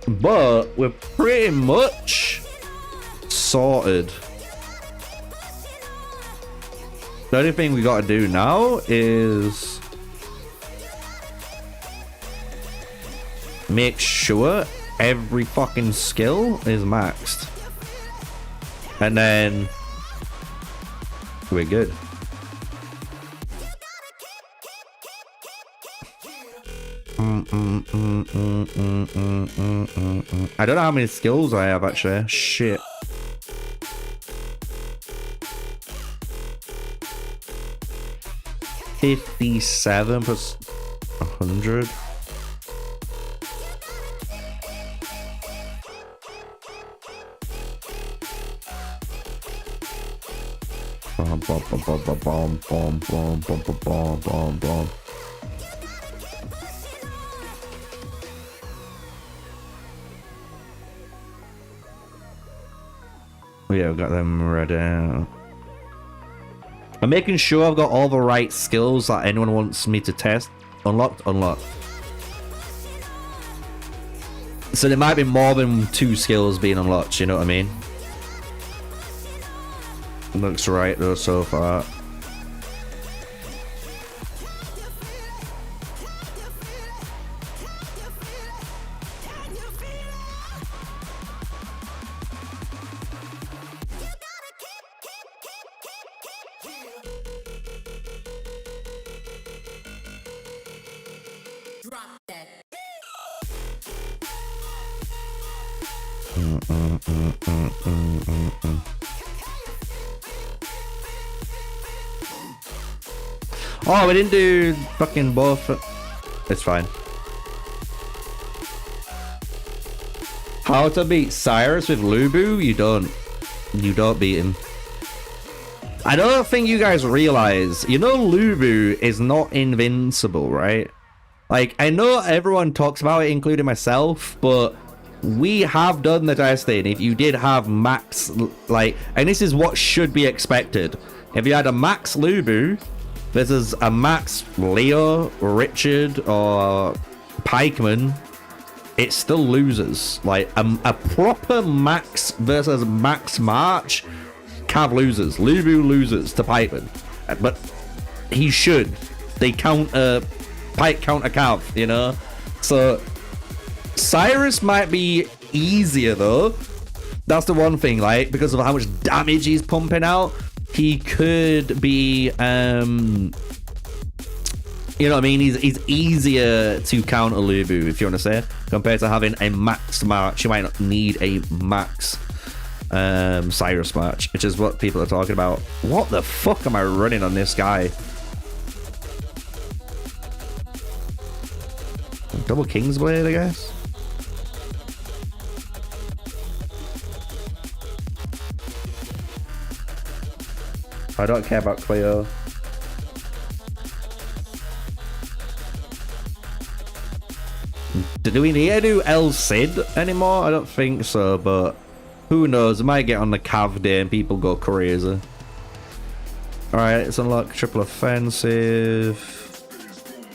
But we're pretty much sorted. The only thing we gotta do now is make sure every fucking skill is maxed. And then we're good. I don't know how many skills I have actually. Shit. $57 plus 100. Yeah, we've got them ready. I'm making sure I've got all the right skills that anyone wants me to test. Unlocked. So there might be more than 2 skills being unlocked, you know what I mean? Looks right though so far. Oh, we didn't do fucking both. It's fine. How to beat Cyrus with Lubu? You don't beat him. I don't think you guys realize, you know, Lubu is not invincible, right? Like, I know everyone talks about it, including myself, but we have done the testing. If you did have max, like, and this is what should be expected. If you had a max Lubu versus a max Leo, Richard, or pikeman, it still loses. Like, a proper max versus max March, Cav loses. Lubu loses to pikeman. But he should. They counter, pike counter Cav, you know? So Cyrus might be easier though. That's the one thing, like, because of how much damage he's pumping out, he could be, you know what I mean? He's easier to counter Lubu, if you want to say, compared to having a max March. You might not need a max Cyrus March, which is what people are talking about. What the fuck am I running on this guy? Double Kingsblade, I guess. I don't care about Cleo. Do we need to do El Cid anymore? I don't think so, but who knows? I might get on the Cav day and people go crazy. Alright, let's unlock triple offensive.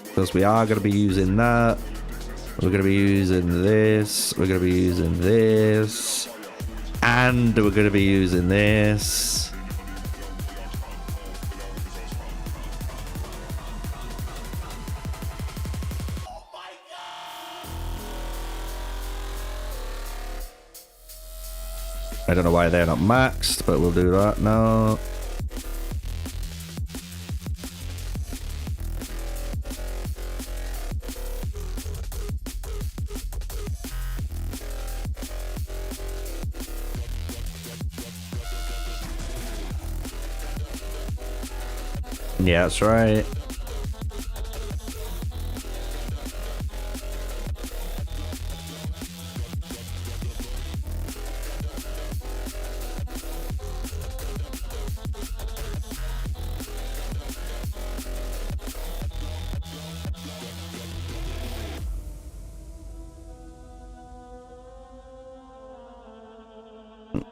Because we are going to be using that. We're going to be using this. We're going to be using this. And we're going to be using this. I don't know why they're not maxed, but we'll do that now. Yeah, that's right.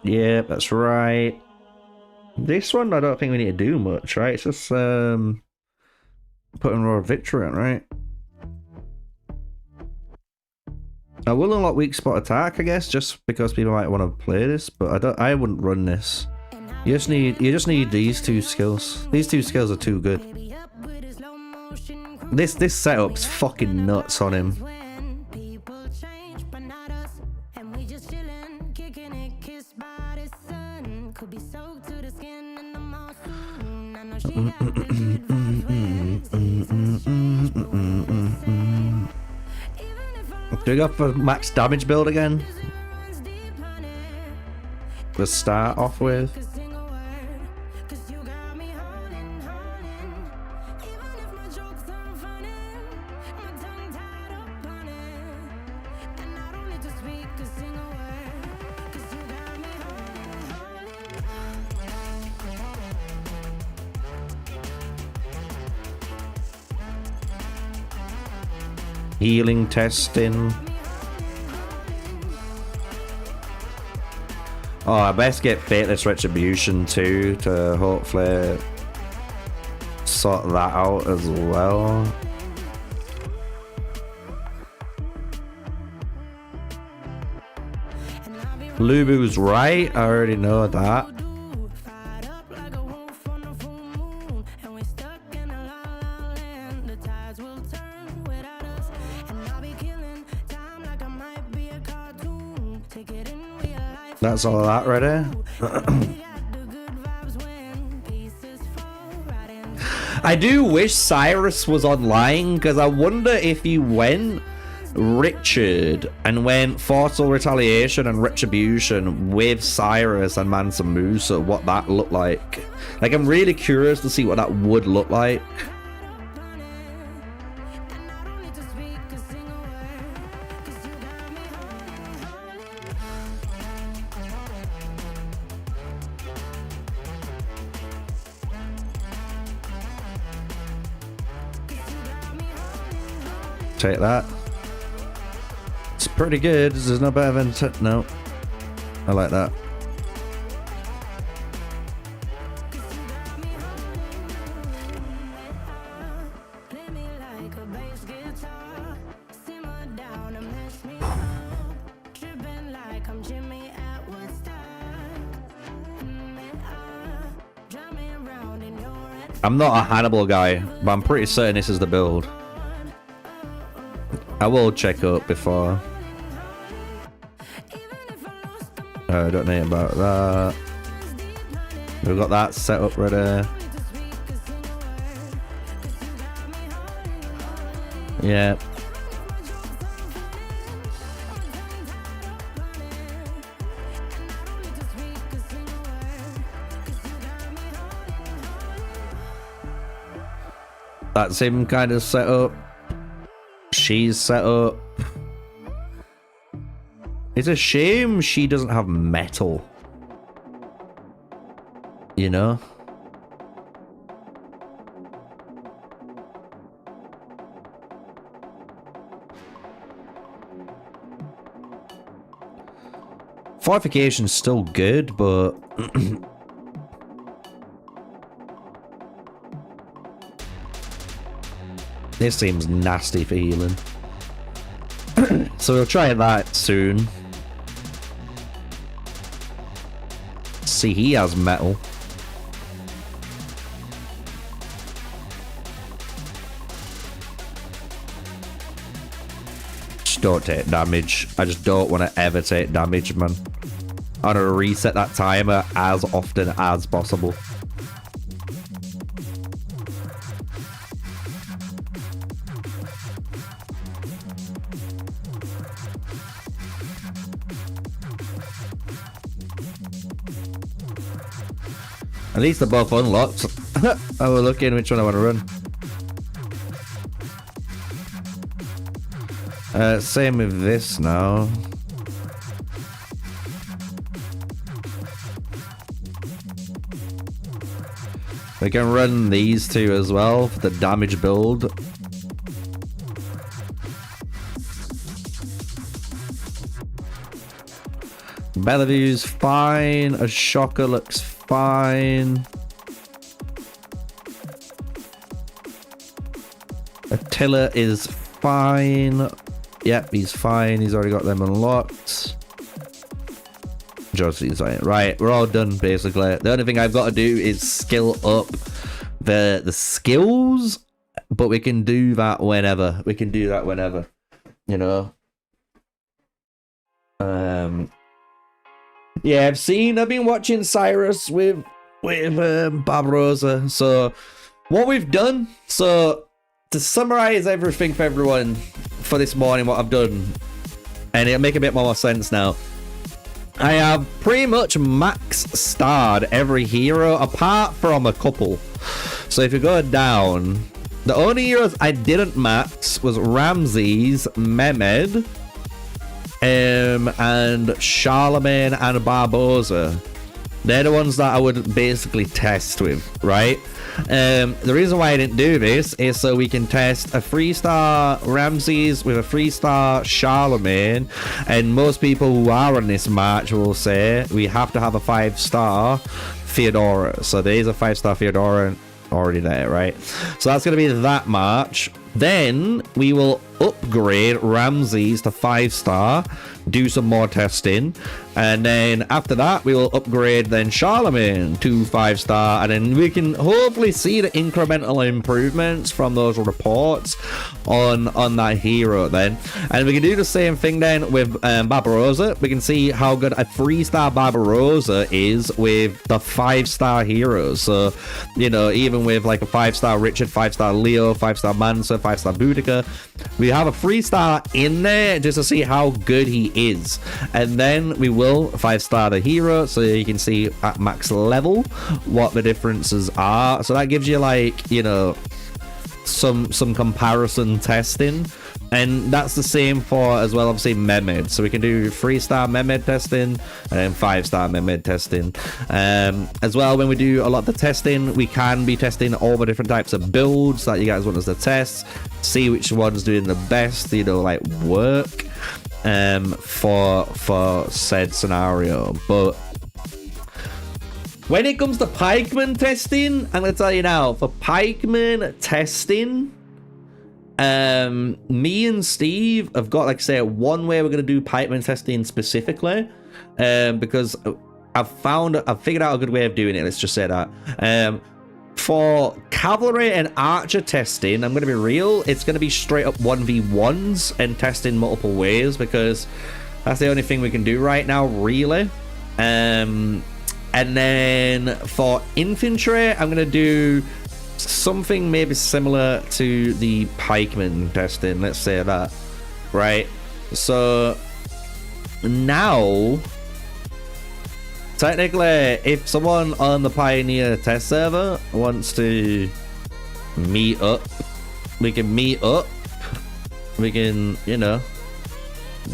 Yeah, that's right. This one, I don't think we need to do much, right? It's just putting raw victory on, right? I will unlock weak spot attack, I guess, just because people might want to play this, but I wouldn't run this. You just need these 2 skills. These 2 skills are too good. This setup's fucking nuts on him. Do we go for max damage build again? Let's start off with. Healing testing. Oh, I best get Faithless Retribution too to hopefully sort that out as well. Lubu's right, I already know that. That's all of that ready. I do wish Cyrus was online, because I wonder if he went Richard and went Forceful Retaliation and Retribution with Cyrus and Mansa Musa, what that looked like. Like, I'm really curious to see what that would look like. Take that. It's pretty good. There's no better than no. I like that. I'm not a Hannibal guy, but I'm pretty certain this is the build. I will check up before. I don't know about that. We've got that set up ready. Yeah. That's him kind of set up. She's set up. It's a shame she doesn't have metal. You know? Fortification's still good, but this seems nasty for healing. So we'll try that soon. See, he has metal. Just don't take damage. I just don't want to ever take damage, man. I want to reset that timer as often as possible. At least they're both unlocked. I will look in which one I want to run. Same with this now. We can run these two as well for the damage build. Bellevue's fine. A shocker looks fine. Attila is fine. Yep, he's fine. He's already got them unlocked. Josie's right. We're all done basically. The only thing I've got to do is skill up the skills, but we can do that whenever. We can do that whenever. You know. Yeah, I've been watching Cyrus with Barbarossa. So what we've done, so to summarize everything for everyone for this morning, what I've done, and it'll make a bit more sense now. I have pretty much max starred every hero apart from a couple. So if you go down, the only heroes I didn't max was Ramses, Mehmed, and Charlamagne and Barbosa. They're the ones that I would basically test with, right? The reason why I didn't do this is so we can test a 3-star Ramses with a 3-star Charlemagne, and most people who are on this match will say we have to have a 5-star Theodora. So there is a 5-star Theodora already there, right? So that's going to be that match. Then we will upgrade Ramses to 5-star, do some more testing, and then after that we will upgrade then Charlemagne to 5-star, and then we can hopefully see the incremental improvements from those reports on that hero then. And we can do the same thing then with Barbarossa. We can see how good a 3-star Barbarossa is with the 5-star heroes. So, you know, even with like a 5-star Richard, 5-star Leo, 5-star Mansa, 5-star Boudica, we have a 3-star in there just to see how good he is. And then we will 5-star the hero, so you can see at max level what the differences are. So that gives you, like, you know, some comparison testing. And that's the same for as well, obviously, Mehmed. So we can do 3-star Mehmed testing and then 5-star Mehmed testing. As well, when we do a lot of the testing, we can be testing all the different types of builds that you guys want us to test, see which one's doing the best, you know, like work for said scenario. But when it comes to pikeman testing, I'm gonna tell you now, for pikeman testing, me and Steve have got, like I say, one way we're gonna do pikeman testing specifically, because I've figured out a good way of doing it. Let's just say that. For cavalry and archer testing, I'm gonna be real, it's gonna be straight up 1v1s and testing multiple ways, because that's the only thing we can do right now, really. And then for infantry, I'm gonna do something maybe similar to the pikeman testing, let's say that, right? So now, technically, if someone on the Pioneer test server wants to meet up, we can meet up. We can, you know,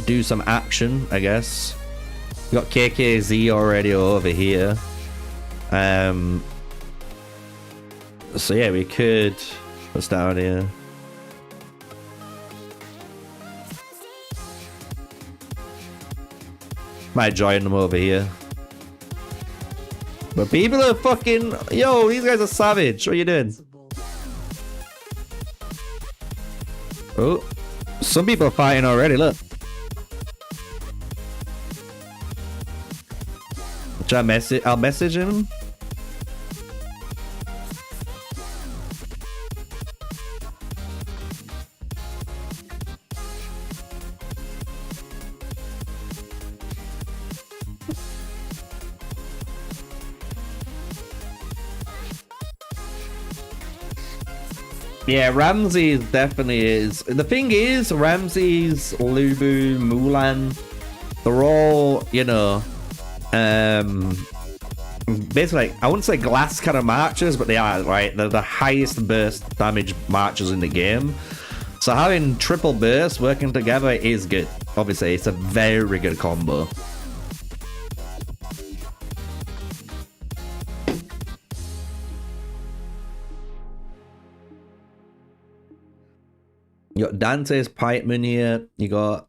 do some action, I guess. We got KKZ already over here. So yeah, we could. What's down here? Might join them over here. But people are fucking... Yo, these guys are savage. What are you doing? Oh. Some people are fighting already, look. I'll message him. Yeah, Ramses definitely is. The thing is, Ramses, Lubu, Mulan, they're all, you know, basically, I wouldn't say glass kind of marchers, but they are, right? They're the highest burst damage marchers in the game. So having triple burst working together is good. Obviously, it's a very good combo. You got Dante's pikeman here. You got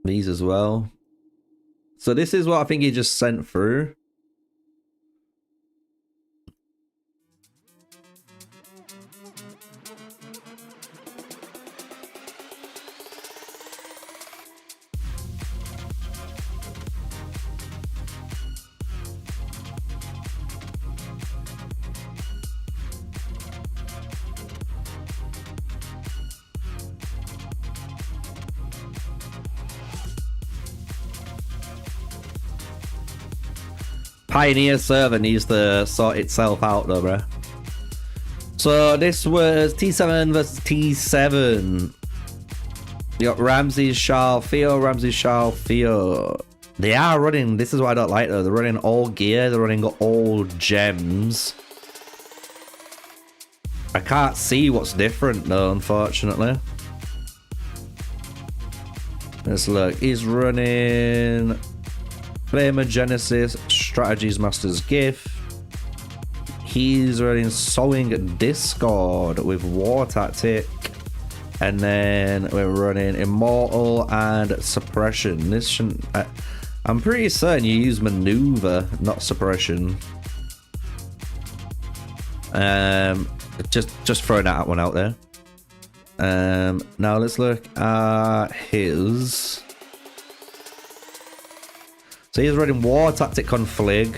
these as well. So this is what I think he just sent through. Pioneer server needs to sort itself out though, bro. So this was T7 versus T7. You got Ramses, Charles, Theo, Ramses, Charles, Theo. They are running, this is what I don't like though, they're running all gear, they're running all gems. I can't see what's different though, unfortunately. Let's look, he's running Flamer Genesis, Strategies Master's Gift. He's running Sowing Discord with War Tactic. And then we're running Immortal and Suppression. This shouldn't... I'm pretty certain you use Maneuver, not Suppression. Just throwing that one out there. Now let's look at his... So he's running War Tactic Conflig,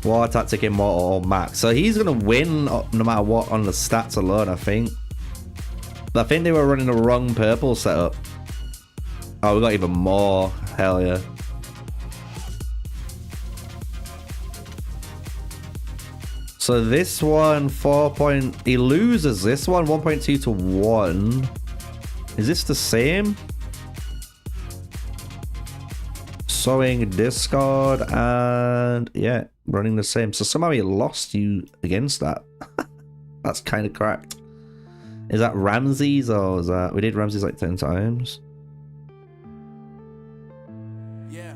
War Tactic Immortal or Max. So he's going to win no matter what on the stats alone, I think. But I think they were running the wrong purple setup. Oh, we got even more. Hell yeah. So this one, 4 point... He loses this one, 1.2 to 1. Is this the same? Sowing Discord and... Yeah, running the same. So somehow he lost you against that. That's kind of cracked. Is that Ramses or is that... We did Ramses like 10 times. Yeah.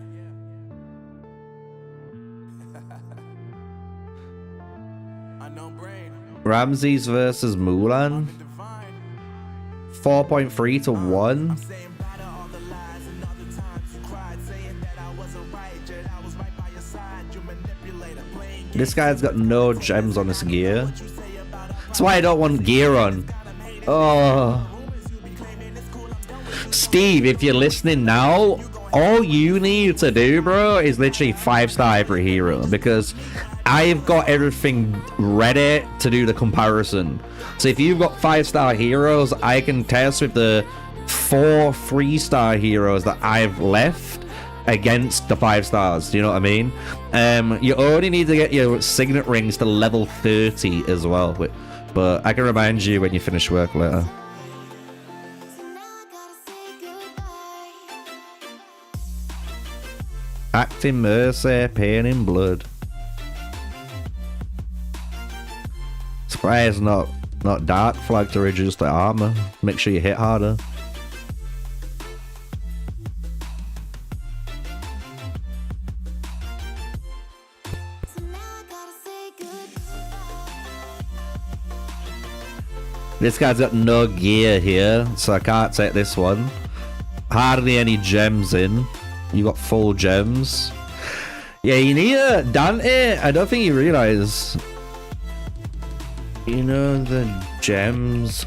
Ramses versus Mulan. 4.3 to 1. This guy's got no gems on his gear. That's why I don't want gear on. Oh. Steve, if you're listening now, all you need to do, bro, is literally 5-star every hero, because I've got everything ready to do the comparison. So if you've got 5-star heroes, I can test with the 4 3-star heroes that I've left against the 5 stars. Do you know what I mean? You only need to get your signet rings to level 30 as well. But I can remind you when you finish work later. Acting Mercy, Pain in Blood. Surprise, not Dark Flag to reduce the armor. Make sure you hit harder. This guy's got no gear here, so I can't take this one. Hardly any gems in. You got full gems. Yeah, you need a Dante. I don't think you realize. You know the gems.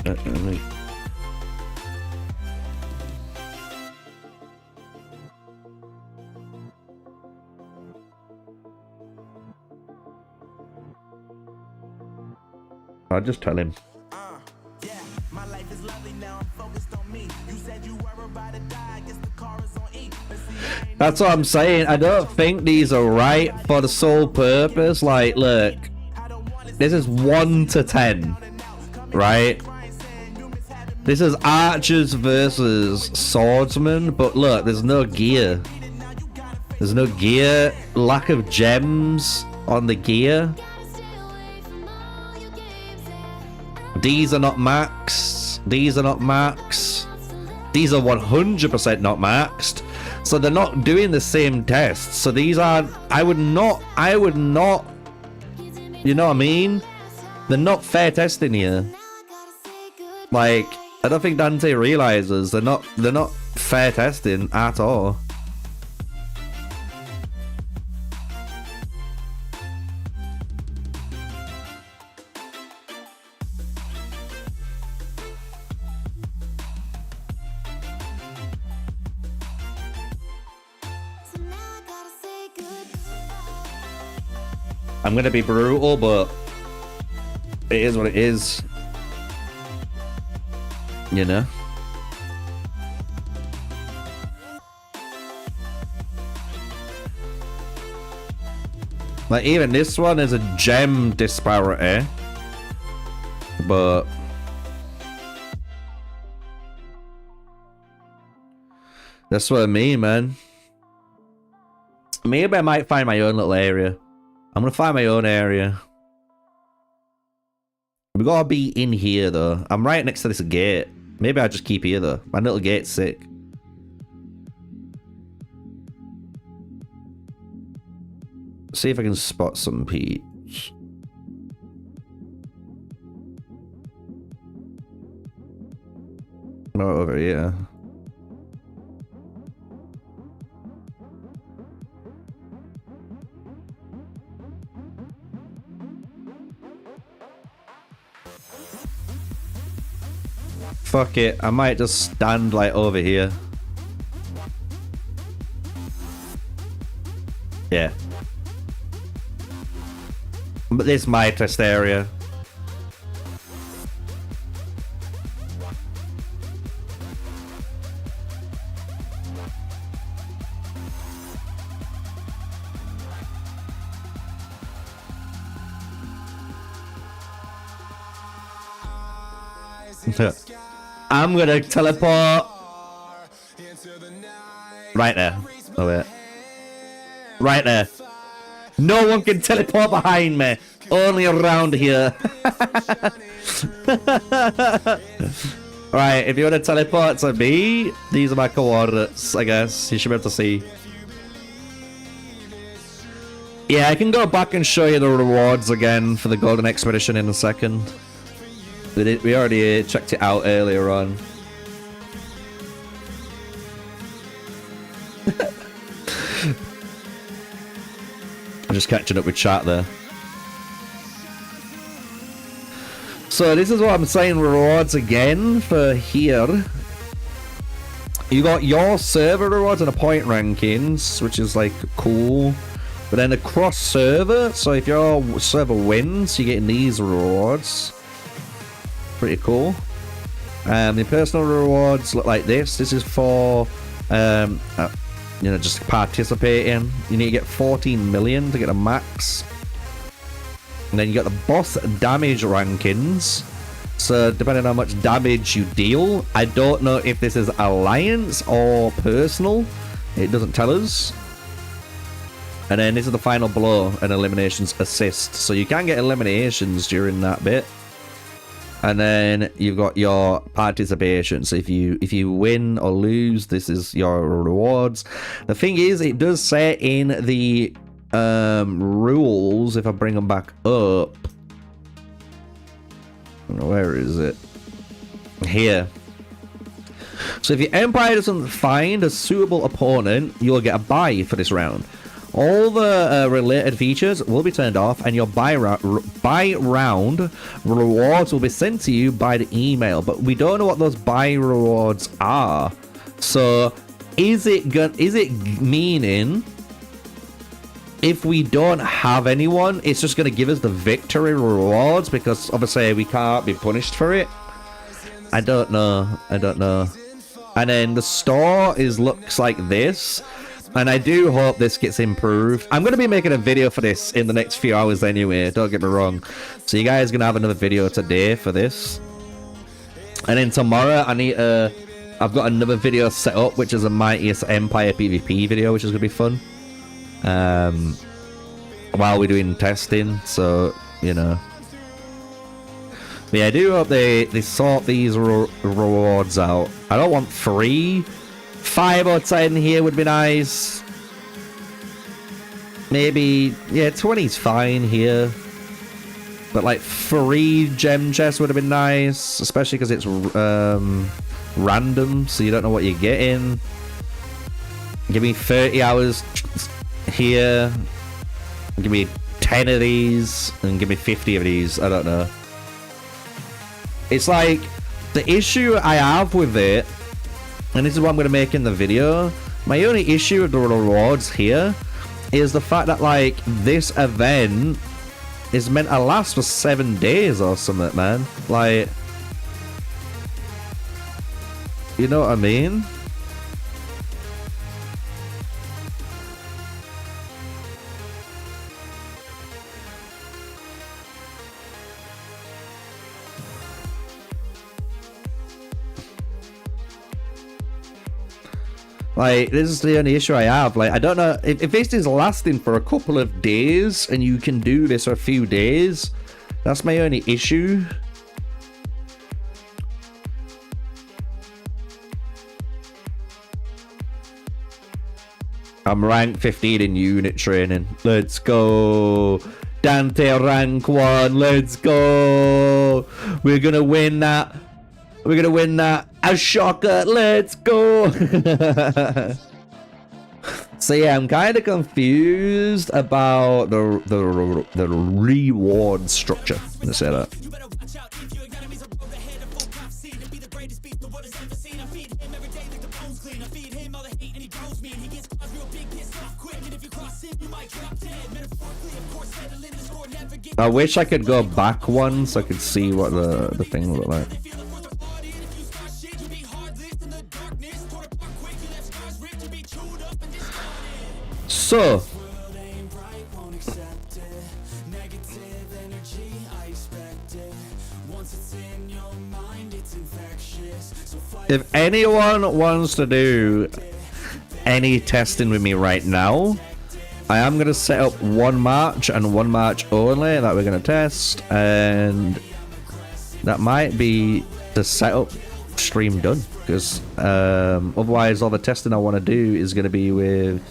I'll just tell him. That's what I'm saying. I don't think these are right for the sole purpose. Like, look, this is 1 to 10, right? This is archers versus swordsmen, but look, there's no gear. There's no gear. Lack of gems on the gear. These are not maxed. These are not maxed. These are 100% not maxed. So they're not doing the same tests. So these are, I would not, you know what I mean? They're not fair testing here. Like, I don't think Dante realizes they're not fair testing at all. I'm gonna be brutal, but it is what it is. You know? Like, even this one is a gem disparity. But that's what I mean, man. Maybe I might find my own little area. I'm gonna find my own area. We gotta be in here though. I'm right next to this gate. Maybe I'll just keep here though. My little gate's sick. See if I can spot some peeps. Not over here. Fuck it, I might just stand like over here. Yeah. But this is my test area. I'm gonna teleport right there. Oh wait. Right there. No one can teleport behind me. Only around here. Right, if you want to teleport to me, these are my coordinates, I guess. You should be able to see. Yeah, I can go back and show you the rewards again for the Golden Expedition in a second. We already checked it out earlier on. I'm just catching up with chat there. So this is what I'm saying, rewards again for here. You got your server rewards and a point rankings, which is like cool. But then across server, so if your server wins, you're getting these rewards. Pretty cool. The personal rewards look like this. This is for you know, just participating. You need to get 14 million to get a max. And then you got the boss damage rankings. So depending on how much damage you deal, I don't know if this is alliance or personal. It doesn't tell us. And then this is the final blow and eliminations assist. So you can get eliminations during that bit. And then you've got your participation. So if you win or lose, this is your rewards. The thing is, it does say in the rules, if I bring them back up, where is it? Here. So if your empire doesn't find a suitable opponent, you'll get a buy for this round. All the related features will be turned off, and your buy round rewards will be sent to you by the email. But we don't know what those buy rewards are. So is it meaning if we don't have anyone, it's just going to give us the victory rewards? Because obviously we can't be punished for it. I don't know. And then the store looks like this. And I do hope this gets improved. I'm going to be making a video for this in the next few hours anyway, don't get me wrong. So you guys are going to have another video today for this. And then tomorrow I've got another video set up, which is a Mightiest Empire PvP video, which is going to be fun. While we're doing testing, so, you know. But yeah, I do hope they sort these rewards out. I don't want 3. 5 or 10 here would be nice. Maybe, yeah, 20's fine here. But like 3 gem chests would have been nice, especially because it's random, so you don't know what you're getting. Give me 30 hours here. Give me 10 of these, and give me 50 of these. I don't know. It's like, the issue I have with it, and this is what I'm going to make in the video, my only issue with the rewards here is the fact that, like, this event is meant to last for 7 days or something, man. Like, you know what I mean? Like, this is the only issue I have. Like, I don't know if this is lasting for a couple of days and you can do this for a few days. That's my only issue. I'm rank 15 in unit training. Let's go. Dante rank 1. Let's go. We're gonna win that. We're gonna win that. A shocker, let's go. So yeah, I'm kind of confused about the reward structure. Let's say that. I wish I could go back one so I could see what the thing looked like. So if anyone wants to do any testing with me right now, I am going to set up one match and one match only that we're going to test, and that might be the setup stream done, because otherwise all the testing I want to do is going to be with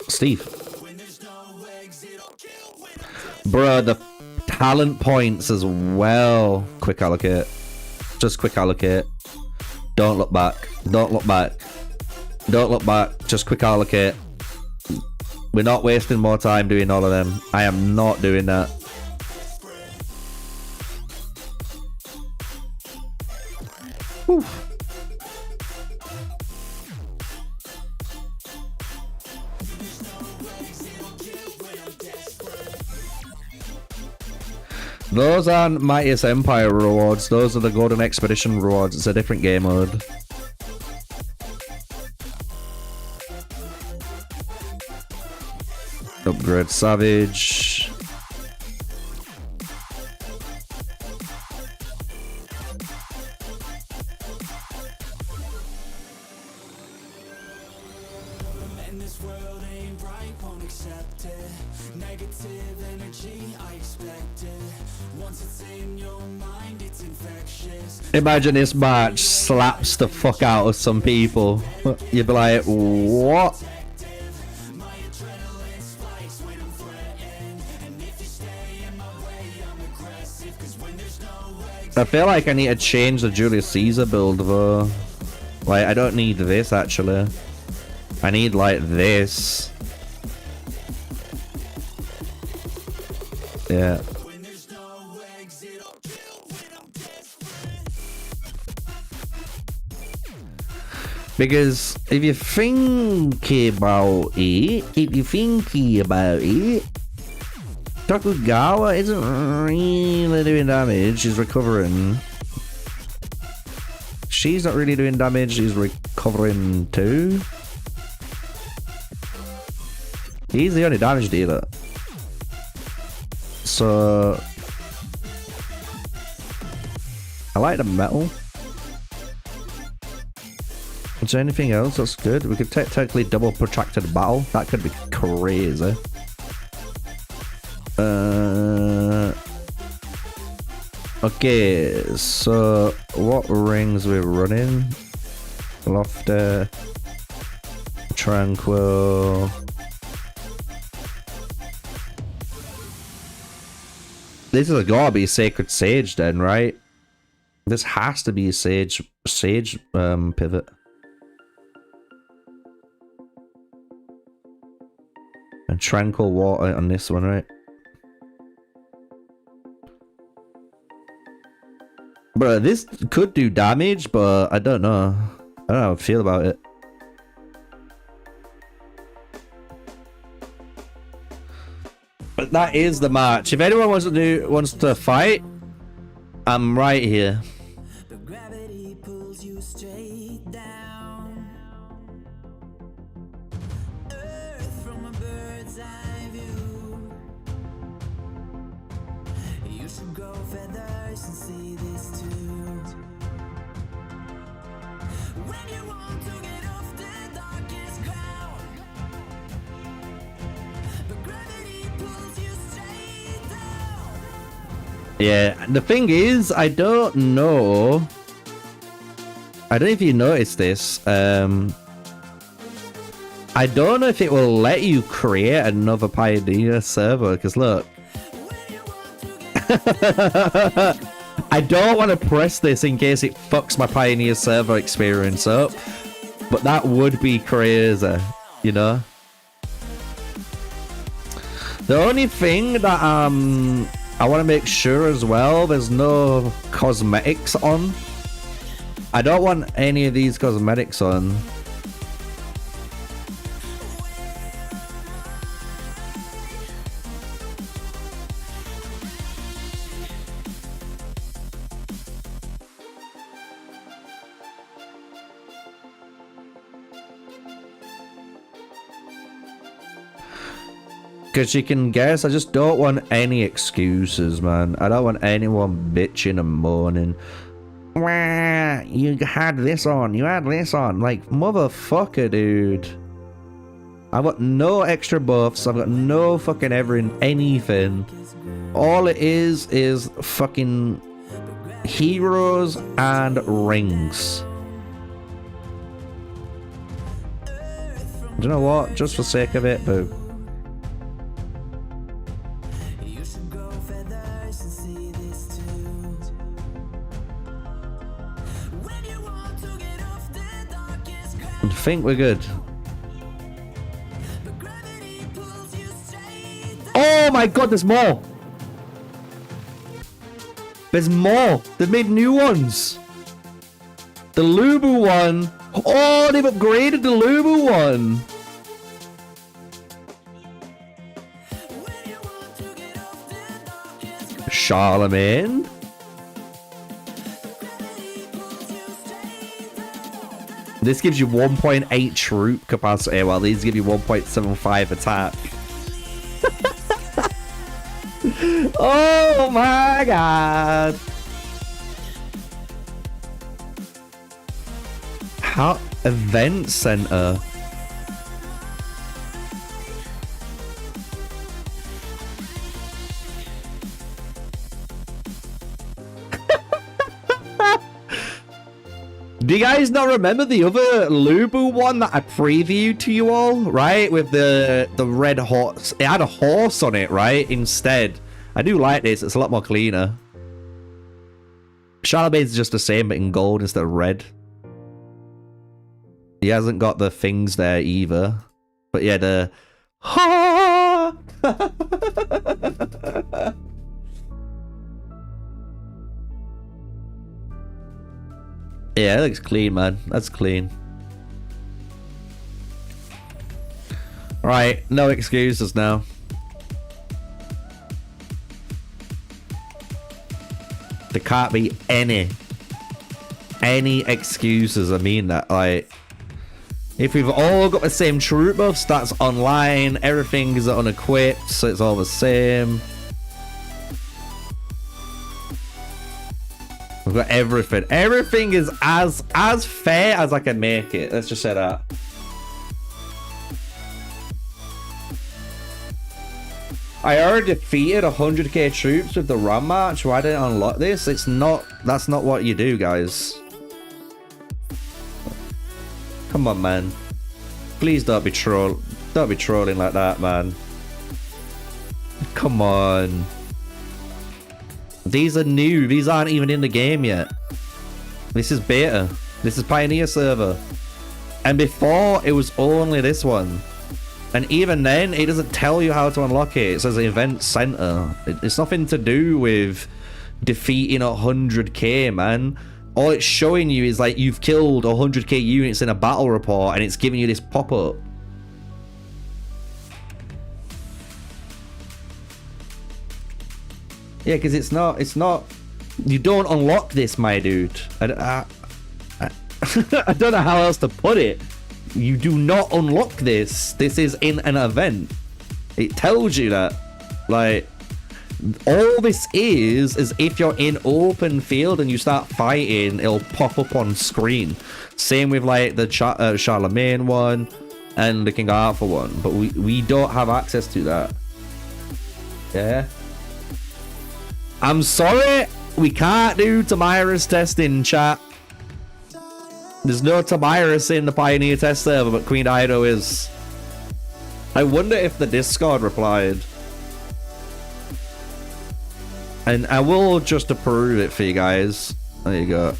Steve. Bruh, the talent points as well. Quick allocate. Just quick allocate. Don't look back. Don't look back. Don't look back. Just quick allocate. We're not wasting more time doing all of them. I am not doing that. Whew. Those aren't Mightiest Empire rewards, those are the Golden Expedition rewards. It's a different game mode. Upgrade Savage. Imagine this match slaps the fuck out of some people. You'd be like, what? I feel like I need to change the Julius Caesar build though. Like, I don't need this actually. I need like this. Yeah. Because if you think about it, Tokugawa isn't really doing damage, she's recovering. She's not really doing damage, she's recovering too. He's the only damage dealer. So I like the metal. Is there anything else that's good? We could technically double protracted battle. That could be crazy. Okay, so what rings we're running? Lofter, Tranquil. This has gotta be Sacred Sage then, right? This has to be a Sage pivot. And Tranquil Water on this one, right? Bro, this could do damage, but I don't know. I don't know how I feel about it. But that is the match. If anyone wants to fight, I'm right here. The gravity pulls you straight down. Earth from a bird's eye view. You should grow feathers and see this too. When you want to get off the darkest ground, the gravity pulls you straight down. Yeah, the thing is, I don't know. I don't know if you noticed this. I don't know if it will let you create another Pioneer server, because look. I don't want to press this in case it fucks my Pioneer server experience up, but that would be crazy, you know? The only thing that I want to make sure as well, there's no cosmetics on. I don't want any of these cosmetics on. Because you can guess, I just don't want any excuses, man. I don't want anyone bitching and moaning. Wah, you had this on, you had this on. Like, motherfucker, dude. I've got no extra buffs, I've got no fucking anything. All it is fucking heroes and rings. Do you know what? Just for sake of it, boo. I think we're good. Oh my god, there's more! There's more! They've made new ones! The Lubu one! Oh, they've upgraded the Lubu one! Charlamine? This gives you 1.8 troop capacity, while these give you 1.75 attack. Oh my god! How event center? Do you guys not remember the other Lubu one that I previewed to you all, right? With the red horse. It had a horse on it, right? Instead. I do like this. It's a lot more cleaner. Charlamane's just the same, but in gold instead of red. He hasn't got the things there either. But yeah, the... Ha! Yeah, that looks clean, man. That's clean. Right, no excuses now. There can't be any excuses. I mean that. Like, if we've all got the same troop buffs, that's online. Everything is unequipped, so it's all the same. We've got everything. Everything is as fair as I can make it. Let's just say that. I already defeated 100k troops with the Ram March. Why didn't I unlock this? It's not. That's not what you do, guys. Come on, man. Please don't be trolling like that, man. Come on. These are new. These aren't even in the game yet. This is beta. This is Pioneer server. And before, it was only this one. And even then, it doesn't tell you how to unlock it. It says event center. It's nothing to do with defeating 100k, man. All it's showing you is like you've killed 100k units in a battle report, and it's giving you this pop-up. Yeah, because it's not. You don't unlock this, my dude. I don't know how else to put it. You do not unlock this. This is in an event. It tells you that. Like, all this is if you're in open field and you start fighting, it'll pop up on screen. Same with like the Charlamagne one and the King Arthur one. But we don't have access to that. Yeah. I'm sorry, we can't do Tomirus testing, chat. There's no Tomirus in the Pioneer test server, but Queen Daido is. I wonder if the Discord replied. And I will just approve it for you guys. There you go.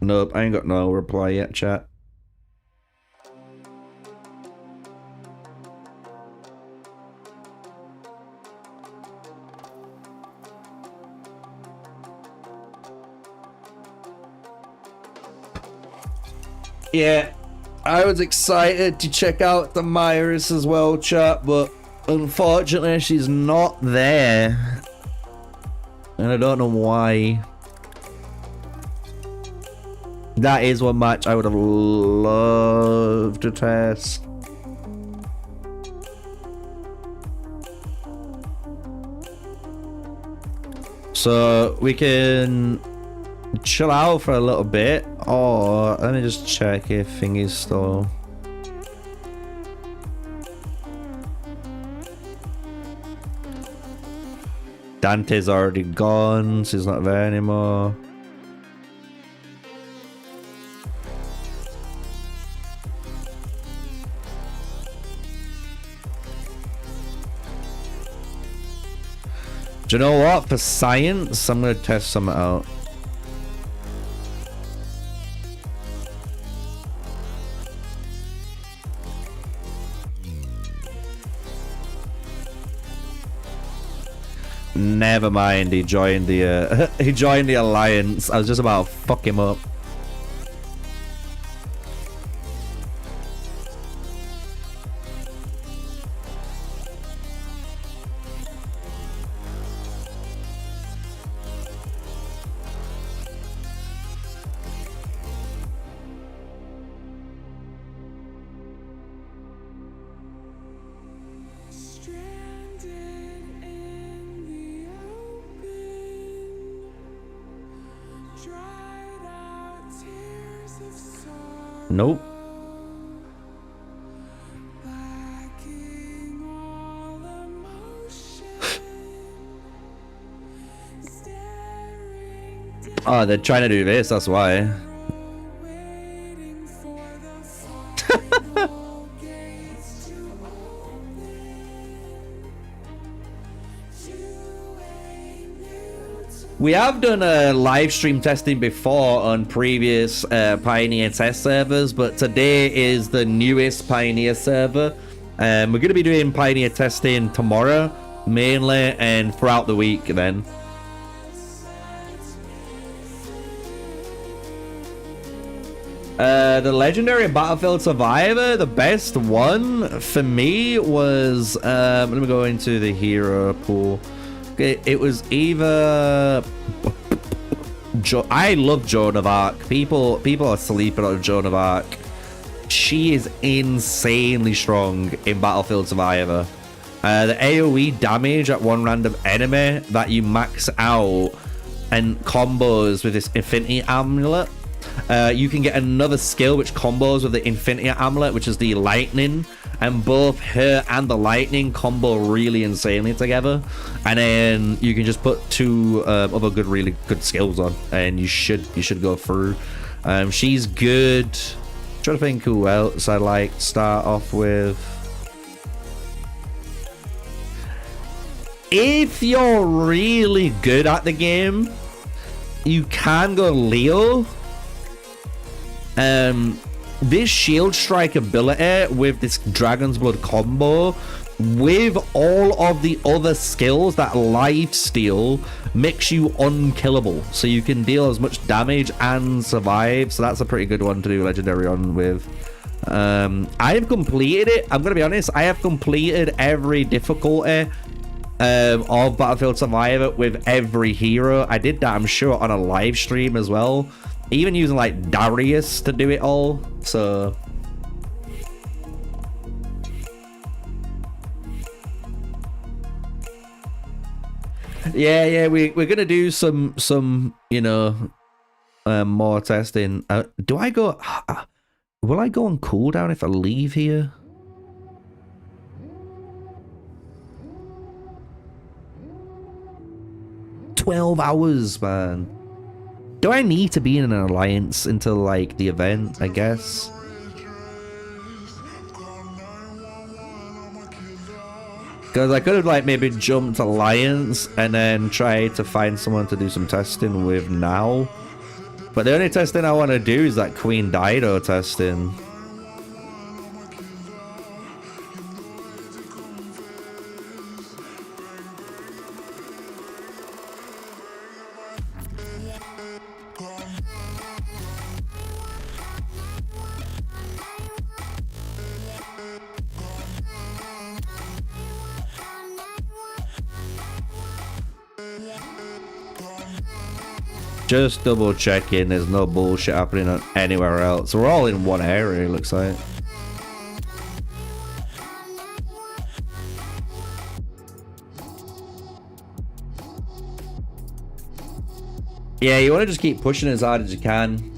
Nope, I ain't got no reply yet, chat. Yeah, I was excited to check out Tomirus as well, chat, but unfortunately she's not there. And I don't know why. That is one match I would have loved to test. So we can chill out for a little bit, or let me just check if thingy's still. Dante's already gone, so he's not there anymore. Do you know what? For science, I'm gonna test something out. Never mind, he joined the he joined the alliance. I was just about to fuck him up. Nope. Oh, they're trying to do this, that's why. We have done a live stream testing before on previous Pioneer test servers, but today is the newest Pioneer server. We're going to be doing Pioneer testing tomorrow, mainly, and throughout the week then. The legendary Battlefield Survivor, the best one for me was, let me go into the hero pool. It was either I love Joan of Arc. People are sleeping on Joan of Arc. She is insanely strong in Battlefield Survivor. The AoE damage at one random enemy that you max out and combos with this Infinity Amulet. You can get another skill which combos with the Infinity Amulet, which is the lightning, and both her and the lightning combo really insanely together. And then you can just put two other really good skills on, and you should go through. She's good. I'm trying to think who else I like to start off with. If you're really good at the game, you can go Leo. This shield strike ability with this Dragon's Blood combo with all of the other skills that life steal makes you unkillable, so you can deal as much damage and survive. So that's a pretty good one to do legendary on with. I have completed it. I'm gonna be honest, I have completed every difficulty of Battlefield Survivor with every hero. I did that, I'm sure, on a live stream as well, even using like Darius to do it all. So yeah, we're gonna do some you know, more testing. Do I go will I go on cooldown if I leave here? $12 hours, man. Do I need to be in an alliance until like the event, I guess? Because I could have like maybe jumped alliance and then tried to find someone to do some testing with now. But the only testing I want to do is that Queen Daido testing. Just double checking, there's no bullshit happening anywhere else. We're all in one area, it looks like. Yeah, you want to just keep pushing as hard as you can.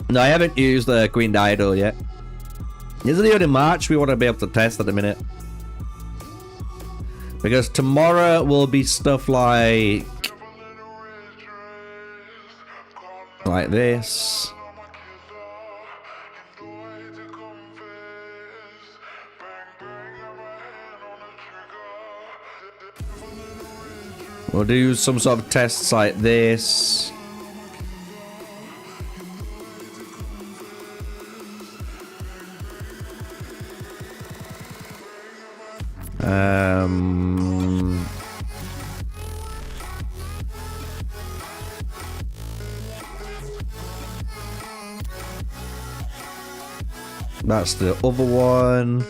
No, I haven't used the Queen Daido yet. This is the only March we want to be able to test at the minute. Because tomorrow will be stuff like this. We'll do some sort of tests like this. That's the other one.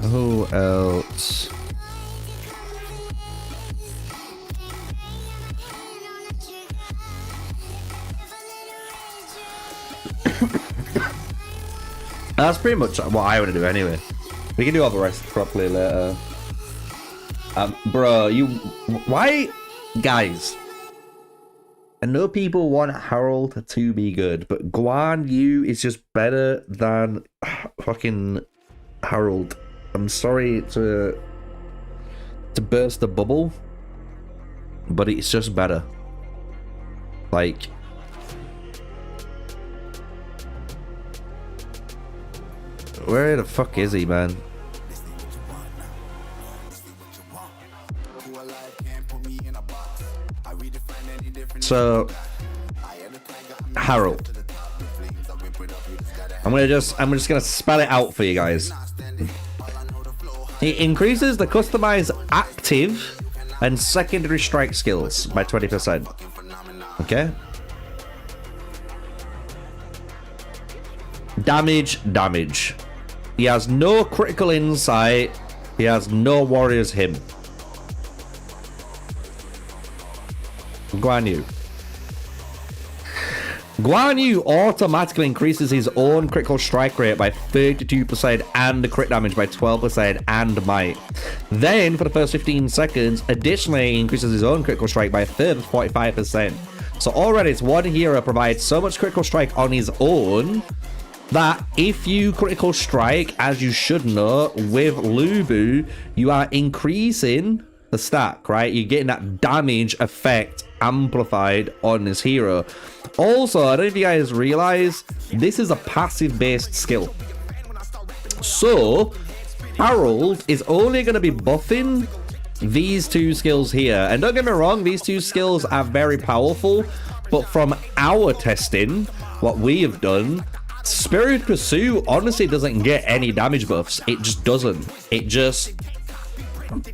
Who else? That's pretty much what I want to do anyway. We can do all the rest properly later. Bro, why, guys? I know people want Harold to be good, but Guan Yu is just better than fucking Harold. I'm sorry to burst the bubble, but it's just better. Like, where the fuck is he, man? So, Harold. I'm just gonna spell it out for you guys. It increases the customized active and secondary strike skills by 20%. Okay? Damage. He has no critical insight. He has no warrior's hymn. Guan Yu. Guan Yu automatically increases his own critical strike rate by 32% and the crit damage by 12% and might. Then, for the first 15 seconds, additionally increases his own critical strike by a further 45%. So already, it's one hero provides so much critical strike on his own that if you critical strike, as you should know, with Lubu, you are increasing the stack, right? You're getting that damage effect amplified on this hero. Also, I don't know if you guys realize, this is a passive-based skill. So, Harold is only going to be buffing these two skills here. And don't get me wrong, these two skills are very powerful, but from our testing, what we have done, Spirit Pursuit honestly doesn't get any damage buffs. It just doesn't. It just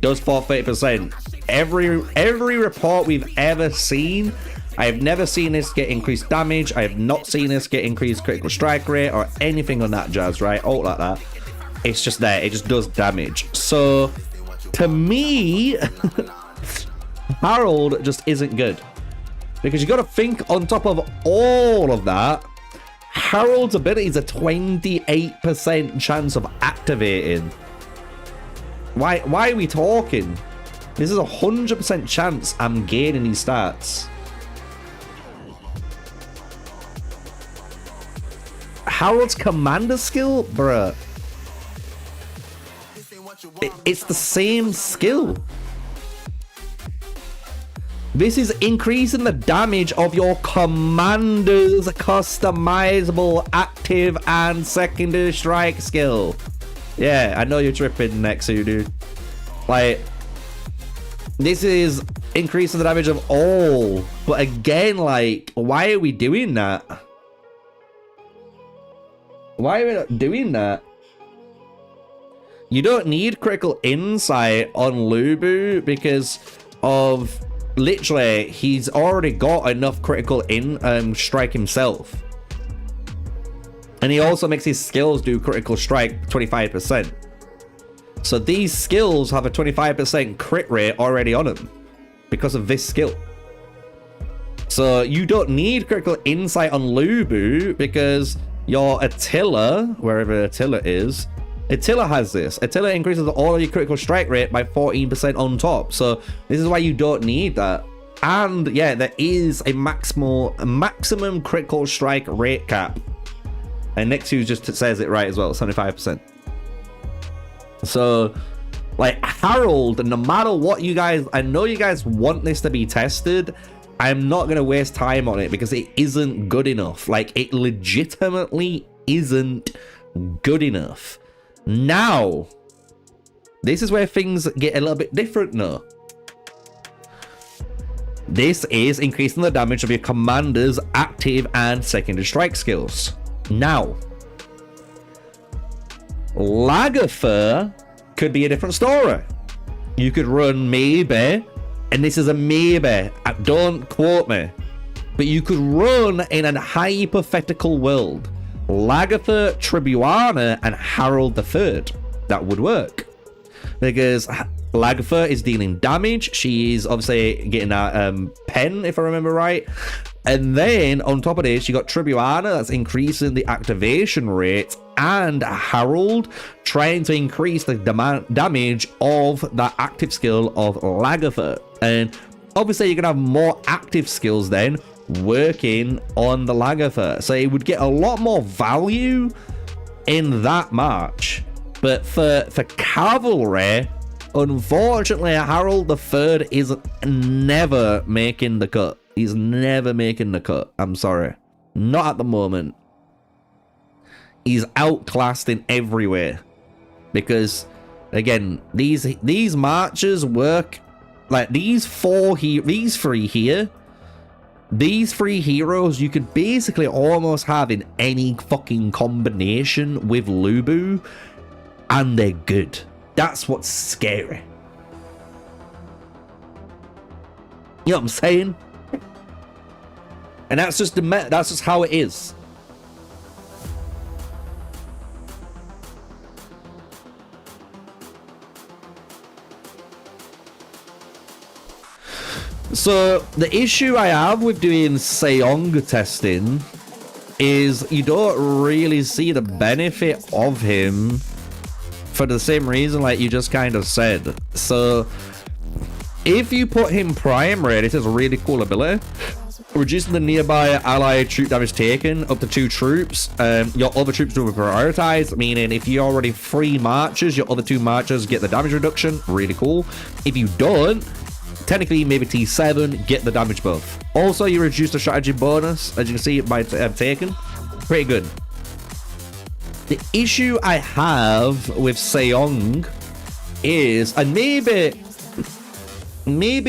does for 30%. Every report we've ever seen, I have never seen this get increased damage. I have not seen this get increased critical strike rate or anything on that jazz, right? All like that. It's just there. It just does damage. So, to me, Harold just isn't good. Because you got to think on top of all of that, Harold's ability is a 28% chance of activating. Why are we talking? This is a 100% chance I'm gaining these stats. Harold's commander skill? Bruh. It's the same skill. This is increasing the damage of your commander's customizable active and secondary strike skill. Yeah, I know you're tripping next to you, dude. Like, this is increasing the damage of all. But again, like, why are we doing that? Why are we not doing that? You don't need critical insight on Lubu because of literally he's already got enough critical strike himself. And he also makes his skills do critical strike 25%. So these skills have a 25% crit rate already on them because of this skill. So you don't need critical insight on Lubu because your Attila, wherever Attila is, Attila has this. Attila increases all of your critical strike rate by 14% on top. So this is why you don't need that. And yeah, there is a maximum critical strike rate cap. And next to just says it right as well, 75%. So like Harold, no matter what you guys, I know you guys want this to be tested. I'm not going to waste time on it because it isn't good enough. Like, it legitimately isn't good enough. Now, this is where things get a little bit different now. This is increasing the damage of your commander's active and secondary strike skills. Now, Lagerfur could be a different story. You could run maybe, and this is a maybe, don't quote me, but you could run in a hypothetical world Lagerfur, Tribuana, and Harold III. That would work. Because Lagerfur is dealing damage. She's obviously getting a pen, if I remember right. And then on top of this, you got Tribuana that's increasing the activation rate, and Harold trying to increase the damage of that active skill of Lagerfur. And obviously, you're gonna have more active skills then working on the Lagerfur, so it would get a lot more value in that match. But for cavalry, unfortunately, Harold III is never making the cut. He's never making the cut. I'm sorry. Not at the moment. He's outclassed in every way. Because, again, these marches work like these three here. These three heroes you could basically almost have in any fucking combination with Lubu. And they're good. That's what's scary. You know what I'm saying? And that's just how it is. So the issue I have with doing Seong testing is you don't really see the benefit of him for the same reason like you just kind of said. So if you put him primary, this is a really cool ability. Reducing the nearby allied troop damage taken up to 2 troops. Your other troops will be prioritized, meaning if you already 3 marches, your other 2 marches get the damage reduction. Really cool. If you don't, technically maybe T7, get the damage buff. Also, you reduce the strategy bonus, as you can see, by taken. Pretty good. The issue I have with Seong is, and maybe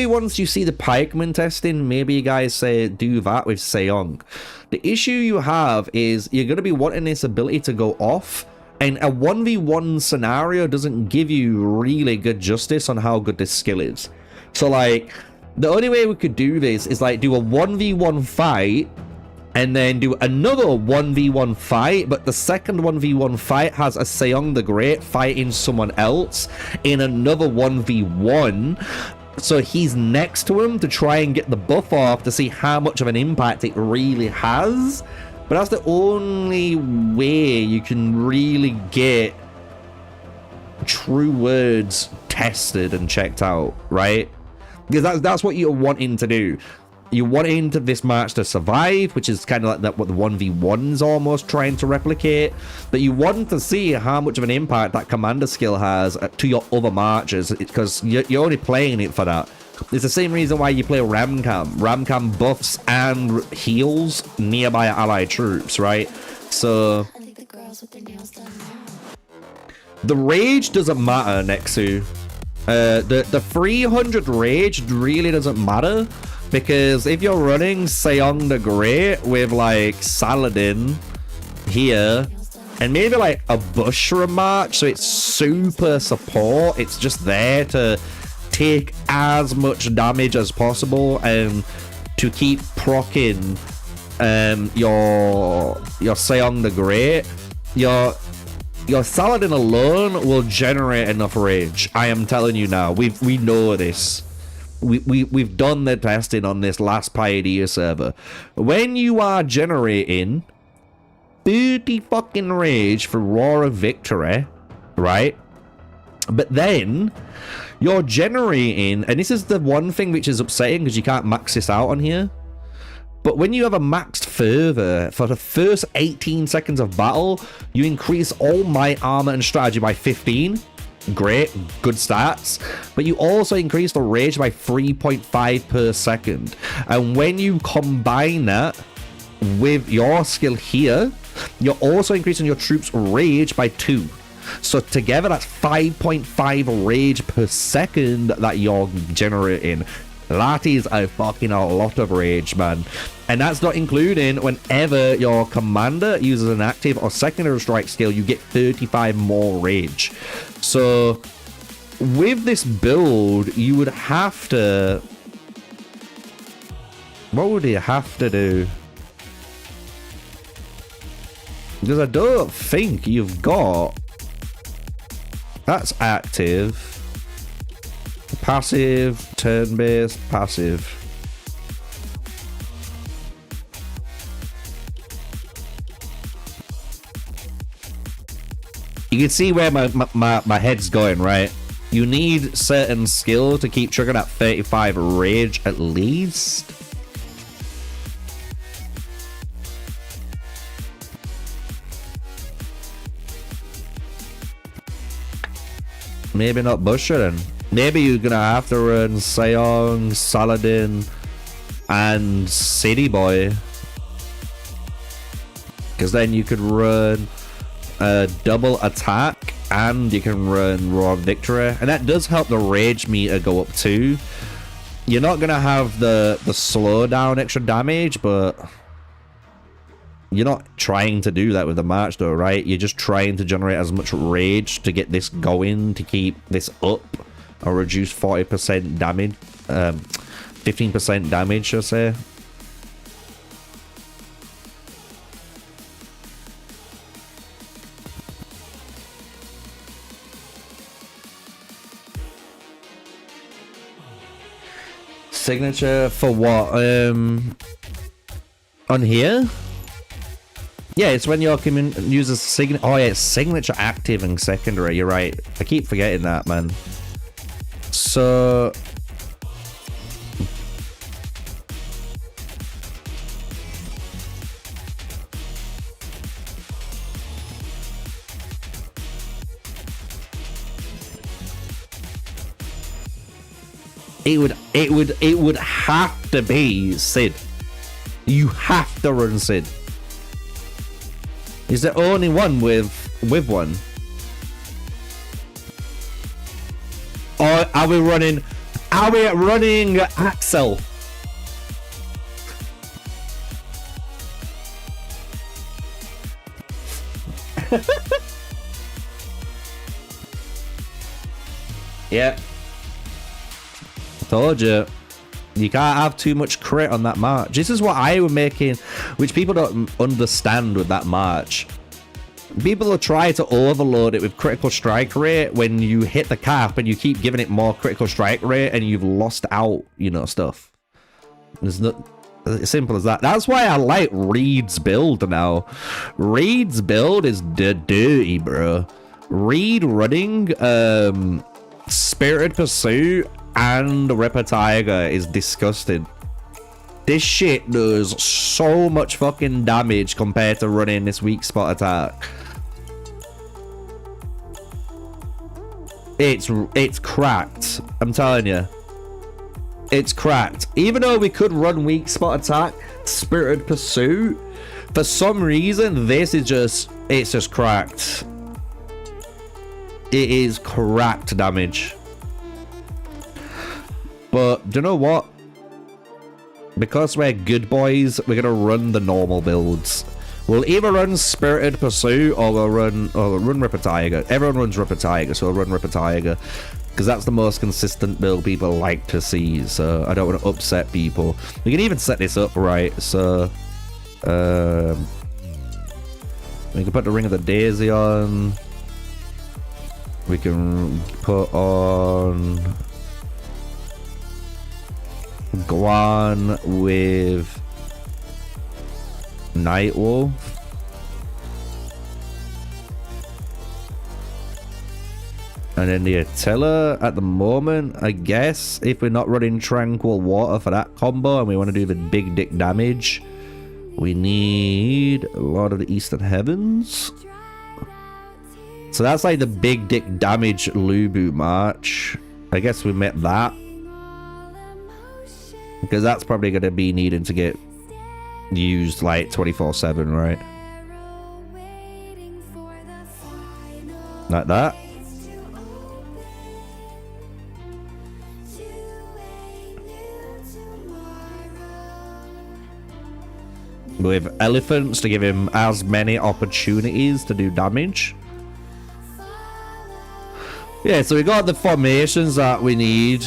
once you see the pikeman testing, maybe you guys say do that with Seong. The issue you have is you're going to be wanting this ability to go off, and a 1v1 scenario doesn't give you really good justice on how good this skill is. So like, the only way we could do this is like do a 1v1 fight and then do another 1v1 fight, but the second 1v1 fight has a Seong the Great fighting someone else in another 1v1. So he's next to him to try and get the buff off to see how much of an impact it really has. But that's the only way you can really get true words tested and checked out, right? Because that's what you're wanting to do. You're wanting this match to survive, which is kind of like that what the 1v1's almost trying to replicate. But you want to see how much of an impact that commander skill has to your other marches, because you're only playing it for that. It's the same reason why you play Ramcam. Ramcam buffs and heals nearby allied troops, right? So the rage doesn't matter, Nexu. The 300 rage really doesn't matter, because if you're running Seong the Great with like Saladin here and maybe like a Bushra march, so it's super support, it's just there to take as much damage as possible and to keep proccing your Seong the Great, your Saladin alone will generate enough rage. I am telling you now. We know this. We've done the testing on this last Pioneer server. When you are generating 30 fucking rage for Roar of Victory, right? But then you're generating, and this is the one thing which is upsetting because you can't max this out on here. But when you have a maxed fervor for the first 18 seconds of battle, you increase all might, armor, and strategy by 15. Great, good stats. But you also increase the rage by 3.5 per second. And when you combine that with your skill here, you're also increasing your troops' rage by 2. So together, that's 5.5 rage per second that you're generating. That is a fucking a lot of rage, man. And that's not including whenever your commander uses an active or secondary strike skill, you get 35 more rage. So with this build, you would have to... What would you have to do? Because I don't think you've got... That's active. Passive, turn-based, passive. You can see where my head's going, right? You need certain skill to keep triggering that 35 rage at least. Maybe not Busher then. Maybe you're gonna have to run Seong, Saladin, and City Boy. Because then you could run a double attack and you can run Roar Victory. And that does help the rage meter go up too. You're not gonna have the slowdown extra damage, but you're not trying to do that with the march though, right? You're just trying to generate as much rage to get this going, to keep this up. Or reduce 40% damage, 15% damage, I'll say. Signature for what? On here? Yeah, it's when your uses signature. Oh yeah, it's signature active and secondary. You're right. I keep forgetting that, man. So it would have to be Sid. You have to run Sid. Is the only one with one? Or are we running Axel? Yeah. Told you. You can't have too much crit on that march. This is what I was making, which people don't understand with that march. People will try to overload it with critical strike rate when you hit the cap and you keep giving it more critical strike rate and you've lost out, you know, stuff. There's Simple as that. That's why I like Reed's build now. Reed's build is dirty, bro. Reed running Spirited Pursuit and Ripper Tiger is disgusting. This shit does so much fucking damage compared to running this weak spot attack. It's cracked. I'm telling you. It's cracked. Even though we could run weak spot attack, Spirited Pursuit, for some reason, this is just, it's just cracked. It is cracked damage. But do you know what? Because we're good boys, we're gonna run the normal builds. We'll either run Spirited Pursuit or we'll run Ripper Tiger. Everyone runs Ripper Tiger, so we'll run Ripper Tiger. Because that's the most consistent build people like to see, so I don't want to upset people. We can even set this up right, so we can put the Ring of the Daisy on. We can put on Guan with Nightwolf. And then the Attila at the moment, I guess, if we're not running Tranquil Water for that combo and we want to do the big dick damage, we need a lot of the Eastern Heavens. So that's like the big dick damage Lubu March. I guess we met that. Because that's probably going to be needing to get used like 24/7, right? Like that. With elephants to give him as many opportunities to do damage. Yeah, so we got the formations that we need.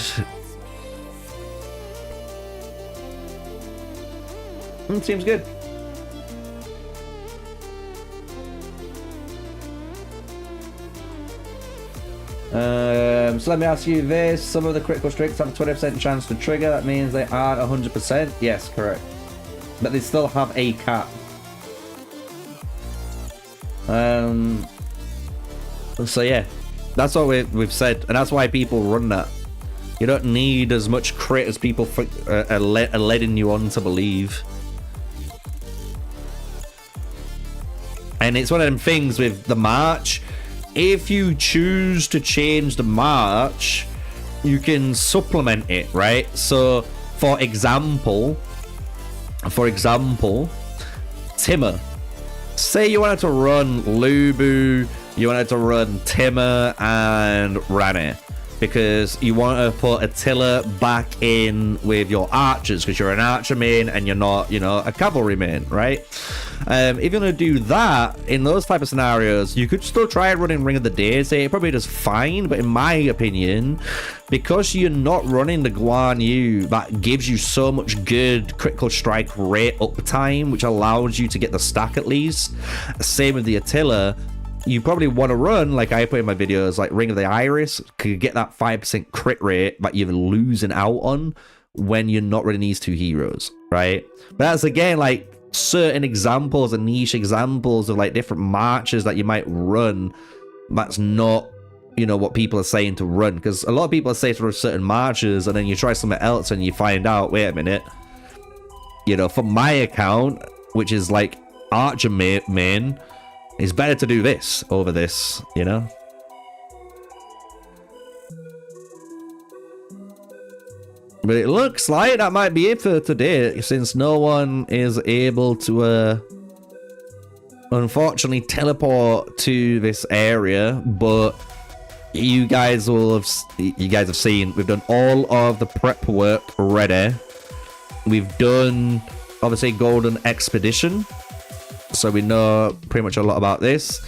Seems good. So let me ask you this. Some of the critical strikes have a 20% chance to trigger. That means they aren't 100%. Yes, correct. But they still have a cap. So yeah, that's what we've said, and that's why people run that. You don't need as much crit as people are letting you on to believe. And it's one of them things with the march. If you choose to change the march, you can supplement it, right? So, for example, Timur. Say you wanted to run Lubu, you wanted to run Timur and Rane, because you want to put Attila back in with your archers, because you're an archer main and you're not, you know, a cavalry main, right? If you're going to do that, in those type of scenarios, you could still try running Ring of the Daisy. It probably does fine, but in my opinion, because you're not running the Guan Yu, that gives you so much good critical strike rate uptime, which allows you to get the stack at least. Same with the Attila. You probably want to run, like I put in my videos, like Ring of the Iris, could get that 5% crit rate that you're losing out on when you're not running these two heroes, right? But that's again like certain examples and niche examples of like different marches that you might run. That's not, you know, what people are saying to run, because a lot of people are saying to run certain marches and then you try something else and you find out, wait a minute, you know, for my account, which is like archer main, it's better to do this over this, you know? But it looks like that might be it for today, since no one is able to, unfortunately, teleport to this area. But you guys have seen, we've done all of the prep work ready. We've done, obviously, Golden Expedition, so we know pretty much a lot about this.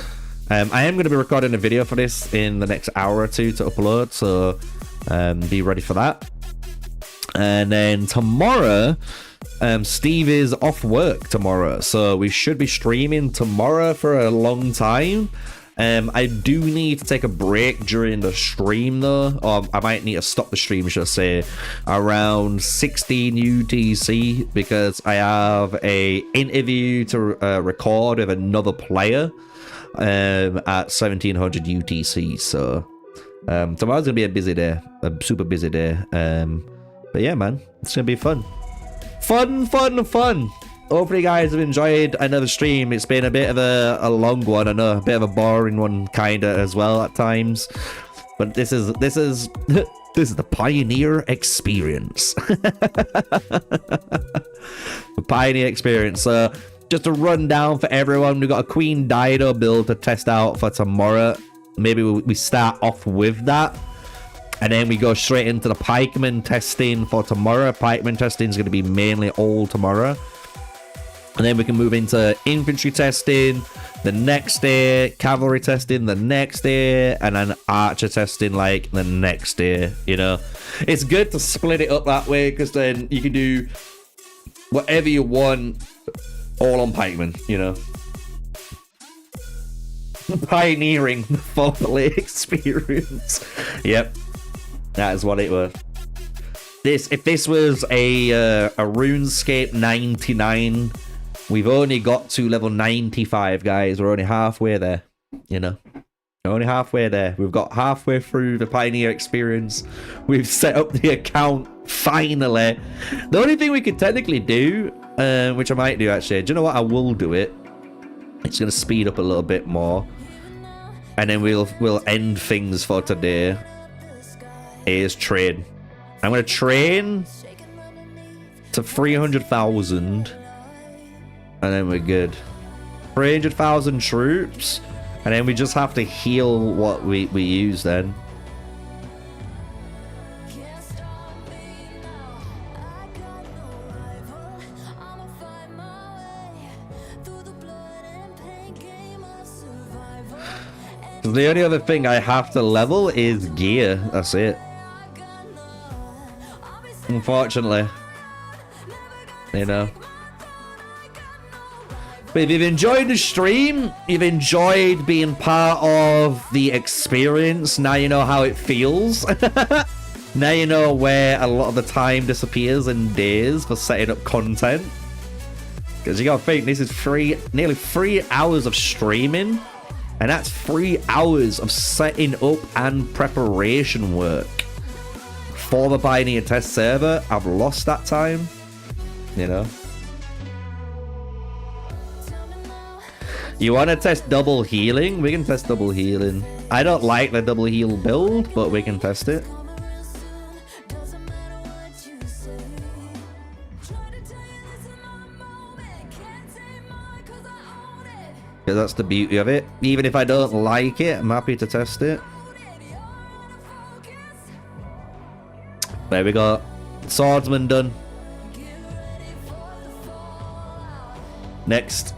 I am going to be recording a video for this in the next hour or two to upload, so be ready for that. And then tomorrow, Steve is off work tomorrow, so we should be streaming tomorrow for a long time. I do need to take a break during the stream though, or I might need to stop the stream, should I say, around 16 UTC, because I have a interview to record with another player at 1700 UTC. So tomorrow's gonna be a busy day, a super busy day. But yeah, man, it's gonna be fun. Fun. Hopefully you guys have enjoyed another stream. It's been a bit of a long one, I know, a bit of a boring one kinda as well at times. But this is the Pioneer experience. The Pioneer experience. So just a rundown for everyone. We've got a Queen Daido build to test out for tomorrow. Maybe we start off with that. And then we go straight into the pikeman testing for tomorrow. Pikeman testing is going to be mainly all tomorrow. And then we can move into infantry testing the next day, cavalry testing the next day, and then archer testing like the next day, you know. It's good to split it up that way, because then you can do whatever you want all on pikeman, you know. Pioneering the full-play experience. Yep, that is what it was. If this was a RuneScape 99, we've only got to level 95, guys. We're only halfway there, you know. We're only halfway there. We've got halfway through the Pioneer experience. We've set up the account, finally. The only thing we could technically do, which I might do actually, do you know what? I will do it. It's going to speed up a little bit more. And then we'll end things for today. Is trade. I'm going to train to 300,000. And then we're good. 300,000 troops. And then we just have to heal what we use then. The only other thing I have to level is gear. That's it. Unfortunately. You know. But if you've enjoyed the stream, you've enjoyed being part of the experience, now you know how it feels. Now you know where a lot of the time disappears in days for setting up content. Because you gotta think, this is nearly 3 hours of streaming. And that's 3 hours of setting up and preparation work. For the Pioneer test server, I've lost that time. You know. You want to test double healing? We can test double healing. I don't like the double heal build, but we can test it. Because that's the beauty of it. Even if I don't like it, I'm happy to test it. There we go. Swordsman done. Next.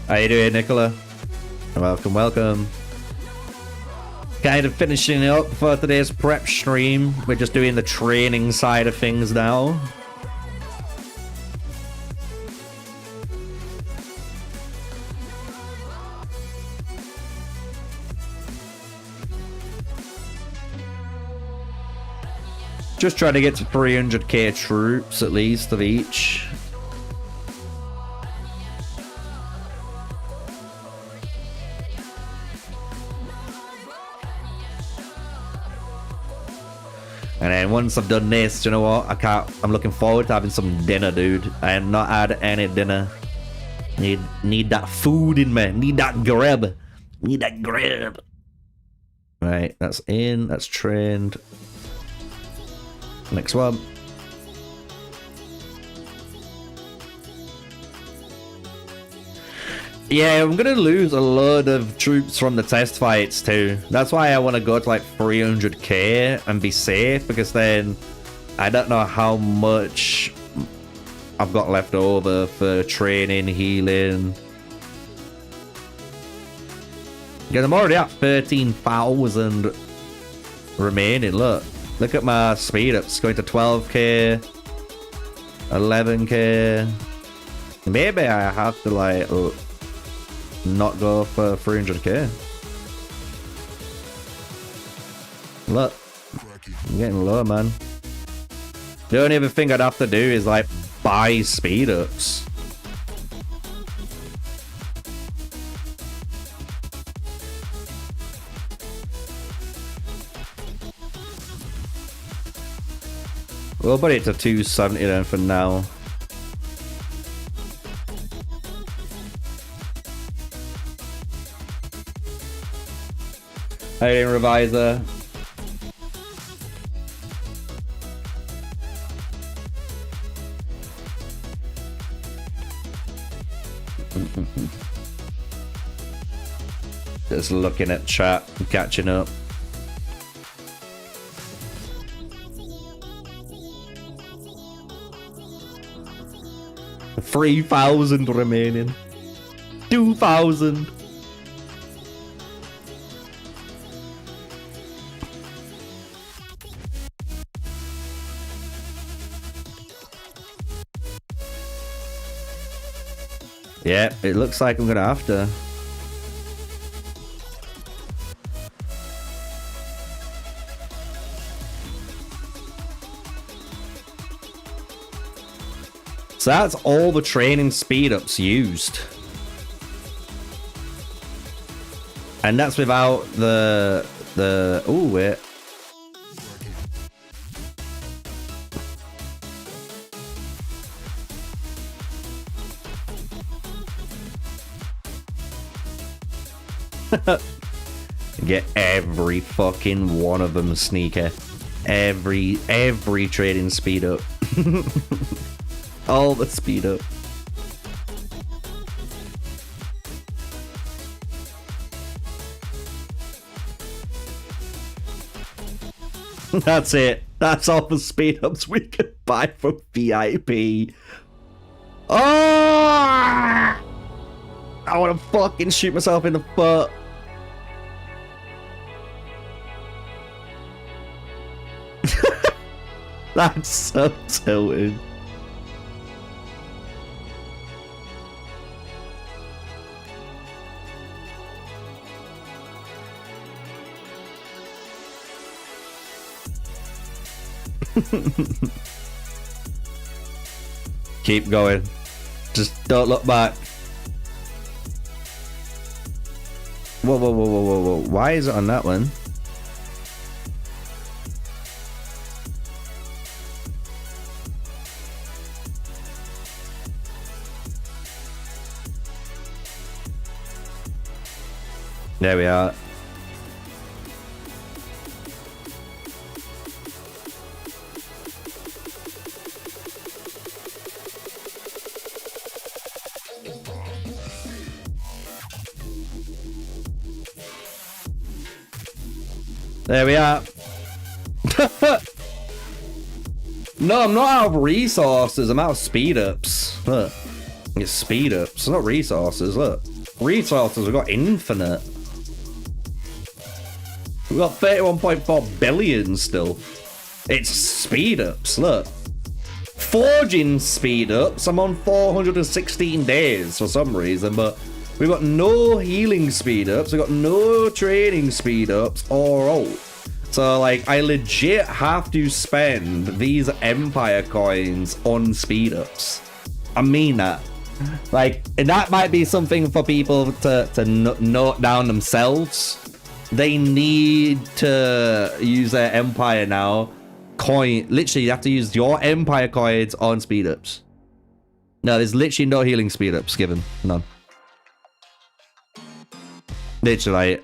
How you doing, Nicola? Welcome. Kind of finishing up for today's prep stream. We're just doing the training side of things now. Just trying to get to 300k troops at least of each. And then once I've done this, you know what? I'm looking forward to having some dinner, dude. I have not had any dinner. Need that food in me. Need that grab. Right, that's in. That's trained. Next one. Yeah, I'm gonna lose a lot of troops from the test fights too. That's why I want to go to like 300k and be safe, because then I don't know how much I've got left over for training, healing. Because I'm already at 13,000 remaining. Look at my speed ups going to 12k, 11k. Maybe I have to like not go for 300k. Look, I'm getting low, man. The only other thing I'd have to do is like buy speed ups. We'll put it to 270 then for now. How you doing, Reviser? Just looking at chat, catching up. $3,000 remaining. 2,000. Yeah, it looks like I'm gonna have to. So that's all the training speed ups used. And that's without the oh wait. Get every fucking one of them, Sneaker. Every trading speed up. All the speed up. That's it. That's all the speed ups we can buy from VIP. Oh! I want to fucking shoot myself in the foot. That's so tilted. Keep going. Just don't look back. Whoa, whoa, whoa, whoa, whoa, whoa. Why is it on that one? There we are. There we are. No, I'm not out of resources. I'm out of speed ups. Look. It's speed ups, not resources. Look. Resources, we've got infinite. We've got 31.4 billion still. It's speed ups, look. Forging speed ups, I'm on 416 days for some reason, but we've got no healing speed ups, we've got no training speed ups or all. So like, I legit have to spend these empire coins on speed ups. I mean that. Like, and that might be something for people to note down themselves. They need to use their empire now. Literally, you have to use your empire coins on speed ups. No, there's literally no healing speed ups given. None. Literally,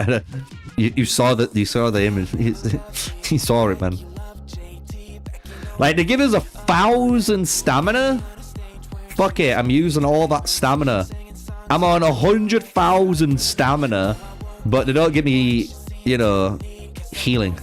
you saw that. You saw the image. You saw it, man. Like, they give us 1,000 stamina. Fuck it, I'm using all that stamina I'm on 100,000 stamina, but they don't give me, you know, healing.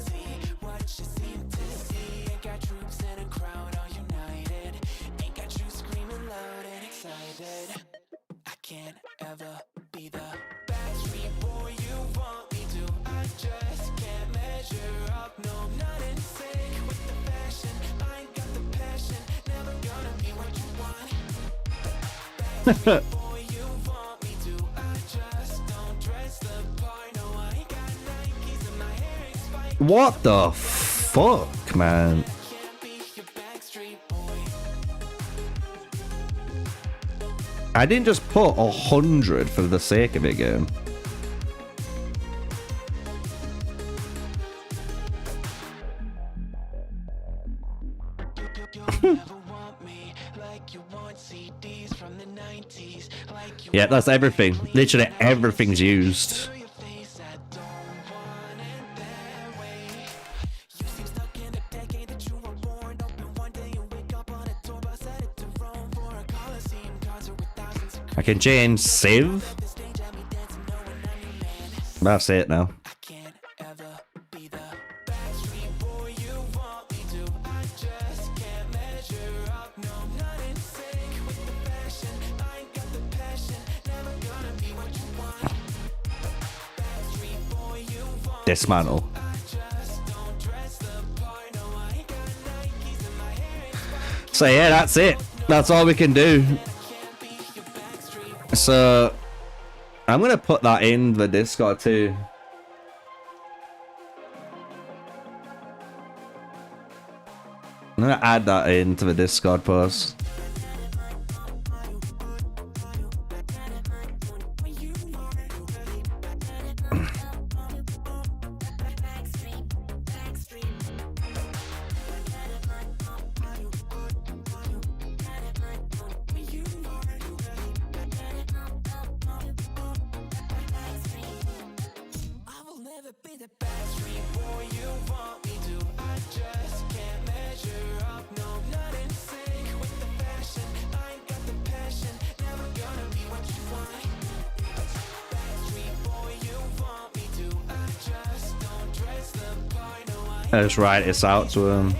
What the fuck, man? I didn't just put 100 for the sake of it, game. Yeah, that's everything. Literally everything's used. I can change Civ. That's it now. Dismantle. So yeah, that's it. That's all we can do. So I'm gonna put that in the Discord too. I'm gonna add that into the Discord post. I just write this out to him.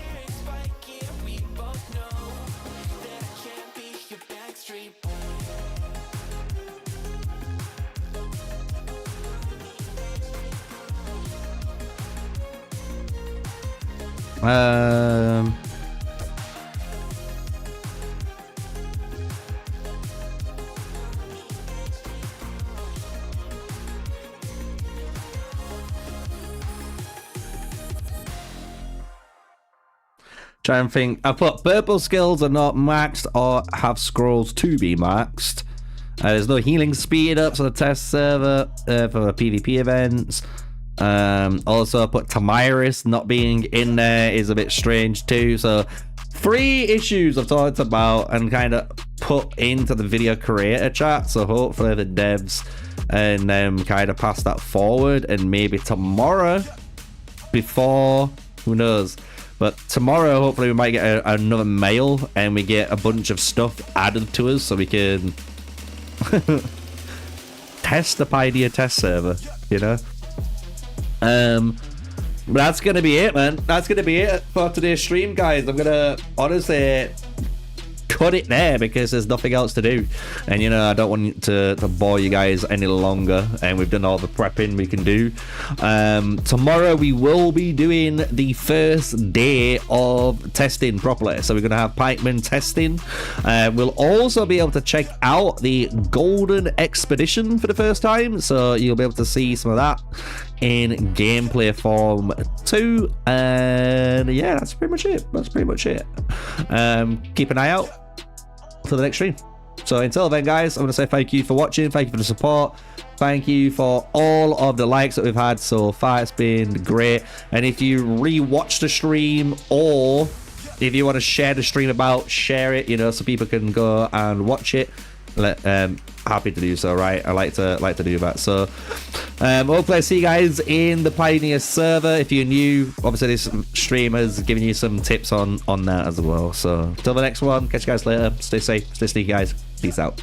Try and think. I put purple skills are not maxed or have scrolls to be maxed. There's no healing speed ups on the test server for the PvP events. Also, I put Tomirus not being in there is a bit strange too. So, 3 issues I've talked about and kind of put into the video creator chat. So, hopefully, the devs and kind of pass that forward. And maybe tomorrow, before, who knows. But tomorrow, hopefully, we might get another mail and we get a bunch of stuff added to us so we can test the Pioneer test server, you know? But that's going to be it, man. That's going to be it for today's stream, guys. I'm going to honestly cut it there because there's nothing else to do. And, you know, I don't want to bore you guys any longer. And we've done all the prepping we can do. Tomorrow we will be doing the first day of testing properly. So we're going to have pikeman testing. We'll also be able to check out the Golden Expedition for the first time. So you'll be able to see some of that in gameplay form too. And yeah, that's pretty much it. That's pretty much it. Keep an eye out for the next stream. So until then, guys, I'm going to say thank you for watching. Thank you for the support. Thank you for all of the likes that we've had so far. It's been great. And if you re-watch the stream or if you want to share the stream about, share it, you know, so people can go and watch it. Happy to do so, right? I like to do that. So hopefully I see you guys in the Pioneer server. If you're new, obviously this stream has given you some tips on that as well. So till the next one, catch you guys later. Stay safe, stay sneaky, guys. Peace out.